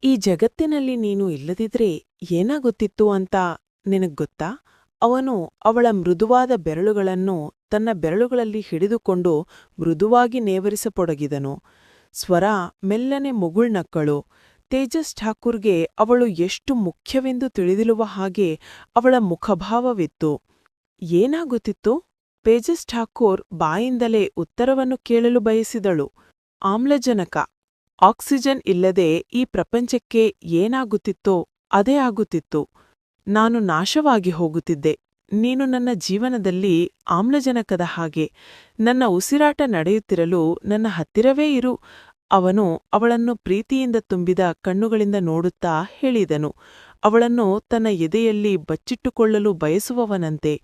ಈ ಜಗತ್ತಿನಲ್ಲಿ ನೀನು ಇಲ್ಲದಿದ್ರೆ ಏನಾಗುತ್ತಿತ್ತು ಅಂತ ನಿನಗ್ಗೊತ್ತಾ? ಅವನು ಅವಳ ಮೃದುವಾದ ಬೆರಳುಗಳನ್ನು ತನ್ನ ಬೆರಳುಗಳಲ್ಲಿ ಹಿಡಿದುಕೊಂಡು ಮೃದುವಾಗಿ ನೇವರಿಸತೊಡಗಿದನು. ಸ್ವರ ಮೆಲ್ಲನೆ ಮುಗುಳ್ನಕ್ಕಳು. ತೇಜಸ್ ಠಾಕೂರ್ಗೆ ಅವಳು ಎಷ್ಟು ಮುಖ್ಯವೆಂದು ತಿಳಿದಿರುವ ಹಾಗೆ ಅವಳ ಮುಖಭಾವವಿತ್ತು. ಏನಾಗುತ್ತಿತ್ತು? ತೇಜಸ್ ಠಾಕೂರ್ ಬಾಯಿಂದಲೇ ಉತ್ತರವನ್ನು ಕೇಳಲು ಬಯಸಿದಳು. ಆಮ್ಲಜನಕ, ಆಕ್ಸಿಜನ್ ಇಲ್ಲದೆ ಈ ಪ್ರಪಂಚಕ್ಕೆ ಏನಾಗುತ್ತಿತ್ತೋ ಅದೇ ಆಗುತ್ತಿತ್ತು. ನಾನು ನಾಶವಾಗಿ ಹೋಗುತ್ತಿದ್ದೆ. ನೀನು ನನ್ನ ಜೀವನದಲ್ಲಿ ಆಮ್ಲಜನಕದ ಹಾಗೆ. ನನ್ನ ಉಸಿರಾಟ ನಡೆಯುತ್ತಿರಲು ನನ್ನ ಹತ್ತಿರವೇ ಇರು. ಅವನು ಅವಳನ್ನು ಪ್ರೀತಿಯಿಂದ ತುಂಬಿದ ಕಣ್ಣುಗಳಿಂದ ನೋಡುತ್ತಾ ಹೇಳಿದನು, ಅವಳನ್ನು ತನ್ನ ಎದೆಯಲ್ಲಿ ಬಚ್ಚಿಟ್ಟುಕೊಳ್ಳಲು ಬಯಸುವವನಂತೆ.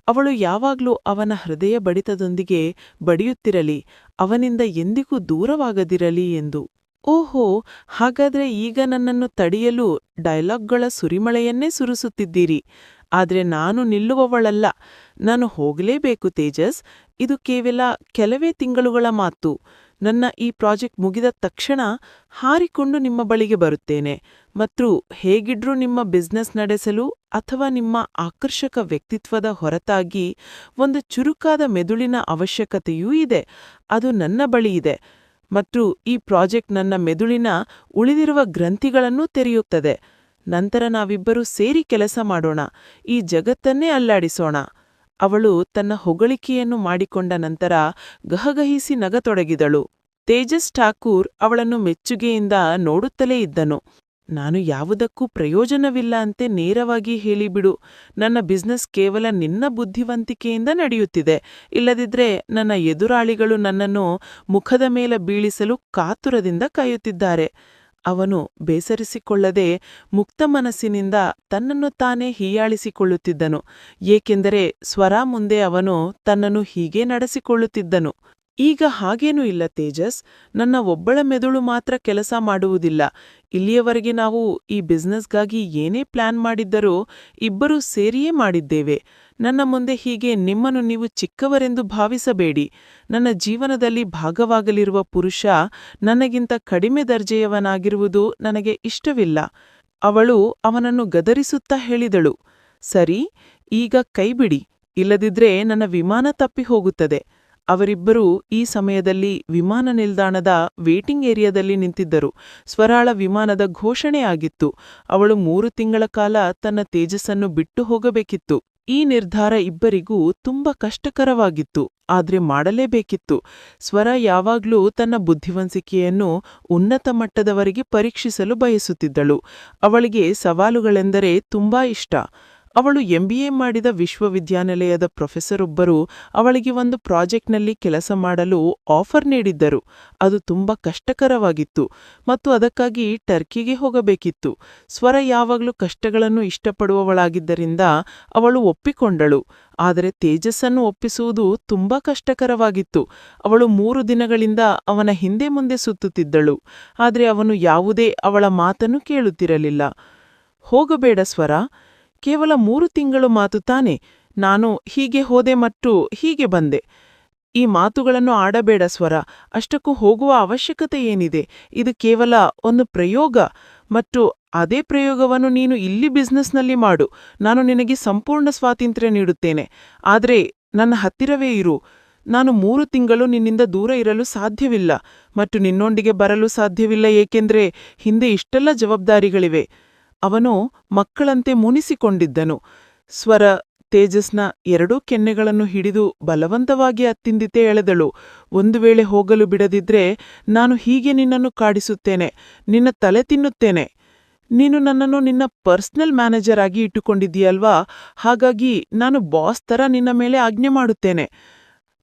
ಅವಳು ಯಾವಾಗ್ಲೂ ಅವನ ಹೃದಯ ಬಡಿತದೊಂದಿಗೆ ಬಡಿಯುತ್ತಿರಲಿ, ಅವನಿಂದ ಎಂದಿಗೂ ದೂರವಾಗದಿರಲಿ ಎಂದು. ಓಹೋ, ಹಾಗಾದ್ರೆ ಈಗ ನನ್ನನ್ನು ತಡೆಯಲು ಡೈಲಾಗ್ಗಳ ಸುರಿಮಳೆಯನ್ನೇ ಸುರಿಸುತ್ತಿದ್ದೀರಿ. ಆದ್ರೆ ನಾನು ನಿಲ್ಲುವವಳಲ್ಲ. ನಾನು ಹೋಗಲೇಬೇಕು ತೇಜಸ್. ಇದು ಕೇವಲ ಕೆಲವೇ ತಿಂಗಳುಗಳ ಮಾತು. ನನ್ನ ಈ ಪ್ರಾಜೆಕ್ಟ್ ಮುಗಿದ ತಕ್ಷಣ ಹಾರಿಕೊಂಡು ನಿಮ್ಮ ಬಳಿಗೆ ಬರುತ್ತೇನೆ. ಮತ್ತು ಹೇಗಿದ್ರೂ ನಿಮ್ಮ ಬಿಸ್ನೆಸ್ ನಡೆಸಲು ಅಥವಾ ನಿಮ್ಮ ಆಕರ್ಷಕ ವ್ಯಕ್ತಿತ್ವದ ಹೊರತಾಗಿ ಒಂದು ಚುರುಕಾದ ಮೆದುಳಿನ ಅವಶ್ಯಕತೆಯೂ ಇದೆ. ಅದು ನನ್ನ ಬಳಿ ಇದೆ. ಮತ್ತು ಈ ಪ್ರಾಜೆಕ್ಟ್ ನನ್ನ ಮೆದುಳಿನ ಉಳಿದಿರುವ ಗ್ರಂಥಿಗಳನ್ನೂ ತೆರೆಯುತ್ತದೆ. ನಂತರ ನಾವಿಬ್ಬರೂ ಸೇರಿ ಕೆಲಸ ಮಾಡೋಣ. ಈ ಜಗತ್ತನ್ನೇ ಅಲ್ಲಾಡಿಸೋಣ. ಅವಳು ತನ್ನ ಹೊಗಳಿಕೆಯನ್ನು ಮಾಡಿಕೊಂಡ ನಂತರ ಗಹಗಹಿಸಿ ನಗತೊಡಗಿದಳು. ತೇಜಸ್ ಠಾಕೂರ್ ಅವಳನ್ನು ಮೆಚ್ಚುಗೆಯಿಂದ ನೋಡುತ್ತಲೇ ಇದ್ದನು. ನಾನು ಯಾವುದಕ್ಕೂ ಪ್ರಯೋಜನವಿಲ್ಲ ಅಂತೆ ನೇರವಾಗಿ ಹೇಳಿಬಿಡು. ನನ್ನ ಬಿಸ್ನೆಸ್ ಕೇವಲ ನಿನ್ನ ಬುದ್ಧಿವಂತಿಕೆಯಿಂದ ನಡೆಯುತ್ತಿದೆ. ಇಲ್ಲದಿದ್ರೆ ನನ್ನ ಎದುರಾಳಿಗಳು ನನ್ನನ್ನು ಮುಖದ ಮೇಲೆ ಬೀಳಿಸಲು ಕಾತುರದಿಂದ ಕಾಯುತ್ತಿದ್ದಾರೆ. ಅವನು ಬೇಸರಿಸಿಕೊಳ್ಳದೆ ಮುಕ್ತ ಮನಸ್ಸಿನಿಂದ ತನ್ನನ್ನು ತಾನೇ ಹೀಯಾಳಿಸಿಕೊಳ್ಳುತ್ತಿದ್ದನು. ಏಕೆಂದರೆ ಸ್ವರ ಮುಂದೆ ಅವನು ತನ್ನನ್ನು ಹೀಗೆ ನಡೆಸಿಕೊಳ್ಳುತ್ತಿದ್ದನು. ಈಗ ಹಾಗೇನೂ ಇಲ್ಲ ತೇಜಸ್. ನನ್ನ ಒಬ್ಬಳ ಮೆದುಳು ಮಾತ್ರ ಕೆಲಸ ಮಾಡುವುದಿಲ್ಲ. ಇಲ್ಲಿಯವರೆಗೆ ನಾವು ಈ ಬಿಸ್ನೆಸ್ಗಾಗಿ ಏನೇ ಪ್ಲಾನ್ ಮಾಡಿದ್ದರೋ ಇಬ್ಬರೂ ಸೇರಿಯೇ ಮಾಡಿದ್ದೇವೆ. ನನ್ನ ಮುಂದೆ ಹೀಗೆ ನಿಮ್ಮನ್ನು ನೀವು ಚಿಕ್ಕವರೆಂದು ಭಾವಿಸಬೇಡಿ. ನನ್ನ ಜೀವನದಲ್ಲಿ ಭಾಗವಾಗಲಿರುವ ಪುರುಷ ನನಗಿಂತ ಕಡಿಮೆ ದರ್ಜೆಯವನಾಗಿರುವುದು ನನಗೆ ಇಷ್ಟವಿಲ್ಲ. ಅವಳು ಅವನನ್ನು ಗದರಿಸುತ್ತಾ ಹೇಳಿದಳು, ಸರಿ, ಈಗ ಕೈಬಿಡಿ, ಇಲ್ಲದಿದ್ರೆ ನನ್ನ ವಿಮಾನ ತಪ್ಪಿ ಹೋಗುತ್ತದೆ. ಅವರಿಬ್ಬರೂ ಈ ಸಮಯದಲ್ಲಿ ವಿಮಾನ ನಿಲ್ದಾಣದ ವೇಟಿಂಗ್ ಏರಿಯಾದಲ್ಲಿ ನಿಂತಿದ್ದರು. ಸ್ವರಾಳ ವಿಮಾನದ ಘೋಷಣೆ ಆಗಿತ್ತು. ಅವಳು 3 ತಿಂಗಳ ಕಾಲ ತನ್ನ ತೇಜಸ್ಸನ್ನು ಬಿಟ್ಟು ಹೋಗಬೇಕಿತ್ತು. ಈ ನಿರ್ಧಾರ ಇಬ್ಬರಿಗೂ ತುಂಬಾ ಕಷ್ಟಕರವಾಗಿತ್ತು, ಆದ್ರೆ ಮಾಡಲೇಬೇಕಿತ್ತು. ಸ್ವರ ಯಾವಾಗ್ಲೂ ತನ್ನ ಬುದ್ಧಿವಂತಿಕೆಯನ್ನು ಉನ್ನತ ಮಟ್ಟದವರೆಗೆ ಪರೀಕ್ಷಿಸಲು ಬಯಸುತ್ತಿದ್ದಳು. ಅವಳಿಗೆ ಸವಾಲುಗಳೆಂದರೆ ತುಂಬಾ ಇಷ್ಟ. ಅವಳು MBA ಮಾಡಿದ ವಿಶ್ವವಿದ್ಯಾನಿಲಯದ ಪ್ರೊಫೆಸರೊಬ್ಬರು ಅವಳಿಗೆ ಒಂದು ಪ್ರಾಜೆಕ್ಟ್ನಲ್ಲಿ ಕೆಲಸ ಮಾಡಲು ಆಫರ್ ನೀಡಿದ್ದರು. ಅದು ತುಂಬಾ ಕಷ್ಟಕರವಾಗಿತ್ತು ಮತ್ತು ಅದಕ್ಕಾಗಿ ಟರ್ಕಿಗೆ ಹೋಗಬೇಕಿತ್ತು. ಸ್ವರ ಯಾವಾಗಲೂ ಕಷ್ಟಗಳನ್ನು ಇಷ್ಟಪಡುವವಳಾಗಿದ್ದರಿಂದ ಅವಳು ಒಪ್ಪಿಕೊಂಡಳು. ಆದರೆ ತೇಜಸ್ಸನ್ನು ಒಪ್ಪಿಸುವುದು ತುಂಬಾ ಕಷ್ಟಕರವಾಗಿತ್ತು. ಅವಳು 3 ದಿನಗಳಿಂದ ಅವನ ಹಿಂದೆ ಮುಂದೆ ಸುತ್ತುತ್ತಿದ್ದಳು. ಆದರೆ ಅವನು ಯಾವುದೇ ಅವಳ ಮಾತನ್ನು ಕೇಳುತ್ತಿರಲಿಲ್ಲ. ಹೋಗಬೇಡ ಸ್ವರ, ಕೇವಲ 3 ತಿಂಗಳು ಮಾತು ತಾನೆ. ನಾನು ಹೀಗೆ ಹೋದೆ ಮತ್ತು ಹೀಗೆ ಬಂದೆ. ಈ ಮಾತುಗಳನ್ನು ಆಡಬೇಡ ಸ್ವರ. ಅಷ್ಟಕ್ಕೂ ಹೋಗುವ ಅವಶ್ಯಕತೆ ಏನಿದೆ? ಇದು ಕೇವಲ ಒಂದು ಪ್ರಯೋಗ ಮತ್ತು ಅದೇ ಪ್ರಯೋಗವನ್ನು ನೀನು ಇಲ್ಲಿ ಬಿಸ್ನೆಸ್ನಲ್ಲಿ ಮಾಡು. ನಾನು ನಿನಗೆ ಸಂಪೂರ್ಣ ಸ್ವಾತಂತ್ರ್ಯ ನೀಡುತ್ತೇನೆ. ಆದರೆ ನನ್ನ ಹತ್ತಿರವೇ ಇರು. ನಾನು 3 ತಿಂಗಳು ನಿನ್ನಿಂದ ದೂರ ಇರಲು ಸಾಧ್ಯವಿಲ್ಲ ಮತ್ತು ನಿನ್ನೊಂದಿಗೆ ಬರಲು ಸಾಧ್ಯವಿಲ್ಲ, ಏಕೆಂದ್ರೆ ಹಿಂದೆ ಇಷ್ಟೆಲ್ಲ ಜವಾಬ್ದಾರಿಗಳಿವೆ. ಅವನು ಮಕ್ಕಳಂತೆ ಮುನಿಸಿಕೊಂಡಿದ್ದನು. ಸ್ವರ ತೇಜಸ್ನ 2 ಕೆನ್ನೆಗಳನ್ನು ಹಿಡಿದು ಬಲವಂತವಾಗಿ ಅತ್ತಿಂದಿತೆ ಎಳೆದಳು. ಒಂದು ವೇಳೆ ಹೋಗಲು ಬಿಡದಿದ್ರೆ ನಾನು ಹೀಗೆ ನಿನ್ನನ್ನು ಕಾಡಿಸುತ್ತೇನೆ, ನಿನ್ನ ತಲೆ ತಿನ್ನುತ್ತೇನೆ. ನೀನು ನನ್ನನ್ನು ನಿನ್ನ ಪರ್ಸನಲ್ ಮ್ಯಾನೇಜರ್ ಆಗಿ ಇಟ್ಟುಕೊಂಡಿದ್ದೀಯಲ್ವಾ, ಹಾಗಾಗಿ ನಾನು ಬಾಸ್ ತರ ನಿನ್ನ ಮೇಲೆ ಆಜ್ಞೆ ಮಾಡುತ್ತೇನೆ.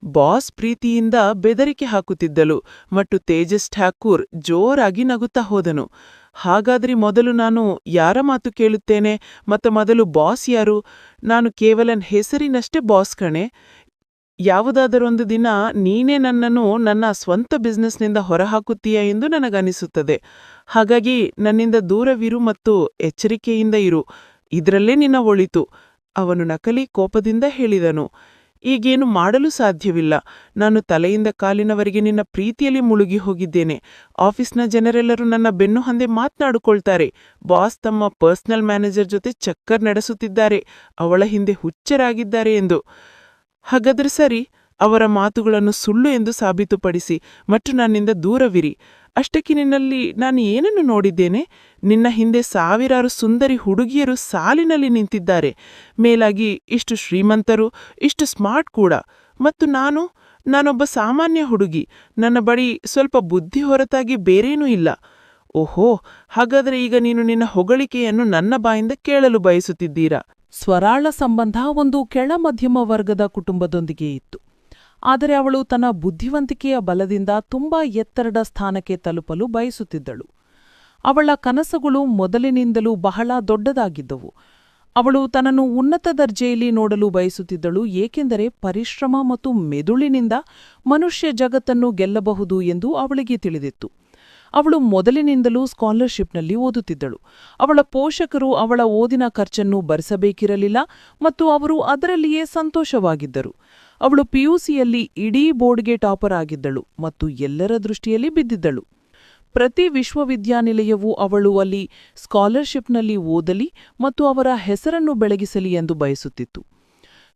ಬಾಸ್ ಪ್ರೀತಿಯಿಂದ ಬೆದರಿಕೆ ಹಾಕುತ್ತಿದ್ದಳು ಮತ್ತು ತೇಜಸ್ ಠಾಕೂರ್ ಜೋರಾಗಿ ನಗುತ್ತಾ ಹೋದನು. ಹಾಗಾದ್ರೆ ಮೊದಲು ನಾನು ಯಾರ ಮಾತು ಕೇಳುತ್ತೇನೆ ಮತ್ತು ಮೊದಲು ಬಾಸ್ ಯಾರು? ನಾನು ಕೇವಲ ಹೆಸರಿನಷ್ಟೇ ಬಾಸ್ ಕಣೆ. ಯಾವುದಾದರೊಂದು ದಿನ ನೀನೇ ನನ್ನನ್ನು ನನ್ನ ಸ್ವಂತ ಬಿಸ್ನೆಸ್ನಿಂದ ಹೊರಹಾಕುತ್ತೀಯ ಎಂದು ನನಗನಿಸುತ್ತದೆ. ಹಾಗಾಗಿ ನನ್ನಿಂದ ದೂರವಿರು ಮತ್ತು ಎಚ್ಚರಿಕೆಯಿಂದ ಇರು. ಇದರಲ್ಲೇ ನಿನ್ನ ಒಳಿತು. ಅವನು ನಕಲಿ ಕೋಪದಿಂದ ಹೇಳಿದನು. ಈಗೇನು ಮಾಡಲು ಸಾಧ್ಯವಿಲ್ಲ. ನಾನು ತಲೆಯಿಂದ ಕಾಲಿನವರೆಗೆ ನಿನ್ನ ಪ್ರೀತಿಯಲ್ಲಿ ಮುಳುಗಿ ಹೋಗಿದ್ದೇನೆ. ಆಫೀಸ್ನ ಜನರೆಲ್ಲರೂ ನನ್ನ ಬೆನ್ನು ಹಂದೆ ಮಾತನಾಡಿಕೊಳ್ತಾರೆ. ಬಾಸ್ ತಮ್ಮ ಪರ್ಸನಲ್ ಮ್ಯಾನೇಜರ್ ಜೊತೆ ಚಕ್ಕರ್ ನಡೆಸುತ್ತಿದ್ದಾರೆ, ಅವಳ ಹಿಂದೆ ಹುಚ್ಚರಾಗಿದ್ದಾರೆ ಎಂದು. ಹಾಗಾದ್ರೆ ಸರಿ, ಅವರ ಮಾತುಗಳನ್ನು ಸುಳ್ಳು ಎಂದು ಸಾಬೀತುಪಡಿಸಿ ಮತ್ತು ನನ್ನಿಂದ ದೂರವಿರಿ. ಅಷ್ಟಕ್ಕೆ ನಿನ್ನಲ್ಲಿ ನಾನು ಏನನ್ನು ನೋಡಿದ್ದೇನೆ? ನಿನ್ನ ಹಿಂದೆ ಸಾವಿರಾರು ಸುಂದರಿ ಹುಡುಗಿಯರು ಸಾಲಿನಲ್ಲಿ ನಿಂತಿದ್ದಾರೆ. ಮೇಲಾಗಿ ಇಷ್ಟು ಶ್ರೀಮಂತರು, ಇಷ್ಟು ಸ್ಮಾರ್ಟ್ ಕೂಡ. ಮತ್ತು ನಾನೊಬ್ಬ ಸಾಮಾನ್ಯ ಹುಡುಗಿ. ನನ್ನ ಬಳಿ ಸ್ವಲ್ಪ ಬುದ್ಧಿ ಹೊರತಾಗಿ ಬೇರೇನೂ ಇಲ್ಲ. ಓಹೋ, ಹಾಗಾದರೆ ಈಗ ನೀನು ನಿನ್ನ ಹೊಗಳಿಕೆಯನ್ನು ನನ್ನ ಬಾಯಿಂದ ಕೇಳಲು ಬಯಸುತ್ತಿದ್ದೀರಾ? ಸ್ವರಾಳ ಸಂಬಂಧ ಒಂದು ಕೆಳ ಮಧ್ಯಮ ವರ್ಗದ ಕುಟುಂಬದೊಂದಿಗೆ ಇತ್ತು. ಆದರೆ ಅವಳು ತನ್ನ ಬುದ್ಧಿವಂತಿಕೆಯ ಬಲದಿಂದ ತುಂಬಾ ಎತ್ತರದ ಸ್ಥಾನಕ್ಕೆ ತಲುಪಲು ಬಯಸುತ್ತಿದ್ದಳು. ಅವಳ ಕನಸುಗಳು ಮೊದಲಿನಿಂದಲೂ ಬಹಳ ದೊಡ್ಡದಾಗಿದ್ದವು. ಅವಳು ತನ್ನನ್ನು ಉನ್ನತ ದರ್ಜೆಯಲ್ಲಿ ನೋಡಲು ಬಯಸುತ್ತಿದ್ದಳು, ಏಕೆಂದರೆ ಪರಿಶ್ರಮ ಮತ್ತು ಮೆದುಳಿನಿಂದ ಮನುಷ್ಯ ಜಗತ್ತನ್ನು ಗೆಲ್ಲಬಹುದು ಎಂದು ಅವಳಿಗೆ ತಿಳಿದಿತ್ತು. ಅವಳು ಮೊದಲಿನಿಂದಲೂ ಸ್ಕಾಲರ್ಶಿಪ್ನಲ್ಲಿ ಓದುತ್ತಿದ್ದಳು. ಅವಳ ಪೋಷಕರು ಅವಳ ಓದಿನ ಖರ್ಚನ್ನು ಭರಿಸಬೇಕಿರಲಿಲ್ಲ ಮತ್ತು ಅವರು ಅದರಲ್ಲಿಯೇ ಸಂತೋಷವಾಗಿದ್ದರು. ಅವಳು ಪಿಯುಸಿಯಲ್ಲಿ ಇಡೀ ಬೋರ್ಡ್ಗೆ ಟಾಪರ್ ಆಗಿದ್ದಳು ಮತ್ತು ಎಲ್ಲರ ದೃಷ್ಟಿಯಲ್ಲಿ ಬಿದ್ದಿದ್ದಳು. ಪ್ರತಿ ವಿಶ್ವವಿದ್ಯಾನಿಲಯವೂ ಅವಳು ಅಲ್ಲಿ ಸ್ಕಾಲರ್ಶಿಪ್ನಲ್ಲಿ ಓದಲಿ ಮತ್ತು ಅವರ ಹೆಸರನ್ನು ಬೆಳಗಿಸಲಿ ಎಂದು ಬಯಸುತ್ತಿತ್ತು.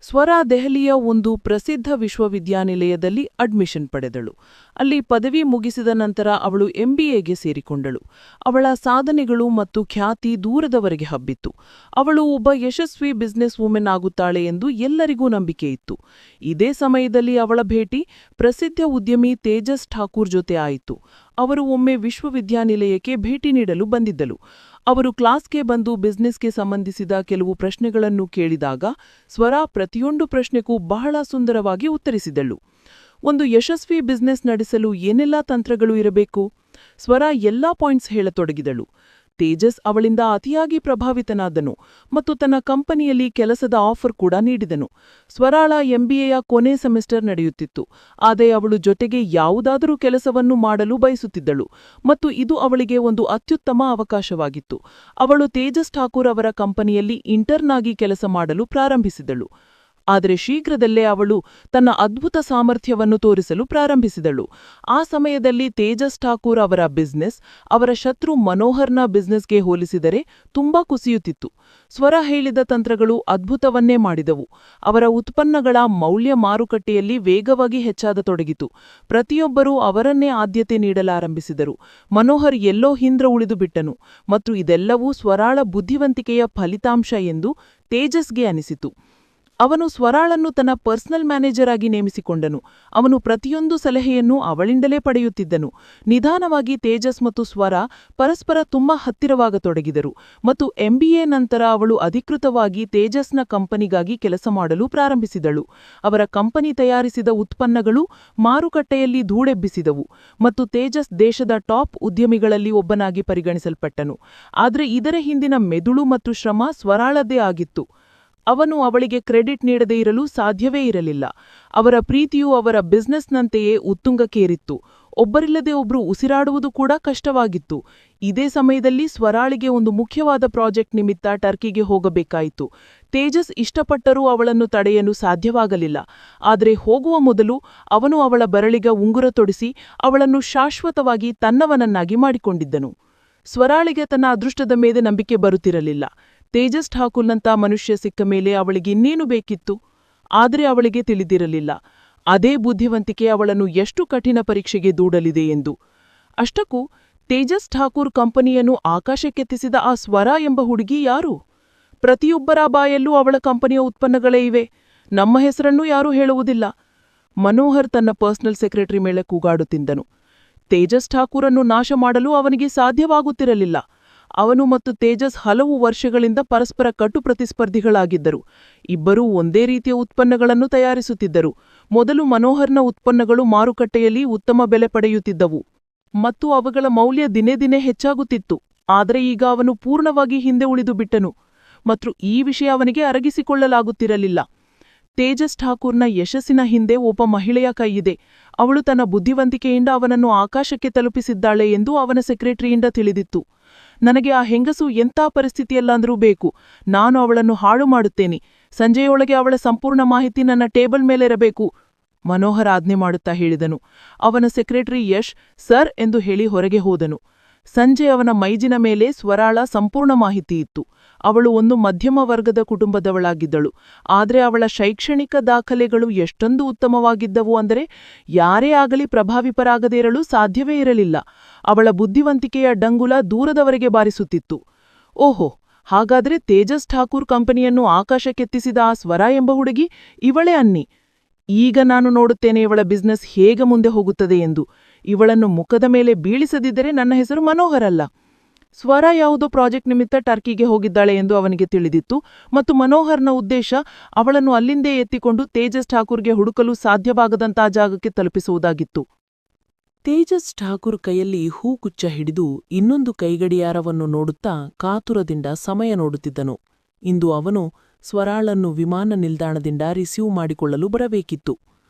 ಸ್ವರಾ ದೆಹಲಿಯ ಒಂದು ಪ್ರಸಿದ್ಧ ವಿಶ್ವವಿದ್ಯಾನಿಲಯದಲ್ಲಿ ಅಡ್ಮಿಷನ್ ಪಡೆದಳು. ಅಲ್ಲಿ ಪದವಿ ಮುಗಿಸಿದ ನಂತರ ಅವಳು MBAಗೆ ಸೇರಿಕೊಂಡಳು. ಅವಳ ಸಾಧನೆಗಳು ಮತ್ತು ಖ್ಯಾತಿ ದೂರದವರೆಗೆ ಹಬ್ಬಿತ್ತು. ಅವಳು ಒಬ್ಬ ಯಶಸ್ವಿ ಬಿಸಿನೆಸ್ ವುಮೆನ್ ಆಗುತ್ತಾಳೆ ಎಂದು ಎಲ್ಲರಿಗೂ ನಂಬಿಕೆಯಿತ್ತು. ಇದೇ ಸಮಯದಲ್ಲಿ ಅವಳ ಭೇಟಿ ಪ್ರಸಿದ್ಧ ಉದ್ಯಮಿ ತೇಜಸ್ ಠಾಕೂರ್ ಜೊತೆ ಆಯಿತು. ಅವರು ಒಮ್ಮೆ ವಿಶ್ವವಿದ್ಯಾನಿಲಯಕ್ಕೆ ಭೇಟಿ ನೀಡಲು ಬಂದಿದ್ದಳು. ಅವರು ಕ್ಲಾಸ್ಗೆ ಬಂದು ಬಿಸಿನೆಸ್ಗೆ ಸಂಬಂಧಿಸಿದ ಕೆಲವು ಪ್ರಶ್ನೆಗಳನ್ನು ಕೇಳಿದಾಗ ಸ್ವರಾ ಪ್ರತಿಯೊಂದು ಪ್ರಶ್ನೆಗೂ ಬಹಳ ಸುಂದರವಾಗಿ ಉತ್ತರಿಸಿದಳು. ಒಂದು ಯಶಸ್ವಿ ಬಿಸಿನೆಸ್ ನಡೆಸಲು ಏನೆಲ್ಲಾ ತಂತ್ರಗಳು ಇರಬೇಕು? ಸ್ವರಾ ಎಲ್ಲಾ ಪಾಯಿಂಟ್ಸ್ ಹೇಳತೊಡಗಿದಳು. ತೇಜಸ್ ಅವಳಿಂದ ಅತಿಯಾಗಿ ಪ್ರಭಾವಿತನಾದನು ಮತ್ತು ತನ್ನ ಕಂಪನಿಯಲ್ಲಿ ಕೆಲಸದ ಆಫರ್ ಕೂಡ ನೀಡಿದನು. ಸ್ವರಾಳ MBAಯ ಕೊನೆ ಸೆಮಿಸ್ಟರ್ ನಡೆಯುತ್ತಿತ್ತು, ಆದರೆ ಅವಳು ಜೊತೆಗೆ ಯಾವುದಾದರೂ ಕೆಲಸವನ್ನು ಮಾಡಲು ಬಯಸುತ್ತಿದ್ದಳು ಮತ್ತು ಇದು ಅವಳಿಗೆ ಒಂದು ಅತ್ಯುತ್ತಮ ಅವಕಾಶವಾಗಿತ್ತು. ಅವಳು ತೇಜಸ್ ಠಾಕೂರ್ ಅವರ ಕಂಪನಿಯಲ್ಲಿ ಇಂಟರ್ನ್ ಆಗಿ ಕೆಲಸ ಮಾಡಲು ಪ್ರಾರಂಭಿಸಿದಳು. ಆದರೆ ಶೀಘ್ರದಲ್ಲೇ ಅವಳು ತನ್ನ ಅದ್ಭುತ ಸಾಮರ್ಥ್ಯವನ್ನು ತೋರಿಸಲು ಪ್ರಾರಂಭಿಸಿದಳು. ಆ ಸಮಯದಲ್ಲಿ ತೇಜಸ್ ಠಾಕೂರ್ ಅವರ ಬಿಸಿನೆಸ್ ಅವರ ಶತ್ರು ಮನೋಹರ್ನ ಬಿಸಿನೆಸ್ಗೆ ಹೋಲಿಸಿದರೆ ತುಂಬಾ ಕುಸಿಯುತ್ತಿತ್ತು. ಸ್ವರಾ ಹೇಳಿದ ತಂತ್ರಗಳು ಅದ್ಭುತವನ್ನೇ ಮಾಡಿದವು. ಅವರ ಉತ್ಪನ್ನಗಳ ಮೌಲ್ಯ ಮಾರುಕಟ್ಟೆಯಲ್ಲಿ ವೇಗವಾಗಿ ಹೆಚ್ಚಾದತೊಡಗಿತು. ಪ್ರತಿಯೊಬ್ಬರೂ ಅವರನ್ನೇ ಆದ್ಯತೆ ನೀಡಲಾರಂಭಿಸಿದರು. ಮನೋಹರ್ ಎಲ್ಲೋ ಹಿಂದ್ರ ಉಳಿದು ಬಿಟ್ಟನು ಮತ್ತು ಇದೆಲ್ಲವೂ ಸ್ವರಾಳ ಬುದ್ಧಿವಂತಿಕೆಯ ಫಲಿತಾಂಶ ಎಂದು ತೇಜಸ್ಗೆ ಅನಿಸಿತು. ಅವನು ಸ್ವರಾಳನ್ನು ತನ್ನ ಪರ್ಸನಲ್ ಮ್ಯಾನೇಜರ್ ಆಗಿ ನೇಮಿಸಿಕೊಂಡನು. ಅವನು ಪ್ರತಿಯೊಂದು ಸಲಹೆಯನ್ನು ಅವಳಿಂದಲೇ ಪಡೆಯುತ್ತಿದ್ದನು. ನಿಧಾನವಾಗಿ ತೇಜಸ್ ಮತ್ತು ಸ್ವರಾ ಪರಸ್ಪರ ತುಂಬಾ ಹತ್ತಿರವಾಗತೊಡಗಿದರು ಮತ್ತು MBA ನಂತರ ಅವಳು ಅಧಿಕೃತವಾಗಿ ತೇಜಸ್ನ ಕಂಪನಿಗಾಗಿ ಕೆಲಸ ಮಾಡಲು ಪ್ರಾರಂಭಿಸಿದಳು. ಅವರ ಕಂಪನಿ ತಯಾರಿಸಿದ ಉತ್ಪನ್ನಗಳು ಮಾರುಕಟ್ಟೆಯಲ್ಲಿ ಧೂಳೆಬ್ಬಿಸಿದವು ಮತ್ತು ತೇಜಸ್ ದೇಶದ ಟಾಪ್ ಉದ್ಯಮಿಗಳಲ್ಲಿ ಒಬ್ಬನಾಗಿ ಪರಿಗಣಿಸಲ್ಪಟ್ಟನು. ಆದರೆ ಇದರ ಹಿಂದಿನ ಮೆದುಳು ಮತ್ತು ಶ್ರಮ ಸ್ವರಾಳದ್ದೇ ಆಗಿತ್ತು. ಅವನು ಅವಳಿಗೆ ಕ್ರೆಡಿಟ್ ನೀಡದೇ ಇರಲು ಸಾಧ್ಯವೇ ಇರಲಿಲ್ಲ. ಅವರ ಪ್ರೀತಿಯು ಅವರ ಬಿಸಿನೆಸ್ನಂತೆಯೇ ಉತ್ತುಂಗಕ್ಕೇರಿತ್ತು. ಒಬ್ಬರಿಲ್ಲದೆ ಒಬ್ರು ಉಸಿರಾಡುವುದು ಕೂಡ ಕಷ್ಟವಾಗಿತ್ತು. ಇದೇ ಸಮಯದಲ್ಲಿ ಸ್ವರಾಳಿಗೆ ಒಂದು ಮುಖ್ಯವಾದ ಪ್ರಾಜೆಕ್ಟ್ ನಿಮಿತ್ತ ಟರ್ಕಿಗೆ ಹೋಗಬೇಕಾಯಿತು. ತೇಜಸ್ ಇಷ್ಟಪಟ್ಟರೂ ಅವಳನ್ನು ತಡೆಯಲು ಸಾಧ್ಯವಾಗಲಿಲ್ಲ. ಆದರೆ ಹೋಗುವ ಮೊದಲು ಅವನು ಅವಳ ಬೆರಳಿಗ ಉಂಗುರ ತೊಡಿಸಿ ಅವಳನ್ನು ಶಾಶ್ವತವಾಗಿ ತನ್ನವನನ್ನಾಗಿ ಮಾಡಿಕೊಂಡಿದ್ದನು. ಸ್ವರಾಳಿಗೆ ತನ್ನ ಅದೃಷ್ಟದ ಮೇಲೆ ನಂಬಿಕೆ ಬರುತ್ತಿರಲಿಲ್ಲ. ತೇಜಸ್ ಠಾಕೂರ್ನಂಥ ಮನುಷ್ಯ ಸಿಕ್ಕ ಮೇಲೆ ಅವಳಿಗೆ ಇನ್ನೇನು ಬೇಕಿತ್ತು? ಆದರೆ ಅವಳಿಗೆ ತಿಳಿದಿರಲಿಲ್ಲ ಅದೇ ಬುದ್ಧಿವಂತಿಕೆ ಅವಳನ್ನು ಎಷ್ಟು ಕಠಿಣ ಪರೀಕ್ಷೆಗೆ ದೂಡಲಿದೆ ಎಂದು. ಅಷ್ಟಕ್ಕೂ ತೇಜಸ್ ಠಾಕೂರ್ ಕಂಪನಿಯನ್ನು ಆಕಾಶಕ್ಕೆತ್ತಿಸಿದ ಆ ಸ್ವರಾ ಎಂಬ ಹುಡುಗಿ ಯಾರು? ಪ್ರತಿಯೊಬ್ಬರ ಬಾಯಲ್ಲೂ ಅವಳ ಕಂಪನಿಯ ಉತ್ಪನ್ನಗಳೇ ಇವೆ. ನಮ್ಮ ಹೆಸರನ್ನೂ ಯಾರೂ ಹೇಳುವುದಿಲ್ಲ. ಮನೋಹರ್ ತನ್ನ ಪರ್ಸನಲ್ ಸೆಕ್ರೆಟರಿ ಮೇಲೆ ಕೂಗಾಡುತ್ತಿದ್ದನು. ತೇಜಸ್ ಠಾಕೂರನ್ನು ನಾಶ ಮಾಡಲು ಅವನಿಗೆ ಸಾಧ್ಯವಾಗುತ್ತಿರಲಿಲ್ಲ. ಅವನು ಮತ್ತು ತೇಜಸ್ ಹಲವು ವರ್ಷಗಳಿಂದ ಪರಸ್ಪರ ಕಟು ಪ್ರತಿಸ್ಪರ್ಧಿಗಳಾಗಿದ್ದರು. ಇಬ್ಬರೂ ಒಂದೇ ರೀತಿಯ ಉತ್ಪನ್ನಗಳನ್ನು ತಯಾರಿಸುತ್ತಿದ್ದರು. ಮೊದಲು ಮನೋಹರ್ನ ಉತ್ಪನ್ನಗಳು ಮಾರುಕಟ್ಟೆಯಲ್ಲಿ ಉತ್ತಮ ಬೆಲೆ ಪಡೆಯುತ್ತಿದ್ದವು ಮತ್ತು ಅವುಗಳ ಮೌಲ್ಯ ದಿನೇ ದಿನೇ ಹೆಚ್ಚಾಗುತ್ತಿತ್ತು. ಆದರೆ ಈಗ ಅವನು ಪೂರ್ಣವಾಗಿ ಹಿಂದೆ ಉಳಿದು ಬಿಟ್ಟನು ಮತ್ತು ಈ ವಿಷಯ ಅವನಿಗೆ ಅರಗಿಸಿಕೊಳ್ಳಲಾಗುತ್ತಿರಲಿಲ್ಲ. ತೇಜಸ್ ಠಾಕೂರ್ನ ಯಶಸ್ಸಿನ ಹಿಂದೆ ಒಬ್ಬ ಮಹಿಳೆಯ ಕೈಯಿದೆ. ಅವಳು ತನ್ನ ಬುದ್ಧಿವಂತಿಕೆಯಿಂದ ಅವನನ್ನು ಆಕಾಶಕ್ಕೆ ತಲುಪಿಸಿದ್ದಾಳೆ ಎಂದು ಅವನ ಸೆಕ್ರೆಟರಿಯಿಂದ ತಿಳಿದಿತ್ತು. ನನಗೆ ಆ ಹೆಂಗಸು ಎಂಥ ಪರಿಸ್ಥಿತಿಯಲ್ಲಾಂದರೂ ಬೇಕು, ನಾನು ಅವಳನ್ನು ಹಾಳು ಮಾಡುತ್ತೇನೆ. ಸಂಜೆಯೊಳಗೆ ಅವಳ ಸಂಪೂರ್ಣ ಮಾಹಿತಿ ನನ್ನ ಟೇಬಲ್ ಮೇಲಿರಬೇಕು. ಮನೋಹರ್ ಆಜ್ಞೆ ಮಾಡುತ್ತಾ ಹೇಳಿದನು. ಅವನ ಸೆಕ್ರೆಟರಿ ಯಶ್ ಸರ್ ಎಂದು ಹೇಳಿ ಹೊರಗೆ ಹೋದನು. ಸಂಜೆ ಅವನ ಮೈಜಿನ ಮೇಲೆ ಸ್ವರಾಳ ಸಂಪೂರ್ಣ ಮಾಹಿತಿ ಇತ್ತು. ಅವಳು ಒಂದು ಮಧ್ಯಮ ವರ್ಗದ ಕುಟುಂಬದವಳಾಗಿದ್ದಳು. ಆದರೆ ಅವಳ ಶೈಕ್ಷಣಿಕ ದಾಖಲೆಗಳು ಎಷ್ಟೊಂದು ಉತ್ತಮವಾಗಿದ್ದವು ಅಂದರೆ ಯಾರೇ ಆಗಲಿ ಪ್ರಭಾವಿಪರಾಗದೇ ಇರಲು ಸಾಧ್ಯವೇ ಇರಲಿಲ್ಲ. ಅವಳ ಬುದ್ಧಿವಂತಿಕೆಯ ಡಂಗುಲ ದೂರದವರೆಗೆ ಬಾರಿಸುತ್ತಿತ್ತು. ಓಹೋ, ಹಾಗಾದರೆ ತೇಜಸ್ ಠಾಕೂರ್ ಕಂಪನಿಯನ್ನು ಆಕಾಶಕ್ಕೆತ್ತಿಸಿದ ಆ ಸ್ವರ ಎಂಬ ಹುಡುಗಿ ಇವಳೇ ಅನ್ನಿ. ಈಗ ನಾನು ನೋಡುತ್ತೇನೆ ಇವಳ ಬಿಸ್ನೆಸ್ ಹೇಗೆ ಮುಂದೆ ಹೋಗುತ್ತದೆ ಎಂದು. ಇವಳನ್ನು ಮುಖದ ಮೇಲೆ ಬೀಳಿಸದಿದ್ದರೆ ನನ್ನ ಹೆಸರು ಮನೋಹರ್ ಅಲ್ಲ. ಸ್ವರ ಯಾವುದೋ ಪ್ರಾಜೆಕ್ಟ್ ನಿಮಿತ್ತ ಟರ್ಕಿಗೆ ಹೋಗಿದ್ದಾಳೆ ಎಂದು ಅವನಿಗೆ ತಿಳಿದಿತ್ತು ಮತ್ತು ಮನೋಹರ್ನ ಉದ್ದೇಶ ಅವಳನ್ನು ಅಲ್ಲಿಂದೇ ಎತ್ತಿಕೊಂಡು ತೇಜಸ್ ಠಾಕೂರ್ಗೆ ಹುಡುಕಲು ಸಾಧ್ಯವಾಗದಂತಹ ಜಾಗಕ್ಕೆ ತಲುಪಿಸುವುದಾಗಿತ್ತು. ತೇಜಸ್ ಠಾಕೂರ್ ಕೈಯಲ್ಲಿ ಹೂಕುಚ್ಚ ಹಿಡಿದು ಇನ್ನೊಂದು ಕೈಗಡಿಯಾರವನ್ನು ನೋಡುತ್ತಾ ಕಾತುರದಿಂದ ಸಮಯ ನೋಡುತ್ತಿದ್ದನು. ಇಂದು ಅವನು ಸ್ವರಾಳನ್ನು ವಿಮಾನ ನಿಲ್ದಾಣದಿಂದ ರಿಸೀವ್ ಮಾಡಿಕೊಳ್ಳಲು ಬರಬೇಕಿತ್ತು.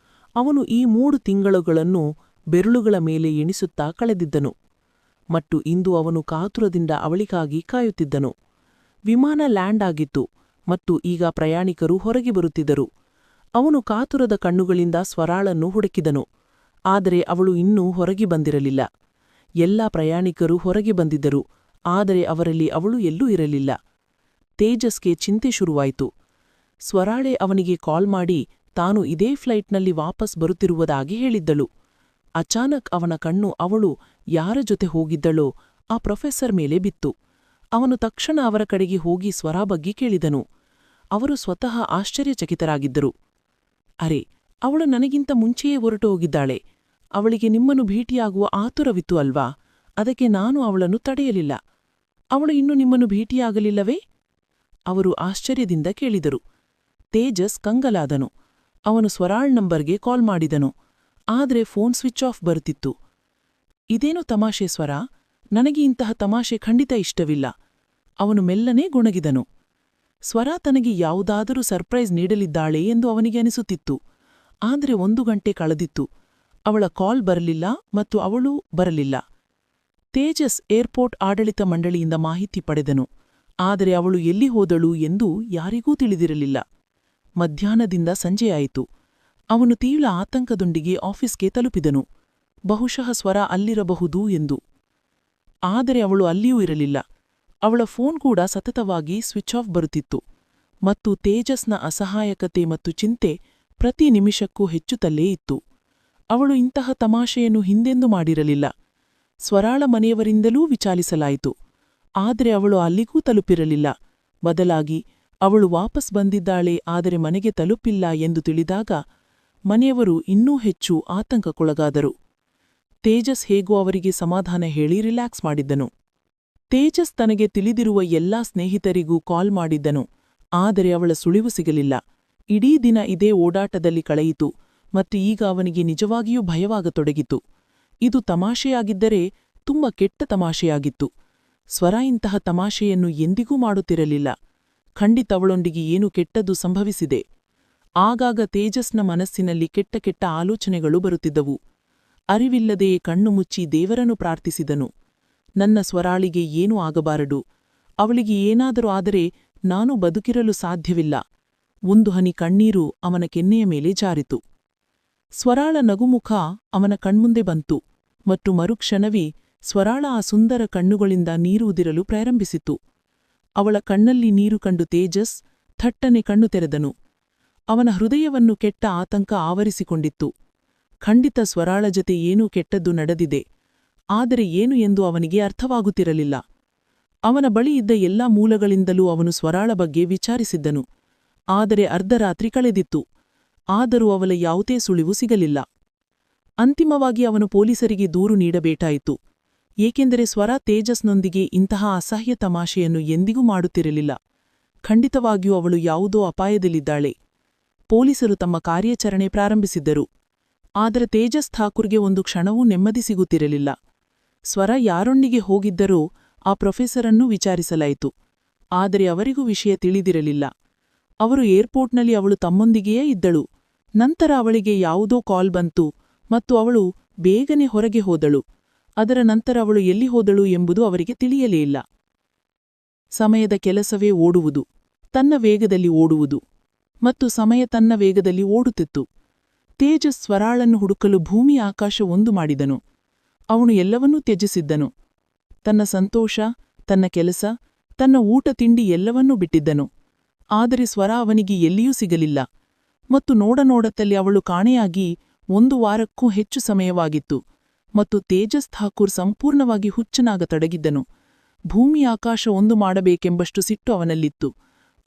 ಅವನು ಈ 3 ತಿಂಗಳುಗಳನ್ನು ಬೆರಳುಗಳ ಮೇಲೆ ಎಣಿಸುತ್ತಾ ಕಳೆದಿದ್ದನು ಮತ್ತು ಇಂದು ಅವನು ಕಾತುರದಿಂದ ಅವಳಿಗಾಗಿ ಕಾಯುತ್ತಿದ್ದನು. ವಿಮಾನ ಲ್ಯಾಂಡ್ ಆಗಿತ್ತು ಮತ್ತು ಈಗ ಪ್ರಯಾಣಿಕರು ಹೊರಗೆ ಬರುತ್ತಿದ್ದರು. ಅವನು ಕಾತುರದ ಕಣ್ಣುಗಳಿಂದ ಸ್ವರಾಳನ್ನು ಹುಡುಕಿದನು. ಆದರೆ ಅವಳು ಇನ್ನೂ ಹೊರಗೆ ಬಂದಿರಲಿಲ್ಲ. ಎಲ್ಲ ಪ್ರಯಾಣಿಕರು ಹೊರಗೆ ಬಂದಿದ್ದರು, ಆದರೆ ಅವರಲ್ಲಿ ಅವಳು ಎಲ್ಲೂ ಇರಲಿಲ್ಲ. ತೇಜಸ್ಗೆ ಚಿಂತೆ ಶುರುವಾಯಿತು. ಸ್ವರಾಳೆ ಅವನಿಗೆ ಕಾಲ್ ಮಾಡಿ ತಾನು ಇದೇ ಫ್ಲೈಟ್ನಲ್ಲಿ ವಾಪಸ್ ಬರುತ್ತಿರುವುದಾಗಿ ಹೇಳಿದ್ದಳು. ಅಚಾನಕ್ ಅವನ ಕಣ್ಣು ಅವಳು ಯಾರ ಜೊತೆ ಹೋಗಿದ್ದಳೋ ಆ ಪ್ರೊಫೆಸರ್ ಮೇಲೆ ಬಿತ್ತು. ಅವನು ತಕ್ಷಣ ಅವರ ಕಡೆಗೆ ಹೋಗಿ ಸ್ವರಾ ಬಗ್ಗೆ ಕೇಳಿದನು. ಅವರು ಸ್ವತಃ ಆಶ್ಚರ್ಯಚಕಿತರಾಗಿದ್ದರು. ಅರೆ, ಅವಳು ನನಗಿಂತ ಮುಂಚೆಯೇ ಹೊರಟು ಹೋಗಿದ್ದಾಳೆ. ಅವಳಿಗೆ ನಿಮ್ಮನ್ನು ಭೇಟಿಯಾಗುವ ಆತುರವಿತ್ತು ಅಲ್ವಾ? ಅದಕ್ಕೆ ನಾನು ಅವಳನ್ನು ತಡೆಯಲಿಲ್ಲ. ಅವಳು ಇನ್ನೂ ನಿಮ್ಮನ್ನು ಭೇಟಿಯಾಗಲಿಲ್ಲವೇ? ಅವರು ಆಶ್ಚರ್ಯದಿಂದ ಕೇಳಿದರು. ತೇಜಸ್ ಕಂಗಲಾದನು. ಅವನು ಸ್ವರಾಳ್ ನಂಬರ್ಗೆ ಕಾಲ್ ಮಾಡಿದನು. ಆದರೆ ಫೋನ್ ಸ್ವಿಚ್ ಆಫ್ ಬರುತ್ತಿತ್ತು. ಇದೇನು ತಮಾಷೆ ಸ್ವರ? ನನಗೆ ಇಂತಹ ತಮಾಷೆ ಖಂಡಿತ ಇಷ್ಟವಿಲ್ಲ. ಅವನು ಮೆಲ್ಲನೆ ಗೊಣಗಿದನು. ಸ್ವರ ತನಗೆ ಯಾವುದಾದರೂ ಸರ್ಪ್ರೈಸ್ ನೀಡಲಿದ್ದಾಳೆ ಎಂದು ಅವನಿಗೆ ಅನಿಸುತ್ತಿತ್ತು. ಆದರೆ 1 ಗಂಟೆ ಕಳೆದಿತ್ತು. ಅವಳ ಕಾಲ್ ಬರಲಿಲ್ಲ ಮತ್ತು ಅವಳು ಬರಲಿಲ್ಲ. ತೇಜಸ್ ಏರ್ಪೋರ್ಟ್ ಆಡಳಿತ ಮಂಡಳಿಯಿಂದ ಮಾಹಿತಿ ಪಡೆದನು. ಆದರೆ ಅವಳು ಎಲ್ಲಿ ಹೋದಳು ಎಂದು ಯಾರಿಗೂ ತಿಳಿದಿರಲಿಲ್ಲ. ಮಧ್ಯಾಹ್ನದಿಂದ ಸಂಜೆಯಾಯಿತು. ಅವನು ತೀವ್ರ ಆತಂಕದೊಂದಿಗೆ ಆಫೀಸ್ಗೆ ತಲುಪಿದನು. ಬಹುಶಃ ಸ್ವರ ಅಲ್ಲಿರಬಹುದು ಎಂದು. ಆದರೆ ಅವಳು ಅಲ್ಲಿಯೂ ಇರಲಿಲ್ಲ. ಅವಳ ಫೋನ್ ಕೂಡ ಸತತವಾಗಿ ಸ್ವಿಚ್ ಆಫ್ ಬರುತ್ತಿತ್ತು ಮತ್ತು ತೇಜಸ್ನ ಅಸಹಾಯಕತೆ ಮತ್ತು ಚಿಂತೆ ಪ್ರತಿ ನಿಮಿಷಕ್ಕೂ ಹೆಚ್ಚುತ್ತಲೇ ಇತ್ತು. ಅವಳು ಇಂತಹ ತಮಾಷೆಯನ್ನು ಹಿಂದೆಂದೂ ಮಾಡಿರಲಿಲ್ಲ. ಸ್ವರಾಳ ಮನೆಯವರಿಂದಲೂ ವಿಚಾರಿಸಲಾಯಿತು. ಆದರೆ ಅವಳು ಅಲ್ಲಿಗೂ ತಲುಪಿರಲಿಲ್ಲ. ಬದಲಾಗಿ ಅವಳು ವಾಪಸ್ ಬಂದಿದ್ದಾಳೆ, ಆದರೆ ಮನೆಗೆ ತಲುಪಿಲ್ಲ ಎಂದು ತಿಳಿದಾಗ ಮನೆಯವರು ಇನ್ನೂ ಹೆಚ್ಚು ಆತಂಕಕ್ಕೊಳಗಾದರು. ತೇಜಸ್ ಹೇಗೋ ಅವರಿಗೆ ಸಮಾಧಾನ ಹೇಳಿ ರಿಲ್ಯಾಕ್ಸ್ ಮಾಡಿದ್ದನು. ತೇಜಸ್ ತನಗೆ ತಿಳಿದಿರುವ ಎಲ್ಲಾ ಸ್ನೇಹಿತರಿಗೂ ಕಾಲ್ ಮಾಡಿದ್ದನು. ಆದರೆ ಅವಳ ಸುಳಿವು ಸಿಗಲಿಲ್ಲ. ಇಡೀ ದಿನ ಇದೇ ಓಡಾಟದಲ್ಲಿ ಕಳೆಯಿತು ಮತ್ತು ಈಗ ಅವನಿಗೆ ನಿಜವಾಗಿಯೂ ಭಯವಾಗತೊಡಗಿತು. ಇದು ತಮಾಷೆಯಾಗಿದ್ದರೆ ತುಂಬ ಕೆಟ್ಟ ತಮಾಷೆಯಾಗಿತ್ತು. ಸ್ವರ ಇಂತಹ ತಮಾಷೆಯನ್ನು ಎಂದಿಗೂ ಮಾಡುತ್ತಿರಲಿಲ್ಲ. ಖಂಡಿತ ಅವಳೊಂದಿಗೆ ಏನು ಕೆಟ್ಟದ್ದು ಸಂಭವಿಸಿದೆ. ಆಗಾಗ ತೇಜಸ್ನ ಮನಸ್ಸಿನಲ್ಲಿ ಕೆಟ್ಟ ಕೆಟ್ಟ ಆಲೋಚನೆಗಳು ಬರುತ್ತಿದ್ದವು. ಅರಿವಿಲ್ಲದೆಯೇ ಕಣ್ಣು ಮುಚ್ಚಿ ದೇವರನ್ನು ಪ್ರಾರ್ಥಿಸಿದನು. ನನ್ನ ಸ್ವರಾಳಿಗೆ ಏನೂ ಆಗಬಾರದು. ಅವಳಿಗೆ ಏನಾದರೂ ಆದರೆ ನಾನು ಬದುಕಿರಲು ಸಾಧ್ಯವಿಲ್ಲ. 1 ಹನಿ ಕಣ್ಣೀರು ಅವನ ಕೆನ್ನೆಯ ಮೇಲೆ ಜಾರಿತು. ಸ್ವರಾಳ ನಗುಮುಖ ಅವನ ಕಣ್ಮುಂದೆ ಬಂತು ಮತ್ತು ಮರುಕ್ಷಣವೇ ಸ್ವರಾಳ ಆ ಸುಂದರ ಕಣ್ಣುಗಳಿಂದ ನೀರು ಉದಿರಲು ಪ್ರಾರಂಭಿಸಿತು. ಅವಳ ಕಣ್ಣಲ್ಲಿ ನೀರು ಕಂಡು ತೇಜಸ್ ಥಟ್ಟನೆ ಕಣ್ಣು ತೆರೆದನು. ಅವನ ಹೃದಯವನ್ನು ಕೆಟ್ಟ ಆತಂಕ ಆವರಿಸಿಕೊಂಡಿತ್ತು. ಖಂಡಿತ ಸ್ವರಾಳ ಜತೆ ಏನೂ ಕೆಟ್ಟದ್ದು ನಡೆದಿದೆ, ಆದರೆ ಏನು ಎಂದು ಅವನಿಗೆ ಅರ್ಥವಾಗುತ್ತಿರಲಿಲ್ಲ. ಅವನ ಬಳಿ ಇದ್ದ ಎಲ್ಲಾ ಮೂಲಗಳಿಂದಲೂ ಅವನು ಸ್ವರಾಳ ಬಗ್ಗೆ ವಿಚಾರಿಸಿದ್ದನು. ಆದರೆ ಅರ್ಧರಾತ್ರಿ ಕಳೆದಿತ್ತು. ಆದರೂ ಅವಳ ಯಾವುದೇ ಸುಳಿವು ಸಿಗಲಿಲ್ಲ. ಅಂತಿಮವಾಗಿ ಅವನು ಪೊಲೀಸರಿಗೆ ದೂರು ನೀಡಬೇಕಾಯಿತು. ಏಕೆಂದರೆ ಸ್ವರ ತೇಜಸ್ನೊಂದಿಗೆ ಇಂತಹ ಅಸಹ್ಯ ತಮಾಷೆಯನ್ನು ಎಂದಿಗೂ ಮಾಡುತ್ತಿರಲಿಲ್ಲ. ಖಂಡಿತವಾಗಿಯೂ ಅವಳು ಯಾವುದೋ ಅಪಾಯದಲ್ಲಿದ್ದಾಳೆ. ಪೊಲೀಸರು ತಮ್ಮ ಕಾರ್ಯಾಚರಣೆ ಪ್ರಾರಂಭಿಸಿದ್ದರು. ಆದರೆ ತೇಜಸ್ ಠಾಕೂರ್ಗೆ ಒಂದು ಕ್ಷಣವೂ ನೆಮ್ಮದಿ ಸಿಗುತ್ತಿರಲಿಲ್ಲ. ಸ್ವರ ಯಾರೊಂದಿಗೆ ಹೋಗಿದ್ದರೋ ಆ ಪ್ರೊಫೆಸರನ್ನೂ ವಿಚಾರಿಸಲಾಯಿತು. ಆದರೆ ಅವರಿಗೂ ವಿಷಯ ತಿಳಿದಿರಲಿಲ್ಲ. ಅವರು ಏರ್ಪೋರ್ಟ್ನಲ್ಲಿ ಅವಳು ತಮ್ಮೊಂದಿಗೆಯೇ ಇದ್ದಳು. ನಂತರ ಅವಳಿಗೆ ಯಾವುದೋ ಕಾಲ್ ಬಂತು ಮತ್ತು ಅವಳು ಬೇಗನೆ ಹೊರಗೆ ಹೋದಳು. ಅದರ ನಂತರ ಅವಳು ಎಲ್ಲಿ ಹೋದಳು ಎಂಬುದು ಅವರಿಗೆ ತಿಳಿಯಲೇ ಇಲ್ಲ. ಸಮಯದ ಕೆಲಸವೇ ಓಡುವುದು, ತನ್ನ ವೇಗದಲ್ಲಿ ಓಡುವುದು. ಮತ್ತು ಸಮಯ ತನ್ನ ವೇಗದಲ್ಲಿ ಓಡುತ್ತಿತ್ತು. ತೇಜಸ್ ಸ್ವರಾಳನ್ನು ಹುಡುಕಲು ಭೂಮಿ ಆಕಾಶ ಒಂದು ಮಾಡಿದನು. ಅವನು ಎಲ್ಲವನ್ನೂ ತ್ಯಜಿಸಿದ್ದನು. ತನ್ನ ಸಂತೋಷ, ತನ್ನ ಕೆಲಸ, ತನ್ನ ಊಟ ತಿಂಡಿ ಎಲ್ಲವನ್ನೂ ಬಿಟ್ಟಿದ್ದನು. ಆದರೆ ಸ್ವರ ಅವನಿಗೆ ಎಲ್ಲಿಯೂ ಸಿಗಲಿಲ್ಲ. ಮತ್ತು ನೋಡನೋಡತ್ತಲ್ಲಿ ಅವಳು ಕಾಣೆಯಾಗಿ 1 ವಾರಕ್ಕೂ ಹೆಚ್ಚು ಸಮಯವಾಗಿತ್ತು. ಮತ್ತು ತೇಜಸ್ ಠಾಕೂರ್ ಸಂಪೂರ್ಣವಾಗಿ ಹುಚ್ಚನಾಗತೊಡಗಿದ್ದನು. ಭೂಮಿ ಆಕಾಶ ಒಂದು ಮಾಡಬೇಕೆಂಬಷ್ಟು ಸಿಟ್ಟು ಅವನಲ್ಲಿತ್ತು.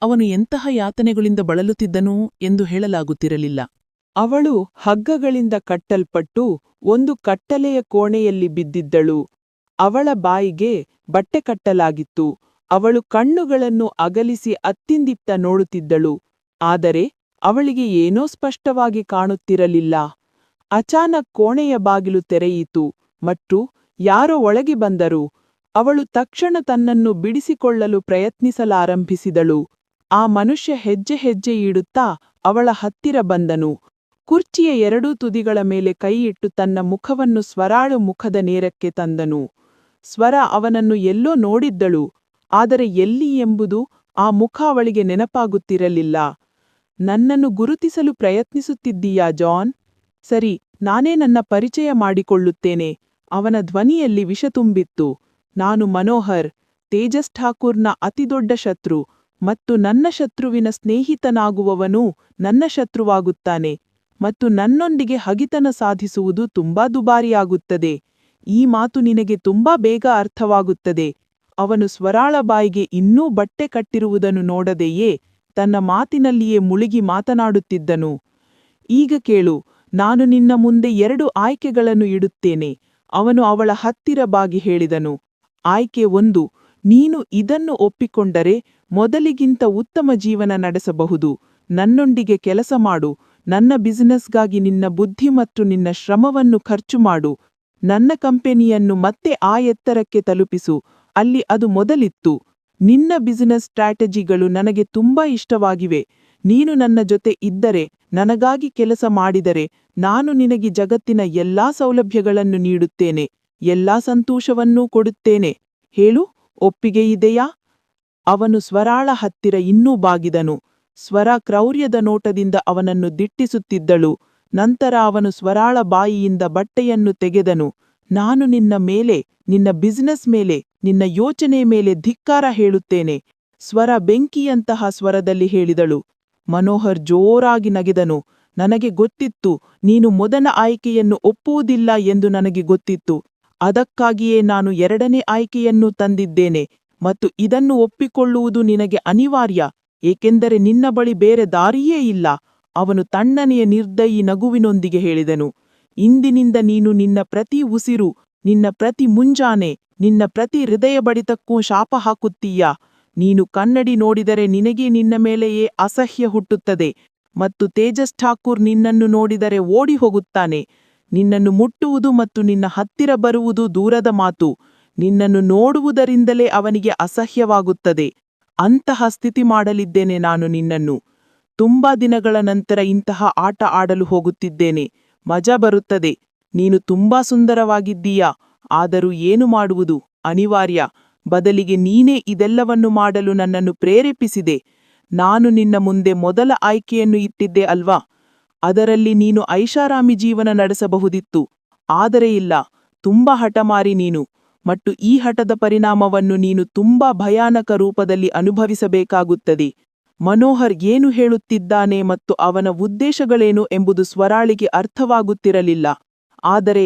ಅವನು ಎಂತಹ ಯಾತನೆಗಳಿಂದ ಬಳಲುತ್ತಿದ್ದನೂ ಎಂದು ಹೇಳಲಾಗುತ್ತಿರಲಿಲ್ಲ. ಅವಳು ಹಗ್ಗಗಳಿಂದ ಕಟ್ಟಲ್ಪಟ್ಟು ಒಂದು ಕಟ್ಟಲೆಯ ಕೋಣೆಯಲ್ಲಿ ಬಿದ್ದಿದ್ದಳು. ಅವಳ ಬಾಯಿಗೆ ಬಟ್ಟೆ ಕಟ್ಟಲಾಗಿತ್ತು. ಅವಳು ಕಣ್ಣುಗಳನ್ನು ಅಗಲಿಸಿ ಅತ್ತಿಂದಿತ್ತ ನೋಡುತ್ತಿದ್ದಳು. ಆದರೆ ಅವಳಿಗೆ ಏನೋ ಸ್ಪಷ್ಟವಾಗಿ ಕಾಣುತ್ತಿರಲಿಲ್ಲ. ಅಚಾನಕ್ ಕೋಣೆಯ ಬಾಗಿಲು ತೆರೆಯಿತು ಮತ್ತು ಯಾರೋ ಒಳಗೆ ಬಂದರು. ಅವಳು ತಕ್ಷಣ ತನ್ನನ್ನು ಬಿಡಿಸಿಕೊಳ್ಳಲು ಪ್ರಯತ್ನಿಸಲಾರಂಭಿಸಿದಳು. ಆ ಮನುಷ್ಯ ಹೆಜ್ಜೆ ಹೆಜ್ಜೆ ಇಡುತ್ತಾ ಅವಳ ಹತ್ತಿರ ಬಂದನು. ಕುರ್ಚಿಯ 2 ತುದಿಗಳ ಮೇಲೆ ಕೈಯಿಟ್ಟು ತನ್ನ ಮುಖವನ್ನು ಸ್ವರಾಳು ಮುಖದ ನೇರಕ್ಕೆ ತಂದನು. ಸ್ವರ ಅವನನ್ನು ಎಲ್ಲೋ ನೋಡಿದ್ದಳು, ಆದರೆ ಎಲ್ಲಿ ಎಂಬುದು ಆ ಮುಖ ಅವಳಿಗೆ ನೆನಪಾಗುತ್ತಿರಲಿಲ್ಲ. ನನ್ನನ್ನು ಗುರುತಿಸಲು ಪ್ರಯತ್ನಿಸುತ್ತಿದ್ದೀಯಾ ಜಾನ್? ಸರಿ, ನಾನೇ ನನ್ನ ಪರಿಚಯ ಮಾಡಿಕೊಳ್ಳುತ್ತೇನೆ. ಅವನ ಧ್ವನಿಯಲ್ಲಿ ವಿಷ ತುಂಬಿತ್ತು. ನಾನು ಮನೋಹರ್, ತೇಜಸ್ ಠಾಕೂರ್ನ ಅತಿದೊಡ್ಡ ಶತ್ರು, ಮತ್ತು ನನ್ನ ಶತ್ರುವಿನ ಸ್ನೇಹಿತನಾಗುವವನೂ ನನ್ನ ಶತ್ರುವಾಗುತ್ತಾನೆ. ಮತ್ತು ನನ್ನೊಂದಿಗೆ ಹಗಿತನ ಸಾಧಿಸುವುದು ತುಂಬಾ ದುಬಾರಿಯಾಗುತ್ತದೆ. ಈ ಮಾತು ನಿನಗೆ ತುಂಬಾ ಬೇಗ ಅರ್ಥವಾಗುತ್ತದೆ. ಅವನು ಸ್ವರಾಳ ಬಾಯಿಗೆ ಇನ್ನೂ ಬಟ್ಟೆ ಕಟ್ಟಿರುವುದನ್ನು ನೋಡದೆಯೇ ತನ್ನ ಮಾತಿನಲ್ಲಿಯೇ ಮುಳುಗಿ ಮಾತನಾಡುತ್ತಿದ್ದನು. ಈಗ ಕೇಳು, ನಾನು ನಿನ್ನ ಮುಂದೆ 2 ಆಯ್ಕೆಗಳನ್ನು ಇಡುತ್ತೇನೆ. ಅವನು ಅವಳ ಹತ್ತಿರ ಬಾಗಿ ಹೇಳಿದನು. ಆಯ್ಕೆ 1, ನೀನು ಇದನ್ನು ಒಪ್ಪಿಕೊಂಡರೆ ಮೊದಲಿಗಿಂತ ಉತ್ತಮ ಜೀವನ ನಡೆಸಬಹುದು. ನನ್ನೊಂದಿಗೆ ಕೆಲಸ ಮಾಡು. ನನ್ನ ಬಿಸಿನೆಸ್ಗಾಗಿ ನಿನ್ನ ಬುದ್ಧಿ ಮತ್ತು ನಿನ್ನ ಶ್ರಮವನ್ನು ಖರ್ಚು ಮಾಡು. ನನ್ನ ಕಂಪೆನಿಯನ್ನು ಮತ್ತೆ ಆ ಎತ್ತರಕ್ಕೆ ತಲುಪಿಸು, ಅಲ್ಲಿ ಅದು ಮೊದಲಿತ್ತು. ನಿನ್ನ ಬಿಸಿನೆಸ್ ಸ್ಟ್ರಾಟಜಿಗಳು ನನಗೆ ತುಂಬಾ ಇಷ್ಟವಾಗಿವೆ. ನೀನು ನನ್ನ ಜೊತೆ ಇದ್ದರೆ, ನನಗಾಗಿ ಕೆಲಸ ಮಾಡಿದರೆ, ನಾನು ನಿನಗೆ ಜಗತ್ತಿನ ಎಲ್ಲಾ ಸೌಲಭ್ಯಗಳನ್ನು ನೀಡುತ್ತೇನೆ, ಎಲ್ಲಾ ಸಂತೋಷವನ್ನೂ ಕೊಡುತ್ತೇನೆ. ಹೇಳು, ಒಪ್ಪಿಗೆ ಇದೆಯಾ? ಅವನು ಸ್ವರಾಳ ಹತ್ತಿರ ಇನ್ನೂ ಬಾಗಿದನು. ಸ್ವರ ಕ್ರೌರ್ಯದ ನೋಟದಿಂದ ಅವನನ್ನು ದಿಟ್ಟಿಸುತ್ತಿದ್ದಳು. ನಂತರ ಅವನು ಸ್ವರಾಳ ಬಾಯಿಯಿಂದ ಬಟ್ಟೆಯನ್ನು ತೆಗೆದನು. ನಾನು ನಿನ್ನ ಮೇಲೆ, ನಿನ್ನ ಬಿಸಿನೆಸ್ ಮೇಲೆ, ನಿನ್ನ ಯೋಚನೆ ಮೇಲೆ ಧಿಕ್ಕಾರ ಹೇಳುತ್ತೇನೆ. ಸ್ವರ ಬೆಂಕಿಯಂತಹ ಸ್ವರದಲ್ಲಿ ಹೇಳಿದಳು. ಮನೋಹರ್ ಜೋರಾಗಿ ನಗೆದನು. ನನಗೆ ಗೊತ್ತಿತ್ತು, ನೀನು ಮೊದಲ ಆಯ್ಕೆಯನ್ನು ಒಪ್ಪುವುದಿಲ್ಲ ಎಂದು ನನಗೆ ಗೊತ್ತಿತ್ತು. ಅದಕ್ಕಾಗಿಯೇ ನಾನು 2ನೇ ಆಯ್ಕೆಯನ್ನು ತಂದಿದ್ದೇನೆ. ಮತ್ತು ಇದನ್ನು ಒಪ್ಪಿಕೊಳ್ಳುವುದು ನಿನಗೆ ಅನಿವಾರ್ಯ, ಏಕೆಂದರೆ ನಿನ್ನ ಬಳಿ ಬೇರೆ ದಾರಿಯೇ ಇಲ್ಲ. ಅವನು ತಣ್ಣನೆಯ ನಿರ್ದಯಿ ನಗುವಿನೊಂದಿಗೆ ಹೇಳಿದನು. ಇಂದಿನಿಂದ ನೀನು ನಿನ್ನ ಪ್ರತಿ ಉಸಿರು, ನಿನ್ನ ಪ್ರತಿ ಮುಂಜಾನೆ, ನಿನ್ನ ಪ್ರತಿ ಹೃದಯ ಬಡಿತಕ್ಕೂ ಶಾಪ ಹಾಕುತ್ತೀಯಾ? ನೀನು ಕನ್ನಡಿ ನೋಡಿದರೆ ನಿನಗೆ ನಿನ್ನ ಮೇಲೆಯೇ ಅಸಹ್ಯ ಹುಟ್ಟುತ್ತದೆ. ಮತ್ತು ತೇಜಸ್ ಠಾಕೂರ್ ನಿನ್ನನ್ನು ನೋಡಿದರೆ ಓಡಿ ಹೋಗುತ್ತಾನೆ. ನಿನ್ನನ್ನು ಮುಟ್ಟುವುದು ಮತ್ತು ನಿನ್ನ ಹತ್ತಿರ ಬರುವುದು ದೂರದ ಮಾತು. ನಿನ್ನನ್ನು ನೋಡುವುದರಿಂದಲೇ ಅವನಿಗೆ ಅಸಹ್ಯವಾಗುತ್ತದೆ. ಅಂತಹ ಸ್ಥಿತಿ ಮಾಡಲಿದ್ದೇನೆ ನಾನು ನಿನ್ನನ್ನು. ತುಂಬಾ ದಿನಗಳ ನಂತರ ಇಂತಹ ಆಟ ಆಡಲು ಹೋಗುತ್ತಿದ್ದೇನೆ. ಮಜಾ ಬರುತ್ತದೆ. ನೀನು ತುಂಬಾ ಸುಂದರವಾಗಿದ್ದೀಯಾ, ಆದರೂ ಏನು ಮಾಡುವುದು ಅನಿವಾರ್ಯ. ಬದಲಿಗೆ ನೀನೇ ಇದೆಲ್ಲವನ್ನು ಮಾಡಲು ನನ್ನನ್ನು ಪ್ರೇರೇಪಿಸಿದೆ. ನಾನು ನಿನ್ನ ಮುಂದೆ ಮೊದಲ ಆಯ್ಕೆಯನ್ನು ಇಟ್ಟಿದ್ದೆ ಅಲ್ವಾ? ಅದರಲ್ಲಿ ನೀನು ಐಷಾರಾಮಿ ಜೀವನ ನಡೆಸಬಹುದಿತ್ತು. ಆದರೆ ಇಲ್ಲ, ತುಂಬಾ ಹಠಮಾರಿ ನೀನು. ಮತ್ತು ಈ ಹಠದ ಪರಿಣಾಮವನ್ನು ನೀನು ತುಂಬಾ ಭಯಾನಕ ರೂಪದಲ್ಲಿ ಅನುಭವಿಸಬೇಕಾಗುತ್ತದೆ. ಮನೋಹರ್ ಏನು ಹೇಳುತ್ತಿದ್ದಾನೆ ಮತ್ತು ಅವನ ಉದ್ದೇಶಗಳೇನು ಎಂಬುದು ಸ್ವರಾಳಿಗೆ ಅರ್ಥವಾಗುತ್ತಿರಲಿಲ್ಲ. ಆದರೆ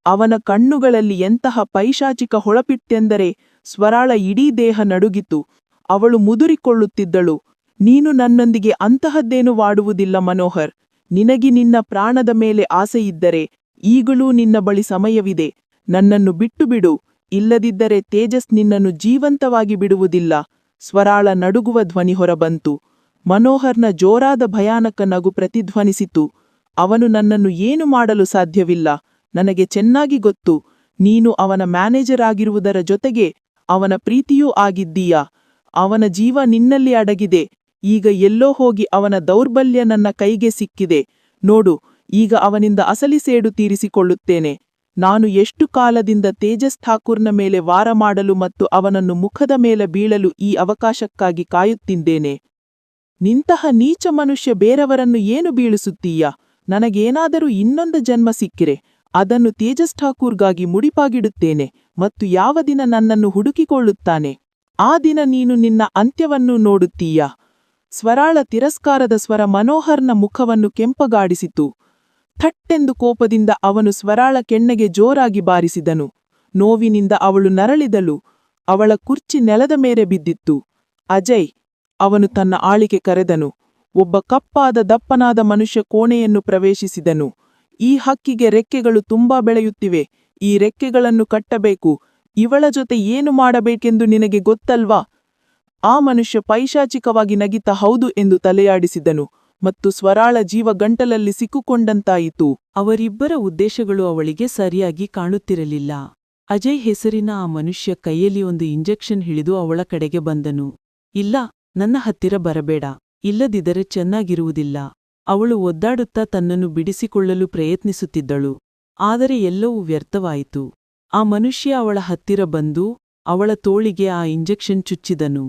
ಅವನ ಕಣ್ಣುಗಳಲ್ಲಿ ಎಂತಹ ಪೈಶಾಚಿಕ ಹೊಳಪಿತ್ತೆಂದರೆ ಸ್ವರಾಳ ಇಡೀ ದೇಹ ನಡುಗಿತು. ಅವಳು ಮುದುರಿಕೊಳ್ಳುತ್ತಿದ್ದಳು. ನೀನು ನನ್ನೊಂದಿಗೆ ಅಂತಹದ್ದೇನು ಮಾಡುವುದಿಲ್ಲ ಮನೋಹರ್. ನಿನಗೆ ನಿನ್ನ ಪ್ರಾಣದ ಮೇಲೆ ಆಸೆಯಿದ್ದರೆ ಈಗಲೂ ನಿನ್ನ ಬಳಿ ಸಮಯವಿದೆ. ನನ್ನನ್ನು ಬಿಟ್ಟು ಬಿಡು. ಇಲ್ಲದಿದ್ದರೆ ತೇಜಸ್ ನಿನ್ನನ್ನು ಜೀವಂತವಾಗಿ ಬಿಡುವುದಿಲ್ಲ. ಸ್ವರಾಳ ನಡುಗುವ ಧ್ವನಿ ಹೊರಬಂತು. ಮನೋಹರ್ನ ಜೋರಾದ ಭಯಾನಕ ನಗು ಪ್ರತಿಧ್ವನಿಸಿತು. ಅವನು ನನ್ನನ್ನು ಏನು ಮಾಡಲು ಸಾಧ್ಯವಿಲ್ಲ. ನನಗೆ ಚೆನ್ನಾಗಿ ಗೊತ್ತು. ನೀನು ಅವನ ಮ್ಯಾನೇಜರ್ ಆಗಿರುವುದರ ಜೊತೆಗೆ ಅವನ ಪ್ರೀತಿಯೂ ಆಗಿದ್ದೀಯಾ. ಅವನ ಜೀವ ನಿನ್ನಲ್ಲಿ ಅಡಗಿದೆ. ಈಗ ಎಲ್ಲೋ ಹೋಗಿ ಅವನ ದೌರ್ಬಲ್ಯ ನನ್ನ ಕೈಗೆ ಸಿಕ್ಕಿದೆ. ನೋಡು, ಈಗ ಅವನಿಂದ ಅಸಲಿ ಸೇಡು ತೀರಿಸಿಕೊಳ್ಳುತ್ತೇನೆ. ನಾನು ಎಷ್ಟು ಕಾಲದಿಂದ ತೇಜಸ್ ಠಾಕೂರ್ನ ಮೇಲೆ ವಾರ ಮಾಡಲು ಮತ್ತು ಅವನನ್ನು ಮುಖದ ಮೇಲೆ ಬೀಳಲು ಈ ಅವಕಾಶಕ್ಕಾಗಿ ಕಾಯುತ್ತಿದ್ದೇನೆ. ನಿಂತಹ ನೀಚ ಮನುಷ್ಯ ಬೇರೆಯವರನ್ನು ಏನು ಬೀಳಿಸುತ್ತೀಯ? ನನಗೇನಾದರೂ ಇನ್ನೊಂದು ಜನ್ಮ ಸಿಕ್ಕಿರೆ ಅದನ್ನು ತೇಜಸ್ ಠಾಕೂರ್ಗಾಗಿ ಮುಡಿಪಾಗಿಡುತ್ತೇನೆ ಮತ್ತು ಯಾವ ದಿನ ನನ್ನನ್ನು ಹುಡುಕಿಕೊಳ್ಳುತ್ತಾನೆ ಆ ದಿನ ನೀನು ನಿನ್ನ ಅಂತ್ಯವನ್ನು ನೋಡುತ್ತೀಯ. ಸ್ವರಾಳ ತಿರಸ್ಕಾರದ ಸ್ವರ ಮನೋಹರ್ನ ಮುಖವನ್ನು ಕೆಂಪಗಾಡಿಸಿತು. ಥಟ್ಟೆಂದು ಕೋಪದಿಂದ ಅವನು ಸ್ವರಾಳ ಕೆನ್ನೆಗೆ ಜೋರಾಗಿ ಬಾರಿಸಿದನು. ನೋವಿನಿಂದ ಅವಳು ನರಳಿದಳು. ಅವಳ ಕುರ್ಚಿ ನೆಲದ ಮೇಲೆ ಬಿದ್ದಿತ್ತು. ಅಜಯ್, ಅವನು ತನ್ನ ಆಳಿಗೆ ಕರೆದನು. ಒಬ್ಬ ಕಪ್ಪಾದ ದಪ್ಪನಾದ ಮನುಷ್ಯ ಕೋಣೆಯನ್ನು ಪ್ರವೇಶಿಸಿದನು. ಈ ಹಕ್ಕಿಗೆ ರೆಕ್ಕೆಗಳು ತುಂಬಾ ಬೆಳೆಯುತ್ತಿವೆ. ಈ ರೆಕ್ಕೆಗಳನ್ನು ಕಟ್ಟಬೇಕು. ಇವಳ ಜೊತೆ ಏನು ಮಾಡಬೇಕೆಂದು ನಿನಗೆ ಗೊತ್ತಲ್ವಾ? ಆ ಮನುಷ್ಯ ಪೈಶಾಚಿಕವಾಗಿ ನಗಿತ ಹೌದು ಎಂದು ತಲೆಯಾಡಿಸಿದನು ಮತ್ತು ಸ್ವರಾಳ ಜೀವ ಗಂಟಲಲ್ಲಿ ಸಿಕ್ಕುಕೊಂಡಂತಾಯಿತು. ಅವರಿಬ್ಬರ ಉದ್ದೇಶಗಳು ಅವಳಿಗೆ ಸರಿಯಾಗಿ ಕಾಣುತ್ತಿರಲಿಲ್ಲ. ಅಜಯ್ ಹೆಸರಿನ ಆ ಮನುಷ್ಯ ಕೈಯಲ್ಲಿ ಒಂದು ಇಂಜೆಕ್ಷನ್ ಹಿಡಿದು ಅವಳ ಕಡೆಗೆ ಬಂದನು. ಇಲ್ಲ, ನನ್ನ ಹತ್ತಿರ ಬರಬೇಡ, ಇಲ್ಲದಿದ್ದರೆ ಚೆನ್ನಾಗಿರುವುದಿಲ್ಲ. ಅವಳು ಒದ್ದಾಡುತ್ತಾ ತನ್ನನ್ನು ಬಿಡಿಸಿಕೊಳ್ಳಲು ಪ್ರಯತ್ನಿಸುತ್ತಿದ್ದಳು. ಆದರೆ ಎಲ್ಲವೂ ವ್ಯರ್ಥವಾಯಿತು. ಆ ಮನುಷ್ಯ ಅವಳ ಹತ್ತಿರ ಬಂದು ಅವಳ ತೋಳಿಗೆ ಆ ಇಂಜೆಕ್ಷನ್ ಚುಚ್ಚಿದನು.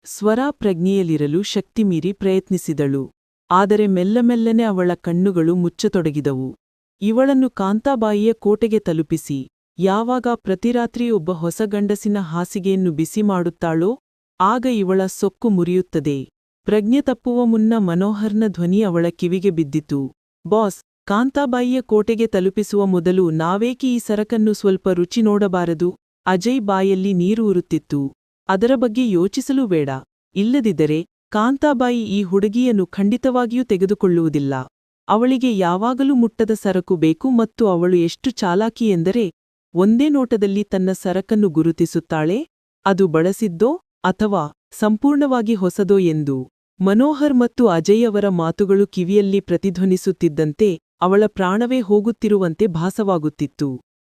ಸ್ವರ ಪ್ರಜ್ಞೆಯಲ್ಲಿರಲು ಶಕ್ತಿಮೀರಿ ಪ್ರಯತ್ನಿಸಿದಳು. ಆದರೆ ಮೆಲ್ಲಮೆಲ್ಲನೆ ಅವಳ ಕಣ್ಣುಗಳು ಮುಚ್ಚತೊಡಗಿದವು. ಇವಳನ್ನು ಕಾಂತಾಬಾಯಿಯ ಕೋಟೆಗೆ ತಲುಪಿಸಿ ಯಾವಾಗ ಪ್ರತಿರಾತ್ರಿ ಒಬ್ಬ ಹೊಸ ಗಂಡಸಿನ ಹಾಸಿಗೆಯನ್ನು ಬಿಸಿ ಮಾಡುತ್ತಾಳೋ ಆಗ ಇವಳ ಸೊಕ್ಕು ಮುರಿಯುತ್ತದೆ. ಪ್ರಜ್ಞೆ ತಪ್ಪುವ ಮುನ್ನ ಮನೋಹರ್ನ ಧ್ವನಿ ಅವಳ ಕಿವಿಗೆ ಬಿದ್ದಿತು. ಬಾಸ್, ಕಾಂತಾಬಾಯಿಯ ಕೋಟೆಗೆ ತಲುಪಿಸುವ ಮೊದಲು ನಾವೇಕೆ ಈ ಸರಕನ್ನು ಸ್ವಲ್ಪ ರುಚಿ ನೋಡಬಾರದು? ಅಜಯ್ ಬಾಯಲ್ಲಿ ನೀರು ಉರುತ್ತಿತ್ತು. ಅದರ ಬಗ್ಗೆ ಯೋಚಿಸಲೂ ಬೇಡ. ಇಲ್ಲದಿದ್ದರೆ ಕಾಂತಾಬಾಯಿ ಈ ಹುಡುಗಿಯನ್ನು ಖಂಡಿತವಾಗಿಯೂ ತೆಗೆದುಕೊಳ್ಳುವುದಿಲ್ಲ. ಅವಳಿಗೆ ಯಾವಾಗಲೂ ಮುಟ್ಟದ ಸರಕು ಬೇಕು ಮತ್ತು ಅವಳು ಎಷ್ಟು ಚಾಲಾಕಿ ಎಂದರೆ ಒಂದೇ ನೋಟದಲ್ಲಿ ತನ್ನ ಸರಕನ್ನು ಗುರುತಿಸುತ್ತಾಳೆ, ಅದು ಬಳಸಿದ್ದೋ ಅಥವಾ ಸಂಪೂರ್ಣವಾಗಿ ಹೊಸದೋ ಎಂದು. ಮನೋಹರ್ ಮತ್ತು ಅಜಯ್ ಅವರ ಮಾತುಗಳು ಕಿವಿಯಲ್ಲಿ ಪ್ರತಿಧ್ವನಿಸುತ್ತಿದ್ದಂತೆ ಅವಳ ಪ್ರಾಣವೇ ಹೋಗುತ್ತಿರುವಂತೆ ಭಾಸವಾಗುತ್ತಿತ್ತು.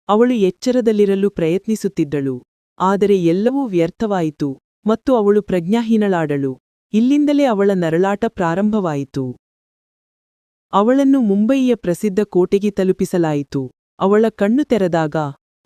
ಅವಳು ಎಚ್ಚರದಲ್ಲಿರಲು ಪ್ರಯತ್ನಿಸುತ್ತಿದ್ದಳು. ಆದರೆ ಎಲ್ಲವೂ ವ್ಯರ್ಥವಾಯಿತು ಮತ್ತು ಅವಳು ಪ್ರಜ್ಞಾಹೀನಳಾದಳು. ಇಲ್ಲಿಂದಲೇ ಅವಳ ನರಳಾಟ ಪ್ರಾರಂಭವಾಯಿತು. ಅವಳನ್ನು ಮುಂಬಯಿಯ ಪ್ರಸಿದ್ಧ ಕೋಟೆಗೆ ತಲುಪಿಸಲಾಯಿತು. ಅವಳ ಕಣ್ಣು ತೆರೆದಾಗ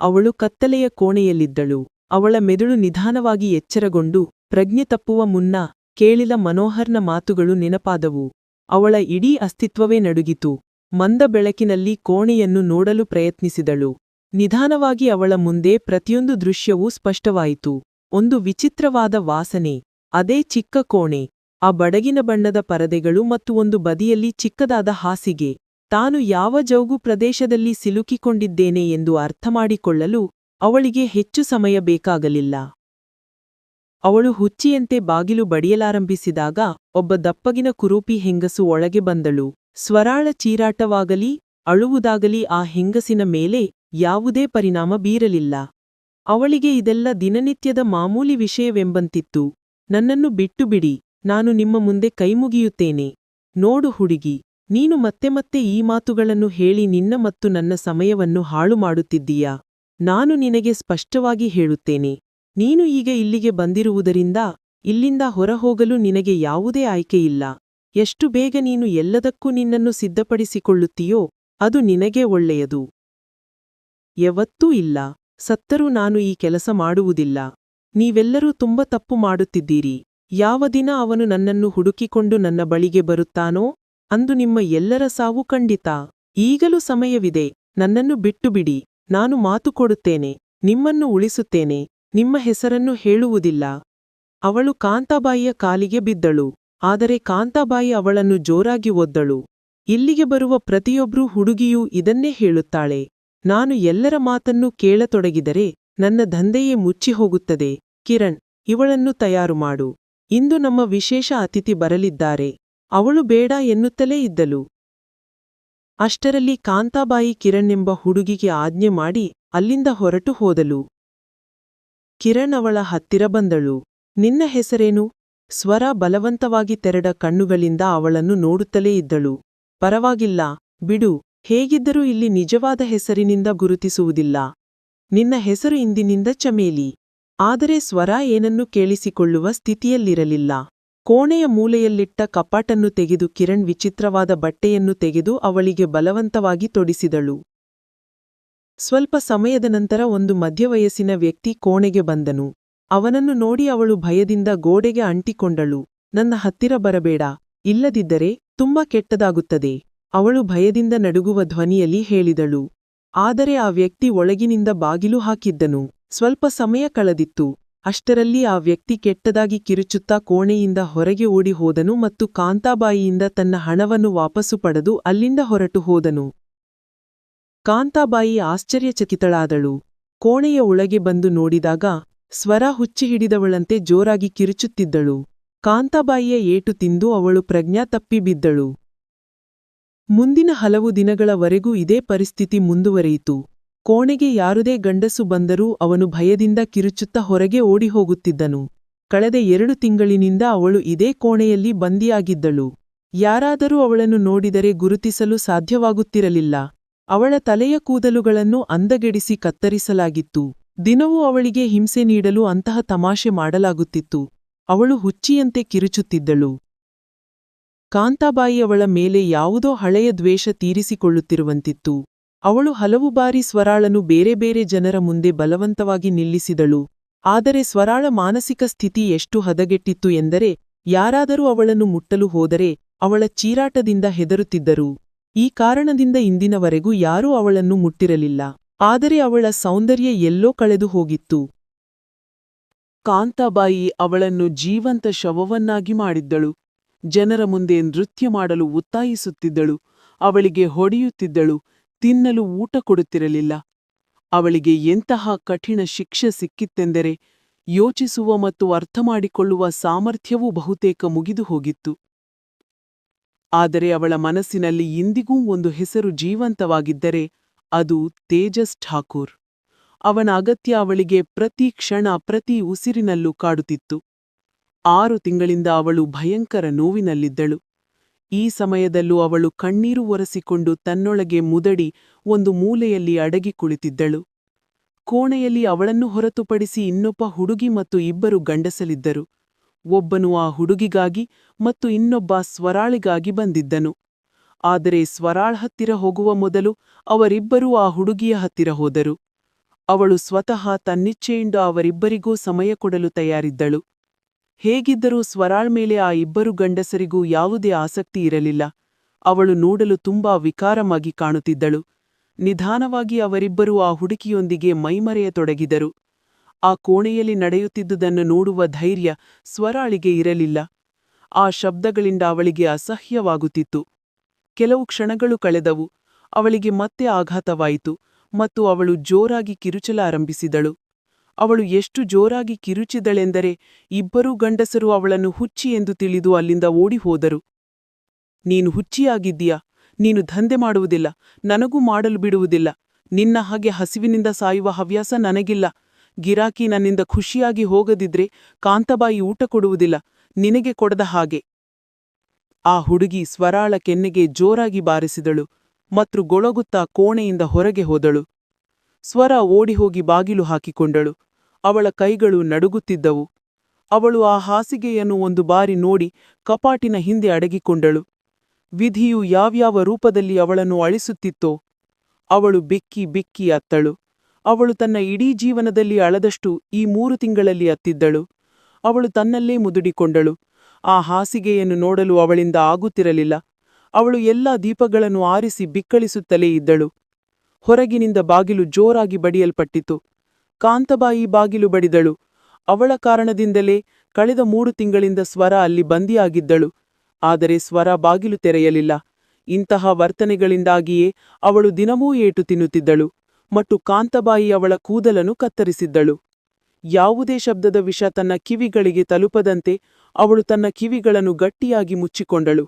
ಅವಳು ಕತ್ತಲೆಯ ಕೋಣೆಯಲ್ಲಿದ್ದಳು. ಅವಳ ಮೆದುಳು ನಿಧಾನವಾಗಿ ಎಚ್ಚರಗೊಂಡು ಪ್ರಜ್ಞೆ ತಪ್ಪುವ ಮುನ್ನ ಕೇಳಿದ ಮನೋಹರ್ನ ಮಾತುಗಳು ನೆನಪಾದವು. ಅವಳ ಇಡೀ ಅಸ್ತಿತ್ವವೇ ನಡುಗಿತು. ಮಂದ ಬೆಳಕಿನಲ್ಲಿ ಕೋಣೆಯನ್ನು ನೋಡಲು ಪ್ರಯತ್ನಿಸಿದಳು. ನಿಧಾನವಾಗಿ ಅವಳ ಮುಂದೆ ಪ್ರತಿಯೊಂದು ದೃಶ್ಯವೂ ಸ್ಪಷ್ಟವಾಯಿತು. ಒಂದು ವಿಚಿತ್ರವಾದ ವಾಸನೆ, ಅದೇ ಚಿಕ್ಕ ಕೋಣೆ, ಆ ಬಡಗಿನ ಬಣ್ಣದ ಪರದೆಗಳು ಮತ್ತು ಒಂದು ಬದಿಯಲ್ಲಿ ಚಿಕ್ಕದಾದ ಹಾಸಿಗೆ. ತಾನು ಯಾವ ಜೌಗು ಪ್ರದೇಶದಲ್ಲಿ ಸಿಲುಕಿಕೊಂಡಿದ್ದೇನೆ ಎಂದು ಅರ್ಥಮಾಡಿಕೊಳ್ಳಲು ಅವಳಿಗೆ ಹೆಚ್ಚು ಸಮಯ ಬೇಕಾಗಲಿಲ್ಲ. ಅವಳು ಹುಚ್ಚಿಯಂತೆ ಬಾಗಿಲು ಬಡಿಯಲಾರಂಭಿಸಿದಾಗ ಒಬ್ಬ ದಪ್ಪಗಿನ ಕುರೂಪಿ ಹೆಂಗಸು ಒಳಗೆ ಬಂದಳು. ಸ್ವರಾಳ ಚೀರಾಟವಾಗಲಿ ಅಳುವುದಾಗಲಿ ಆ ಹೆಂಗಸಿನ ಮೇಲೆ ಯಾವುದೇ ಪರಿಣಾಮ ಬೀರಲಿಲ್ಲ. ಅವಳಿಗೆ ಇದೆಲ್ಲ ದಿನನಿತ್ಯದ ಮಾಮೂಲಿ ವಿಷಯವೆಂಬಂತಿತ್ತು. ನನ್ನನ್ನು ಬಿಟ್ಟು ಬಿಡಿ, ನಾನು ನಿಮ್ಮ ಮುಂದೆ ಕೈಮುಗಿಯುತ್ತೇನೆ. ನೋಡು ಹುಡುಗಿ, ನೀನು ಮತ್ತೆ ಮತ್ತೆ ಈ ಮಾತುಗಳನ್ನು ಹೇಳಿ ನಿನ್ನ ಮತ್ತು ನನ್ನ ಸಮಯವನ್ನು ಹಾಳು ಮಾಡುತ್ತಿದ್ದೀಯಾ? ನಾನು ನಿನಗೆ ಸ್ಪಷ್ಟವಾಗಿ ಹೇಳುತ್ತೇನೆ, ನೀನು ಈಗ ಇಲ್ಲಿಗೆ ಬಂದಿರುವುದರಿಂದ ಇಲ್ಲಿಂದ ಹೊರಹೋಗಲು ನಿನಗೆ ಯಾವುದೇ ಆಯ್ಕೆಯಿಲ್ಲ. ಎಷ್ಟು ಬೇಗ ನೀನು ಎಲ್ಲದಕ್ಕೂ ನಿನ್ನನ್ನು ಸಿದ್ಧಪಡಿಸಿಕೊಳ್ಳುತ್ತೀಯೋ ಅದು ನಿನಗೇ ಒಳ್ಳೆಯದು. ಯಾವತ್ತೂ ಇಲ್ಲ. ಸತ್ತರೂ ನಾನು ಈ ಕೆಲಸ ಮಾಡುವುದಿಲ್ಲ. ನೀವೆಲ್ಲರೂ ತುಂಬ ತಪ್ಪು ಮಾಡುತ್ತಿದ್ದೀರಿ. ಯಾವ ದಿನ ಅವನು ನನ್ನನ್ನು ಹುಡುಕಿಕೊಂಡು ನನ್ನ ಬಳಿಗೆ ಬರುತ್ತಾನೋ ಅಂದು ನಿಮ್ಮ ಎಲ್ಲರ ಸಾವು ಖಂಡಿತ. ಈಗಲೂ ಸಮಯವಿದೆ. ನನ್ನನ್ನು ಬಿಟ್ಟು ಬಿಡಿ. ನಾನು ಮಾತು ಕೊಡುತ್ತೇನೆ, ನಿಮ್ಮನ್ನು ಉಳಿಸುತ್ತೇನೆ, ನಿಮ್ಮ ಹೆಸರನ್ನು ಹೇಳುವುದಿಲ್ಲ. ಅವಳು ಕಾಂತಾಬಾಯಿಯ ಕಾಲಿಗೆ ಬಿದ್ದಳು. ಆದರೆ ಕಾಂತಾಬಾಯಿ ಅವಳನ್ನು ಜೋರಾಗಿ ಒದ್ದಳು. ಇಲ್ಲಿಗೆ ಬರುವ ಪ್ರತಿಯೊಬ್ಬರೂ ಹುಡುಗಿಯೂ ಇದನ್ನೇ ಹೇಳುತ್ತಾಳೆ. ನಾನು ಎಲ್ಲರ ಮಾತನ್ನೂ ಕೇಳತೊಡಗಿದರೆ ನನ್ನ ದಂಧೆಯೇ ಮುಚ್ಚಿಹೋಗುತ್ತದೆ. ಕಿರಣ್, ಇವಳನ್ನು ತಯಾರು ಮಾಡು. ಇಂದು ನಮ್ಮ ವಿಶೇಷ ಅತಿಥಿ ಬರಲಿದ್ದಾರೆ. ಅವಳು ಬೇಡ ಎನ್ನುತ್ತಲೇ ಇದ್ದಳು. ಅಷ್ಟರಲ್ಲಿ ಕಾಂತಾಬಾಯಿ ಕಿರಣ್ ಎಂಬ ಹುಡುಗಿಗೆ ಆಜ್ಞೆ ಮಾಡಿ ಅಲ್ಲಿಂದ ಹೊರಟು ಹೋದಳು. ಕಿರಣ್ ಅವಳ ಹತ್ತಿರ ಬಂದಳು. ನಿನ್ನ ಹೆಸರೇನು? ಸ್ವರ ಬಲವಂತವಾಗಿ ತೆರೆದ ಕಣ್ಣುಗಳಿಂದ ಅವಳನ್ನು ನೋಡುತ್ತಲೇ ಇದ್ದಳು. ಪರವಾಗಿಲ್ಲ, ಬಿಡು. ಹೇಗಿದ್ದರೂ ಇಲ್ಲಿ ನಿಜವಾದ ಹೆಸರಿನಿಂದ ಗುರುತಿಸುವುದಿಲ್ಲ. ನಿನ್ನ ಹೆಸರು ಇಂದಿನಿಂದ ಚಮೇಲಿ. ಆದರೆ ಸ್ವರ ಏನನ್ನೂ ಕೇಳಿಸಿಕೊಳ್ಳುವ ಸ್ಥಿತಿಯಲ್ಲಿರಲಿಲ್ಲ. ಕೋಣೆಯ ಮೂಲೆಯಲ್ಲಿಟ್ಟ ಕಪಾಟನ್ನು ತೆಗೆದು ಕಿರಣ್ ವಿಚಿತ್ರವಾದ ಬಟ್ಟೆಯನ್ನು ತೆಗೆದು ಅವಳಿಗೆ ಬಲವಂತವಾಗಿ ತೊಡಿಸಿದಳು. ಸ್ವಲ್ಪ ಸಮಯದ ನಂತರ ಒಂದು ಮಧ್ಯವಯಸ್ಸಿನ ವ್ಯಕ್ತಿ ಕೋಣೆಗೆ ಬಂದನು. ಅವನನ್ನು ನೋಡಿ ಅವಳು ಭಯದಿಂದ ಗೋಡೆಗೆ ಅಂಟಿಕೊಂಡಳು. ನನ್ನ ಹತ್ತಿರ ಬರಬೇಡ, ಇಲ್ಲದಿದ್ದರೆ ತುಂಬಾ ಕೆಟ್ಟದಾಗುತ್ತದೆ, ಅವಳು ಭಯದಿಂದ ನಡುಗುವ ಧ್ವನಿಯಲ್ಲಿ ಹೇಳಿದಳು. ಆದರೆ ಆ ವ್ಯಕ್ತಿ ಒಳಗಿನಿಂದ ಬಾಗಿಲು ಹಾಕಿದ್ದನು. ಸ್ವಲ್ಪ ಸಮಯ ಕಳೆದಿತ್ತು. ಅಷ್ಟರಲ್ಲಿ ಆ ವ್ಯಕ್ತಿ ಕೆಟ್ಟದಾಗಿ ಕಿರುಚುತ್ತಾ ಕೋಣೆಯಿಂದ ಹೊರಗೆ ಓಡಿ ಹೋದನು ಮತ್ತು ಕಾಂತಾಬಾಯಿಯಿಂದ ತನ್ನ ಹಣವನ್ನು ವಾಪಸ್ಸು ಪಡೆದು ಅಲ್ಲಿಂದ ಹೊರಟು ಹೋದನು. ಕಾಂತಾಬಾಯಿ ಆಶ್ಚರ್ಯಚಕಿತಳಾದಳು. ಕೋಣೆಯ ಒಳಗೆ ಬಂದು ನೋಡಿದಾಗ ಸ್ವರ ಹುಚ್ಚಿ ಹಿಡಿದವಳಂತೆ ಜೋರಾಗಿ ಕಿರುಚುತ್ತಿದ್ದಳು. ಕಾಂತಾಬಾಯಿಯ ಏಟು ತಿಂದು ಅವಳು ಪ್ರಜ್ಞಾ ತಪ್ಪಿ ಬಿದ್ದಳು. ಮುಂದಿನ ಹಲವು ದಿನಗಳವರೆಗೂ ಇದೇ ಪರಿಸ್ಥಿತಿ ಮುಂದುವರಿಯಿತು. ಕೋಣೆಗೆ ಯಾರುದೇ ಗಂಡಸು ಬಂದರೂ ಅವನು ಭಯದಿಂದ ಕಿರುಚುತ್ತಾ ಹೊರಗೆ ಓಡಿಹೋಗುತ್ತಿದ್ದನು. ಕಳೆದ 2 ತಿಂಗಳಿನಿಂದ ಅವಳು ಇದೇ ಕೋಣೆಯಲ್ಲಿ ಬಂದಿಯಾಗಿದ್ದಳು. ಯಾರಾದರೂ ಅವಳನ್ನು ನೋಡಿದರೆ ಗುರುತಿಸಲು ಸಾಧ್ಯವಾಗುತ್ತಿರಲಿಲ್ಲ. ಅವಳ ತಲೆಯ ಕೂದಲುಗಳನ್ನು ಅಂದಗೆಡಿಸಿ ಕತ್ತರಿಸಲಾಗಿತ್ತು. ದಿನವೂ ಅವಳಿಗೆ ಹಿಂಸೆ ನೀಡಲು ಅಂತಹ ತಮಾಷೆ ಮಾಡಲಾಗುತ್ತಿತ್ತು. ಅವಳು ಹುಚ್ಚಿಯಂತೆ ಕಿರುಚುತ್ತಿದ್ದಳು. ಕಾಂತಾಬಾಯಿ ಅವಳ ಮೇಲೆ ಯಾವುದೋ ಹಳೆಯ ದ್ವೇಷ ತೀರಿಸಿಕೊಳ್ಳುತ್ತಿರುವಂತಿತ್ತು. ಅವಳು ಹಲವು ಬಾರಿ ಸ್ವರಾಳನ್ನು ಬೇರೆ ಬೇರೆ ಜನರ ಮುಂದೆ ಬಲವಂತವಾಗಿ ನಿಲ್ಲಿಸಿದಳು. ಆದರೆ ಸ್ವರಾಳ ಮಾನಸಿಕ ಸ್ಥಿತಿ ಎಷ್ಟು ಹದಗೆಟ್ಟಿತ್ತು ಎಂದರೆ ಯಾರಾದರೂ ಅವಳನ್ನು ಮುಟ್ಟಲು ಹೋದರೆ ಅವಳ ಚೀರಾಟದಿಂದ ಹೆದರುತ್ತಿದ್ದರು. ಈ ಕಾರಣದಿಂದ ಇಂದಿನವರೆಗೂ ಯಾರೂ ಅವಳನ್ನು ಮುಟ್ಟಿರಲಿಲ್ಲ. ಆದರೆ ಅವಳ ಸೌಂದರ್ಯ ಎಲ್ಲೋ ಕಳೆದು ಹೋಗಿತ್ತು. ಕಾಂತಾಬಾಯಿ ಅವಳನ್ನು ಜೀವಂತ ಶವವನ್ನಾಗಿ ಮಾಡಿದ್ದಳು. ಜನರ ಮುಂದೆ ನೃತ್ಯ ಮಾಡಲು ಒತ್ತಾಯಿಸುತ್ತಿದ್ದಳು. ಅವಳಿಗೆ ಹೊಡೆಯುತ್ತಿದ್ದಳು. ತಿನ್ನಲು ಊಟ ಕೊಡುತ್ತಿರಲಿಲ್ಲ. ಅವಳಿಗೆ ಎಂತಹ ಕಠಿಣ ಶಿಕ್ಷೆ ಸಿಕ್ಕಿತ್ತೆಂದರೆ ಯೋಚಿಸುವ ಮತ್ತು ಅರ್ಥಮಾಡಿಕೊಳ್ಳುವ ಸಾಮರ್ಥ್ಯವೂ ಬಹುತೇಕ ಮುಗಿದು ಹೋಗಿತ್ತು. ಆದರೆ ಅವಳ ಮನಸ್ಸಿನಲ್ಲಿ ಇಂದಿಗೂ ಒಂದು ಹೆಸರು ಜೀವಂತವಾಗಿದ್ದರೆ ಅದು ತೇಜಸ್ ಠಾಕೂರ್. ಅವನ ಅಗತ್ಯ ಅವಳಿಗೆ ಪ್ರತಿ ಕ್ಷಣ ಪ್ರತಿ ಉಸಿರಿನಲ್ಲೂ ಕಾಡುತ್ತಿತ್ತು. 6 ತಿಂಗಳಿಂದ ಅವಳು ಭಯಂಕರ ನೋವಿನಲ್ಲಿದ್ದಳು. ಈ ಸಮಯದಲ್ಲೂ ಅವಳು ಕಣ್ಣೀರು ಒರೆಸಿಕೊಂಡು ತನ್ನೊಳಗೆ ಮುದಡಿ ಒಂದು ಮೂಲೆಯಲ್ಲಿ ಅಡಗಿ ಕುಳಿತಿದ್ದಳು. ಕೋಣೆಯಲ್ಲಿ ಅವಳನ್ನು ಹೊರತುಪಡಿಸಿ ಇನ್ನೊಬ್ಬ ಹುಡುಗಿ ಮತ್ತು 2 ಗಂಡಸಲಿದ್ದರು. ಒಬ್ಬನು ಆ ಹುಡುಗಿಗಾಗಿ ಮತ್ತು ಇನ್ನೊಬ್ಬ ಸ್ವರಾಳಿಗಾಗಿ ಬಂದಿದ್ದನು. ಆದರೆ ಸ್ವರಾಳ್ ಹತ್ತಿರ ಹೋಗುವ ಮೊದಲು ಅವರಿಬ್ಬರೂ ಆ ಹುಡುಗಿಯ ಹತ್ತಿರ ಹೋದರು. ಅವಳು ಸ್ವತಃ ತನ್ನಿಚ್ಛೆಯಿಂದ ಅವರಿಬ್ಬರಿಗೂ ಸಮಯ ಕೊಡಲು ತಯಾರಿದ್ದಳು. ಹೇಗಿದ್ದರೂ ಸ್ವರಾಳ್ ಮೇಲೆ ಆ 2 ಗಂಡಸರಿಗೂ ಯಾವುದೇ ಆಸಕ್ತಿ ಇರಲಿಲ್ಲ. ಅವಳು ನೋಡಲು ತುಂಬಾ ವಿಕಾರವಾಗಿ ಕಾಣುತ್ತಿದ್ದಳು. ನಿಧಾನವಾಗಿ ಅವರಿಬ್ಬರೂ ಆ ಹುಡುಗಿಯೊಂದಿಗೆ ಮೈಮರೆಯತೊಡಗಿದರು. ಆ ಕೋಣೆಯಲ್ಲಿ ನಡೆಯುತ್ತಿದ್ದುದನ್ನು ನೋಡುವ ಧೈರ್ಯ ಸ್ವರಾಳಿಗೆ ಇರಲಿಲ್ಲ. ಆ ಶಬ್ದಗಳಿಂದ ಅವಳಿಗೆ ಅಸಹ್ಯವಾಗುತ್ತಿತ್ತು. ಕೆಲವು ಕ್ಷಣಗಳು ಕಳೆದವು. ಅವಳಿಗೆ ಮತ್ತೆ ಆಘಾತವಾಯಿತು ಮತ್ತು ಅವಳು ಜೋರಾಗಿ ಕಿರುಚಲಾರಂಭಿಸಿದಳು. ಅವಳು ಎಷ್ಟು ಜೋರಾಗಿ ಕಿರುಚಿದಳೆಂದರೆ 2 ಗಂಡಸರು ಅವಳನ್ನು ಹುಚ್ಚಿ ಎಂದು ತಿಳಿದು ಅಲ್ಲಿಂದ ಓಡಿಹೋದರು. ನೀನು ಹುಚ್ಚಿಯಾಗಿದ್ದೀಯಾ? ನೀನು ದಂಧೆ ಮಾಡುವುದಿಲ್ಲ, ನನಗೂ ಮಾಡಲು ಬಿಡುವುದಿಲ್ಲ. ನಿನ್ನ ಹಾಗೆ ಹಸಿವಿನಿಂದ ಸಾಯುವ ಹವ್ಯಾಸ ನನಗಿಲ್ಲ. ಗಿರಾಕಿ ನನ್ನಿಂದ ಖುಷಿಯಾಗಿ ಹೋಗದಿದ್ರೆ ಕಾಂತಾಬಾಯಿ ಊಟ ಕೊಡುವುದಿಲ್ಲ, ನಿನಗೆ ಕೊಡದ ಹಾಗೆ. ಆ ಹುಡುಗಿ ಸ್ವರಾಳ ಕೆನ್ನೆಗೆ ಜೋರಾಗಿ ಬಾರಿಸಿದಳು ಮತ್ತು ಗೊಳಗುತ್ತಾ ಕೋಣೆಯಿಂದ ಹೊರಗೆ ಹೋದಳು. ಸ್ವರ ಓಡಿಹೋಗಿ ಬಾಗಿಲು ಹಾಕಿಕೊಂಡಳು. ಅವಳ ಕೈಗಳು ನಡುಗುತ್ತಿದ್ದವು. ಅವಳು ಆ ಹಾಸಿಗೆಯನ್ನು ಒಂದು ಬಾರಿ ನೋಡಿ ಕಪಾಟಿನ ಹಿಂದೆ ಅಡಗಿಕೊಂಡಳು. ವಿಧಿಯು ಯಾವ್ಯಾವ ರೂಪದಲ್ಲಿ ಅವಳನ್ನು ಅಳಿಸುತ್ತಿತ್ತೋ. ಅವಳು ಬಿಕ್ಕಿ ಬಿಕ್ಕಿ ಅತ್ತಳು. ಅವಳು ತನ್ನ ಇಡೀ ಜೀವನದಲ್ಲಿ ಅಳದಷ್ಟು ಈ 3 ತಿಂಗಳಲ್ಲಿ ಅತ್ತಿದ್ದಳು. ಅವಳು ತನ್ನಲ್ಲೇ ಮುದುಡಿಕೊಂಡಳು. ಆ ಹಾಸಿಗೆಯನ್ನು ನೋಡಲು ಅವಳಿಂದ ಆಗುತ್ತಿರಲಿಲ್ಲ. ಅವಳು ಎಲ್ಲಾ ದೀಪಗಳನ್ನು ಆರಿಸಿ ಬಿಕ್ಕಳಿಸುತ್ತಲೇ ಇದ್ದಳು. ಹೊರಗಿನಿಂದ ಬಾಗಿಲು ಜೋರಾಗಿ ಬಡಿಯಲ್ಪಟ್ಟಿತು. ಕಾಂತಾಬಾಯಿ ಬಾಗಿಲು ಬಡಿದಳು. ಅವಳ ಕಾರಣದಿಂದಲೇ ಕಳೆದ 3 ತಿಂಗಳಿಂದ ಸ್ವರ ಅಲ್ಲಿ ಬಂದಿಯಾಗಿದ್ದಳು. ಆದರೆ ಸ್ವರ ಬಾಗಿಲು ತೆರೆಯಲಿಲ್ಲ. ಇಂತಹ ವರ್ತನೆಗಳಿಂದಾಗಿಯೇ ಅವಳು ದಿನವೂ ಏಟು ತಿನ್ನುತ್ತಿದ್ದಳು ಮತ್ತು ಕಾಂತಾಬಾಯಿ ಅವಳ ಕೂದಲನ್ನು ಕತ್ತರಿಸಿದ್ದಳು. ಯಾವುದೇ ಶಬ್ದದ ವಿಷ ತನ್ನ ಕಿವಿಗಳಿಗೆ ತಲುಪದಂತೆ ಅವಳು ತನ್ನ ಕಿವಿಗಳನ್ನು ಗಟ್ಟಿಯಾಗಿ ಮುಚ್ಚಿಕೊಂಡಳು.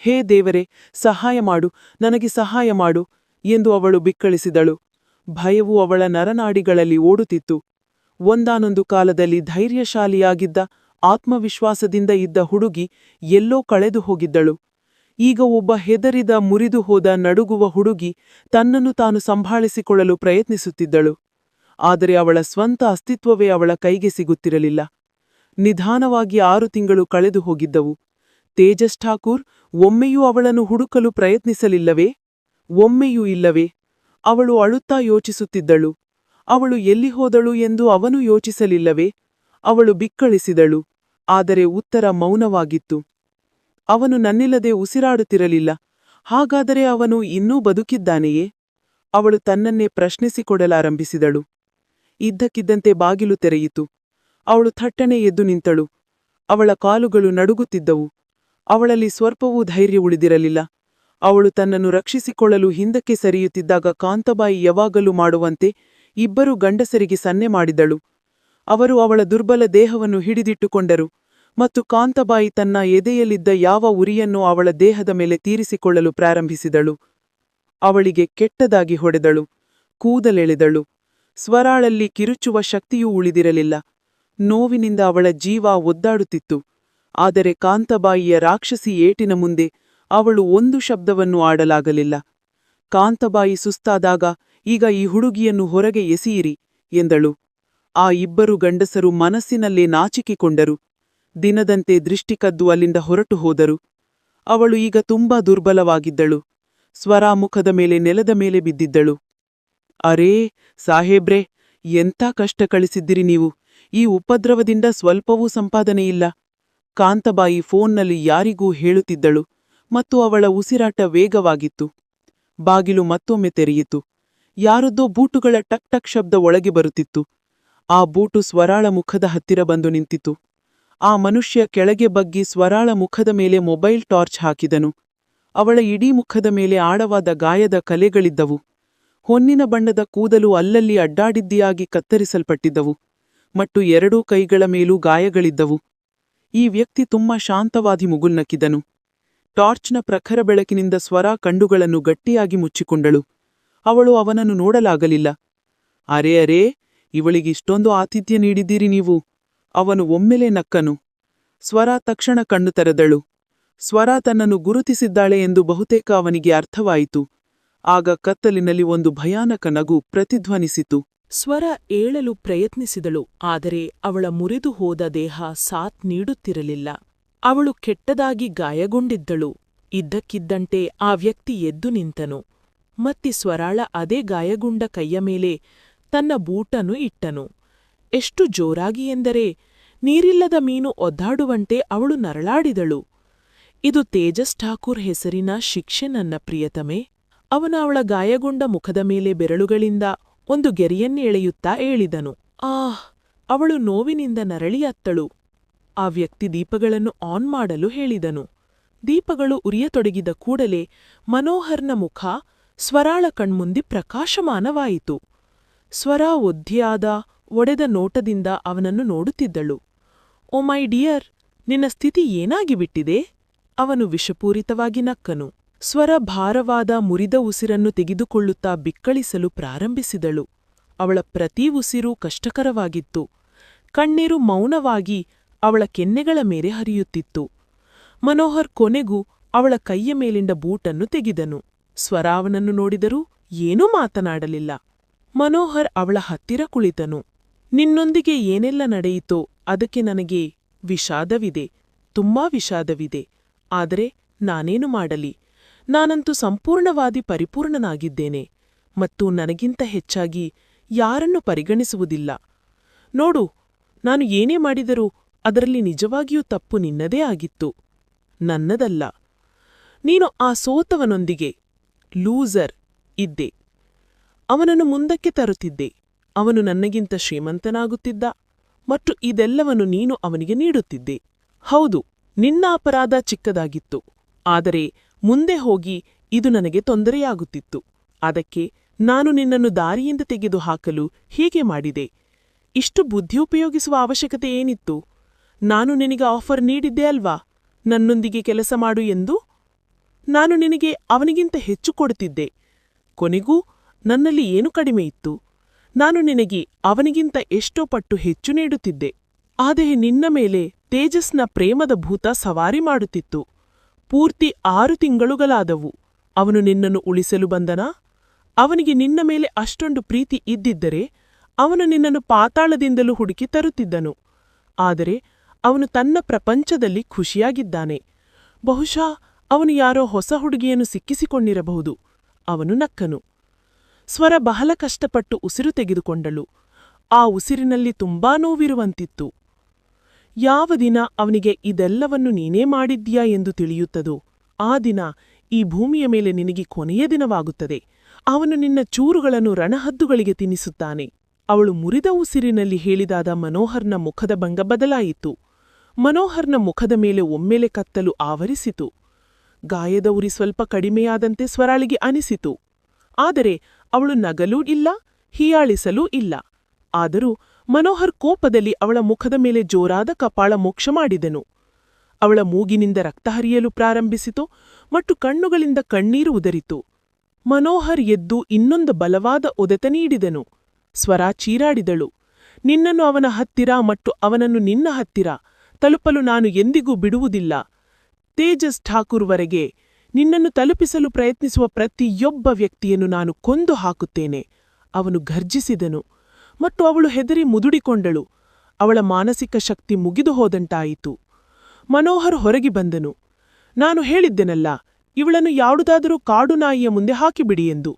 ಹೇ ದೇವರೇ, ಸಹಾಯ ಮಾಡು, ನನಗೆ ಸಹಾಯ ಮಾಡು ಎಂದು ಅವಳು ಬಿಕ್ಕಳಿಸಿದಳು. ಭಯವು ಅವಳ ನರನಾಡಿಗಳಲ್ಲಿ ಓಡುತ್ತಿತ್ತು. ಒಂದಾನೊಂದು ಕಾಲದಲ್ಲಿ ಧೈರ್ಯಶಾಲಿಯಾಗಿದ್ದ, ಆತ್ಮವಿಶ್ವಾಸದಿಂದ ಇದ್ದ ಹುಡುಗಿ ಎಲ್ಲೋ ಕಳೆದು ಹೋಗಿದ್ದಳು. ಈಗ ಒಬ್ಬ ಹೆದರಿದ, ಮುರಿದು ಹೋದ, ನಡುಗುವ ಹುಡುಗಿ ತನ್ನನ್ನು ತಾನು ಸಂಭಾಳಿಸಿಕೊಳ್ಳಲು ಪ್ರಯತ್ನಿಸುತ್ತಿದ್ದಳು. ಆದರೆ ಅವಳ ಸ್ವಂತ ಅಸ್ತಿತ್ವವೇ ಅವಳ ಕೈಗೆ ಸಿಗುತ್ತಿರಲಿಲ್ಲ. ನಿಧಾನವಾಗಿ 6 ತಿಂಗಳು ಕಳೆದು ಹೋಗಿದ್ದವು. ತೇಜಸ್ ಠಾಕೂರ್ ಒಮ್ಮೆಯೂ ಅವಳನ್ನು ಹುಡುಕಲು ಪ್ರಯತ್ನಿಸಲಿಲ್ಲವೇ? ಒಮ್ಮೆಯೂ ಇಲ್ಲವೇ? ಅವಳು ಅಳುತ್ತಾ ಯೋಚಿಸುತ್ತಿದ್ದಳು. ಅವಳು ಎಲ್ಲಿ ಹೋದಳು ಎಂದು ಅವನು ಯೋಚಿಸಲಿಲ್ಲವೇ? ಅವಳು ಬಿಕ್ಕಳಿಸಿದಳು. ಆದರೆ ಉತ್ತರ ಮೌನವಾಗಿತ್ತು. ಅವನು ನನ್ನಿಲ್ಲದೆ ಉಸಿರಾಡುತ್ತಿರಲಿಲ್ಲ. ಹಾಗಾದರೆ ಅವನು ಇನ್ನೂ ಬದುಕಿದ್ದಾನೆಯೇ? ಅವಳು ತನ್ನನ್ನೇ ಪ್ರಶ್ನಿಸಿಕೊಡಲಾರಂಭಿಸಿದಳು. ಇದ್ದಕ್ಕಿದ್ದಂತೆ ಬಾಗಿಲು ತೆರೆಯಿತು. ಅವಳು ಥಟ್ಟನೆ ಎದ್ದು ನಿಂತಳು. ಅವಳ ಕಾಲುಗಳು ನಡುಗುತ್ತಿದ್ದವು. ಅವಳಲ್ಲಿ ಸ್ವಲ್ಪವೂ ಧೈರ್ಯ ಉಳಿದಿರಲಿಲ್ಲ. ಅವಳು ತನ್ನನ್ನು ರಕ್ಷಿಸಿಕೊಳ್ಳಲು ಹಿಂದಕ್ಕೆ ಸರಿಯುತ್ತಿದ್ದಾಗ ಕಾಂತಬಾಯಿ ಯಾವಾಗಲೂ ಮಾಡುವಂತೆ ಇಬ್ಬರು ಗಂಡಸರಿಗೆ ಸನ್ನೆ ಮಾಡಿದಳು. ಅವರು ಅವಳ ದುರ್ಬಲ ದೇಹವನ್ನು ಹಿಡಿದಿಟ್ಟುಕೊಂಡರು ಮತ್ತು ಕಾಂತಬಾಯಿ ತನ್ನ ಎದೆಯಲ್ಲಿದ್ದ ಯಾವ ಉರಿಯನ್ನೂ ಅವಳ ದೇಹದ ಮೇಲೆ ತೀರಿಸಿಕೊಳ್ಳಲು ಪ್ರಾರಂಭಿಸಿದಳು. ಅವಳಿಗೆ ಕೆಟ್ಟದಾಗಿ ಹೊಡೆದಳು, ಕೂದಲೆಳೆದಳು. ಸ್ವರಾಳಲ್ಲಿ ಕಿರುಚುವ ಶಕ್ತಿಯೂ ಉಳಿದಿರಲಿಲ್ಲ. ನೋವಿನಿಂದ ಅವಳ ಜೀವ ಒದ್ದಾಡುತ್ತಿತ್ತು. ಆದರೆ ಕಾಂತಬಾಯಿಯ ರಾಕ್ಷಸಿ ಏಟಿನ ಮುಂದೆ ಅವಳು ಒಂದು ಶಬ್ದವನ್ನು ಆಡಲಾಗಲಿಲ್ಲ. ಕಾಂತಬಾಯಿ ಸುಸ್ತಾದಾಗ, ಈಗ ಈ ಹುಡುಗಿಯನ್ನು ಹೊರಗೆ ಎಸೆಯಿರಿ ಎಂದಳು. ಆ ಇಬ್ಬರು ಗಂಡಸರು ಮನಸ್ಸಿನಲ್ಲೇ ನಾಚಿಕಿಕೊಂಡರು. ದಿನದಂತೆ ದೃಷ್ಟಿ ಕದ್ದು ಅಲ್ಲಿಂದ ಹೊರಟು ಹೋದರು. ಅವಳು ಈಗ ತುಂಬಾ ದುರ್ಬಲವಾಗಿದ್ದಳು. ಸ್ವರಾ ಮುಖದ ಮೇಲೆ ನೆಲದ ಮೇಲೆ ಬಿದ್ದಿದ್ದಳು. ಅರೇ ಸಾಹೇಬ್ರೆ, ಎಂಥ ಕಷ್ಟ ಕಳಿಸಿದ್ದಿರಿ ನೀವು. ಈ ಉಪದ್ರವದಿಂದ ಸ್ವಲ್ಪವೂ ಸಂಪಾದನೆಯಿಲ್ಲ. ಕಾಂತಬಾಯಿ ಫೋನ್ನಲ್ಲಿ ಯಾರಿಗೂ ಹೇಳುತ್ತಿದ್ದಳು ಮತ್ತು ಅವಳ ಉಸಿರಾಟ ವೇಗವಾಗಿತ್ತು. ಬಾಗಿಲು ಮತ್ತೊಮ್ಮೆ ತೆರೆಯಿತು. ಯಾರದ್ದೋ ಬೂಟುಗಳ ಟಕ್ ಟಕ್ ಶಬ್ದ ಒಳಗೆ ಬರುತ್ತಿತ್ತು. ಆ ಬೂಟು ಸ್ವರಾಳ ಮುಖದ ಹತ್ತಿರ ಬಂದು ನಿಂತಿತು. ಆ ಮನುಷ್ಯ ಕೆಳಗೆ ಬಗ್ಗಿ ಸ್ವರಾಳ ಮುಖದ ಮೇಲೆ ಮೊಬೈಲ್ ಟಾರ್ಚ್ ಹಾಕಿದನು. ಅವಳ ಇಡೀ ಮುಖದ ಮೇಲೆ ಆಳವಾದ ಗಾಯದ ಕಲೆಗಳಿದ್ದವು. ಹೊನ್ನಿನ ಬಣ್ಣದ ಕೂದಲು ಅಲ್ಲಲ್ಲಿ ಅಡ್ಡಾಡಿದ್ದಿಯಾಗಿ ಕತ್ತರಿಸಲ್ಪಟ್ಟಿದ್ದವು ಮತ್ತು ಎರಡೂ ಕೈಗಳ ಮೇಲೂ ಗಾಯಗಳಿದ್ದವು. ಈ ವ್ಯಕ್ತಿ ತುಂಬಾ ಶಾಂತವಾದಿ ಮುಗುಲ್ನಕ್ಕಿದನು. ಟಾರ್ಚ್ನ ಪ್ರಖರ ಬೆಳಕಿನಿಂದ ಸ್ವರಾ ಕಣ್ಣುಗಳನ್ನು ಗಟ್ಟಿಯಾಗಿ ಮುಚ್ಚಿಕೊಂಡಳು. ಅವಳು ಅವನನ್ನು ನೋಡಲಾಗಲಿಲ್ಲ. ಅರೇ ಅರೇ, ಇವಳಿಗಿಷ್ಟೊಂದು ಆತಿಥ್ಯ ನೀಡಿದ್ದೀರಿ ನೀವು. ಅವನು ಒಮ್ಮೆಲೆ ನಕ್ಕನು. ಸ್ವರಾ ತಕ್ಷಣ ಕಣ್ಣು ತೆರೆದಳು. ಸ್ವರಾ ತನ್ನನ್ನು ಗುರುತಿಸಿದ್ದಾಳೆ ಎಂದು ಬಹುತೇಕ ಅವನಿಗೆ ಅರ್ಥವಾಯಿತು. ಆಗ ಕತ್ತಲಿನಲ್ಲಿ ಒಂದು ಭಯಾನಕ ನಗು ಪ್ರತಿಧ್ವನಿಸಿತು. ಸ್ವರ ಏಳಲು ಪ್ರಯತ್ನಿಸಿದಳು, ಆದರೆ ಅವಳ ಮುರಿದು ಹೋದ ದೇಹ ಸಾಥ್ ನೀಡುತ್ತಿರಲಿಲ್ಲ. ಅವಳು ಕೆಟ್ಟದಾಗಿ ಗಾಯಗೊಂಡಿದ್ದಳು. ಇದ್ದಕ್ಕಿದ್ದಂತೆ ಆ ವ್ಯಕ್ತಿ ಎದ್ದು ನಿಂತನು. ಮತ್ತಿ ಸ್ವರಾಳ ಅದೇ ಗಾಯಗೊಂಡ ಕೈಯ ಮೇಲೆ ತನ್ನ ಬೂಟನ್ನು ಇಟ್ಟನು. ಎಷ್ಟು ಜೋರಾಗಿ ಎಂದರೆ ನೀರಿಲ್ಲದ ಮೀನು ಒದ್ದಾಡುವಂತೆ ಅವಳು ನರಳಾಡಿದಳು. ಇದು ತೇಜಸ್ ಠಾಕೂರ್ ಹೆಸರಿನ ಶಿಕ್ಷೆ ನನ್ನ ಪ್ರಿಯತಮೆ. ಅವನು ಅವಳ ಗಾಯಗೊಂಡ ಮುಖದ ಮೇಲೆ ಬೆರಳುಗಳಿಂದ ಒಂದು ಗೆರೆಯನ್ನೆಳೆಯುತ್ತಾ ಹೇಳಿದನು. ಆಹ್! ಅವಳು ನೋವಿನಿಂದ ನರಳಿಯತ್ತಳು. ಆ ವ್ಯಕ್ತಿ ದೀಪಗಳನ್ನು ಆನ್ ಮಾಡಲು ಹೇಳಿದನು. ದೀಪಗಳು ಉರಿಯತೊಡಗಿದ ಕೂಡಲೇ ಮನೋಹರ್ನ ಮುಖ ಸ್ವರಾಳ ಕಣ್ಮುಂದೆ ಪ್ರಕಾಶಮಾನವಾಯಿತು. ಸ್ವರಾ ಒದ್ದೆಯಾದ ಒಡೆದ ನೋಟದಿಂದ ಅವನನ್ನು ನೋಡುತ್ತಿದ್ದಳು. ಓ ಮೈ ಡಿಯರ್, ನಿನ್ನ ಸ್ಥಿತಿ ಏನಾಗಿಬಿಟ್ಟಿದೆ? ಅವನು ವಿಷಪೂರಿತವಾಗಿ ನಕ್ಕನು. ಸ್ವರ ಭಾರವಾದ ಮುರಿದ ಉಸಿರನ್ನು ತೆಗೆದುಕೊಳ್ಳುತ್ತಾ ಬಿಕ್ಕಳಿಸಲು ಪ್ರಾರಂಭಿಸಿದಳು. ಅವಳ ಪ್ರತಿ ಉಸಿರೂ ಕಷ್ಟಕರವಾಗಿತ್ತು. ಕಣ್ಣೀರು ಮೌನವಾಗಿ ಅವಳ ಕೆನ್ನೆಗಳ ಮೇಲೆ ಹರಿಯುತ್ತಿತ್ತು. ಮನೋಹರ್ ಕೊನೆಗೂ ಅವಳ ಕೈಯ ಮೇಲಿಂದ ಬೂಟನ್ನು ತೆಗೆದನು. ಸ್ವರ ಅವನನ್ನು ನೋಡಿದರೂ ಏನೂ ಮಾತನಾಡಲಿಲ್ಲ. ಮನೋಹರ್ ಅವಳ ಹತ್ತಿರ ಕುಳಿತನು. ನಿನ್ನೊಂದಿಗೆ ಏನೆಲ್ಲ ನಡೆಯಿತೋ ಅದಕ್ಕೆ ನನಗೆ ವಿಷಾದವಿದೆ, ತುಂಬಾ ವಿಷಾದವಿದೆ. ಆದರೆ ನಾನೇನು ಮಾಡಲಿ? ನಾನಂತೂ ಸಂಪೂರ್ಣವಾದಿ ಪರಿಪೂರ್ಣನಾಗಿದ್ದೇನೆ ಮತ್ತು ನನಗಿಂತ ಹೆಚ್ಚಾಗಿ ಯಾರನ್ನು ಪರಿಗಣಿಸುವುದಿಲ್ಲ. ನೋಡು, ನಾನು ಏನೇ ಮಾಡಿದರೂ ಅದರಲ್ಲಿ ನಿಜವಾಗಿಯೂ ತಪ್ಪು ನಿನ್ನದೇ ಆಗಿತ್ತು, ನನ್ನದಲ್ಲ. ನೀನು ಆ ಸೋತವನೊಂದಿಗೆ, ಲೂಸರ್, ಇದ್ದೆ. ಅವನನ್ನು ಮುಂದಕ್ಕೆ ತರುತ್ತಿದ್ದೆ. ಅವನು ನನಗಿಂತ ಶ್ರೀಮಂತನಾಗುತ್ತಿದ್ದ ಮತ್ತು ಇದೆಲ್ಲವನ್ನು ನೀನು ಅವನಿಗೆ ನೀಡುತ್ತಿದ್ದೆ. ಹೌದು, ನಿನ್ನ ಅಪರಾಧ ಚಿಕ್ಕದಾಗಿತ್ತು, ಆದರೆ ಮುಂದೆ ಹೋಗಿ ಇದು ನನಗೆ ತೊಂದರೆಯಾಗುತ್ತಿತ್ತು. ಅದಕ್ಕೆ ನಾನು ನಿನ್ನನ್ನು ದಾರಿಯಿಂದ ತೆಗೆದು ಹಾಕಲು ಹೀಗೆ ಮಾಡಿದೆ. ಇಷ್ಟು ಬುದ್ಧಿ ಉಪಯೋಗಿಸುವ ಅವಶ್ಯಕತೆ ಏನಿತ್ತು? ನಾನು ನಿನಗೆ ಆಫರ್ ನೀಡಿದ್ದೆ ಅಲ್ವಾ, ನನ್ನೊಂದಿಗೆ ಕೆಲಸ ಮಾಡು ಎಂದು? ನಾನು ನಿನಗೆ ಅವನಿಗಿಂತ ಹೆಚ್ಚು ಕೊಡುತ್ತಿದ್ದೆ. ಕೊನೆಗೂ ನನ್ನಲ್ಲಿ ಏನು ಕಡಿಮೆ ಇತ್ತು? ನಾನು ನಿನಗೆ ಅವನಿಗಿಂತ ಎಷ್ಟೋ ಪಟ್ಟು ಹೆಚ್ಚು ನೀಡುತ್ತಿದ್ದೆ. ಆದರೆ ನಿನ್ನ ಮೇಲೆ ತೇಜಸ್ನ ಪ್ರೇಮದ ಭೂತ ಸವಾರಿ ಮಾಡುತ್ತಿತ್ತು. ಪೂರ್ತಿ 6 ತಿಂಗಳುಗಳಾದವು. ಅವನು ನಿನ್ನನ್ನು ಉಳಿಸಲು ಬಂದನಾ? ಅವನಿಗೆ ನಿನ್ನ ಮೇಲೆ ಅಷ್ಟೊಂದು ಪ್ರೀತಿ ಇದ್ದಿದ್ದರೆ ಅವನು ನಿನ್ನನ್ನು ಪಾತಾಳದಿಂದಲೂ ಹುಡುಕಿ ತರುತ್ತಿದ್ದನು. ಆದರೆ ಅವನು ತನ್ನ ಪ್ರಪಂಚದಲ್ಲಿ ಖುಷಿಯಾಗಿದ್ದಾನೆ. ಬಹುಶಃ ಅವನು ಯಾರೋ ಹೊಸ ಹುಡುಗಿಯನ್ನು ಸಿಕ್ಕಿಸಿಕೊಂಡಿರಬಹುದು. ಅವನು ನಕ್ಕನು. ಸ್ವರ ಬಹಳ ಕಷ್ಟಪಟ್ಟು ಉಸಿರು ತೆಗೆದುಕೊಂಡಳು. ಆ ಉಸಿರಿನಲ್ಲಿ ತುಂಬಾ ನೋವಿರುವಂತಿತ್ತು. ಯಾವ ದಿನ ಅವನಿಗೆ ಇದೆಲ್ಲವನ್ನು ನೀನೇ ಮಾಡಿದ್ಯಾ ಎಂದು ತಿಳಿಯುತ್ತದೋ ಆ ದಿನ ಈ ಭೂಮಿಯ ಮೇಲೆ ನಿನಗೆ ಕೊನೆಯ ದಿನವಾಗುತ್ತದೆ. ಅವನು ನಿನ್ನ ಚೂರುಗಳನ್ನು ರಣಹದ್ದುಗಳಿಗೆ ತಿನ್ನಿಸುತ್ತಾನೆ. ಅವಳು ಮುರಿದ ಉಸಿರಿನಲ್ಲಿ ಹೇಳಿದಾದ ಮನೋಹರ್ನ ಮುಖದ ಭಂಗ ಬದಲಾಯಿತು. ಮನೋಹರ್ನ ಮುಖದ ಮೇಲೆ ಒಮ್ಮೆಲೆ ಕತ್ತಲು ಆವರಿಸಿತು. ಗಾಯದ ಉರಿ ಸ್ವಲ್ಪ ಕಡಿಮೆಯಾದಂತೆ ಸ್ವರಾಳಿಗೆ ಅನಿಸಿತು. ಆದರೆ ಅವಳು ನಗಲೂ ಇಲ್ಲ, ಹೀಯಾಳಿಸಲೂ ಇಲ್ಲ. ಆದರೂ ಮನೋಹರ್ ಕೋಪದಲ್ಲಿ ಅವಳ ಮುಖದ ಮೇಲೆ ಜೋರಾದ ಕಪಾಳ ಮೋಕ್ಷ ಮಾಡಿದನು. ಅವಳ ಮೂಗಿನಿಂದ ರಕ್ತ ಹರಿಯಲು ಪ್ರಾರಂಭಿಸಿತು ಮತ್ತು ಕಣ್ಣುಗಳಿಂದ ಕಣ್ಣೀರು ಉದರಿತು. ಮನೋಹರ್ ಎದ್ದು ಇನ್ನೊಂದು ಬಲವಾದ ಒದೆತ ನೀಡಿದನು. ಸ್ವರ ಚೀರಾಡಿದಳು. ನಿನ್ನನ್ನು ಅವನ ಹತ್ತಿರ ಮತ್ತು ಅವನನ್ನು ನಿನ್ನ ಹತ್ತಿರ ತಲುಪಲು ನಾನು ಎಂದಿಗೂ ಬಿಡುವುದಿಲ್ಲ. ತೇಜಸ್ ಠಾಕೂರ್ವರೆಗೆ ನಿನ್ನನ್ನು ತಲುಪಿಸಲು ಪ್ರಯತ್ನಿಸುವ ಪ್ರತಿಯೊಬ್ಬ ವ್ಯಕ್ತಿಯನ್ನು ನಾನು ಕೊಂದು ಹಾಕುತ್ತೇನೆ. ಅವನು ಘರ್ಜಿಸಿದನು ಮತ್ತು ಅವಳು ಹೆದರಿ ಮುದುಡಿಕೊಂಡಳು. ಅವಳ ಮಾನಸಿಕ ಶಕ್ತಿ ಮುಗಿದು ಹೋದಂತಾಯಿತು. ಮನೋಹರ್ ಹೊರಗೆ ಬಂದನು. ನಾನು ಹೇಳಿದ್ದೆನಲ್ಲ, ಇವಳನ್ನು ಯಾವುದಾದರೂ ಕಾಡು ನಾಯಿಯ ಮುಂದೆ ಹಾಕಿಬಿಡಿ ಎಂದು.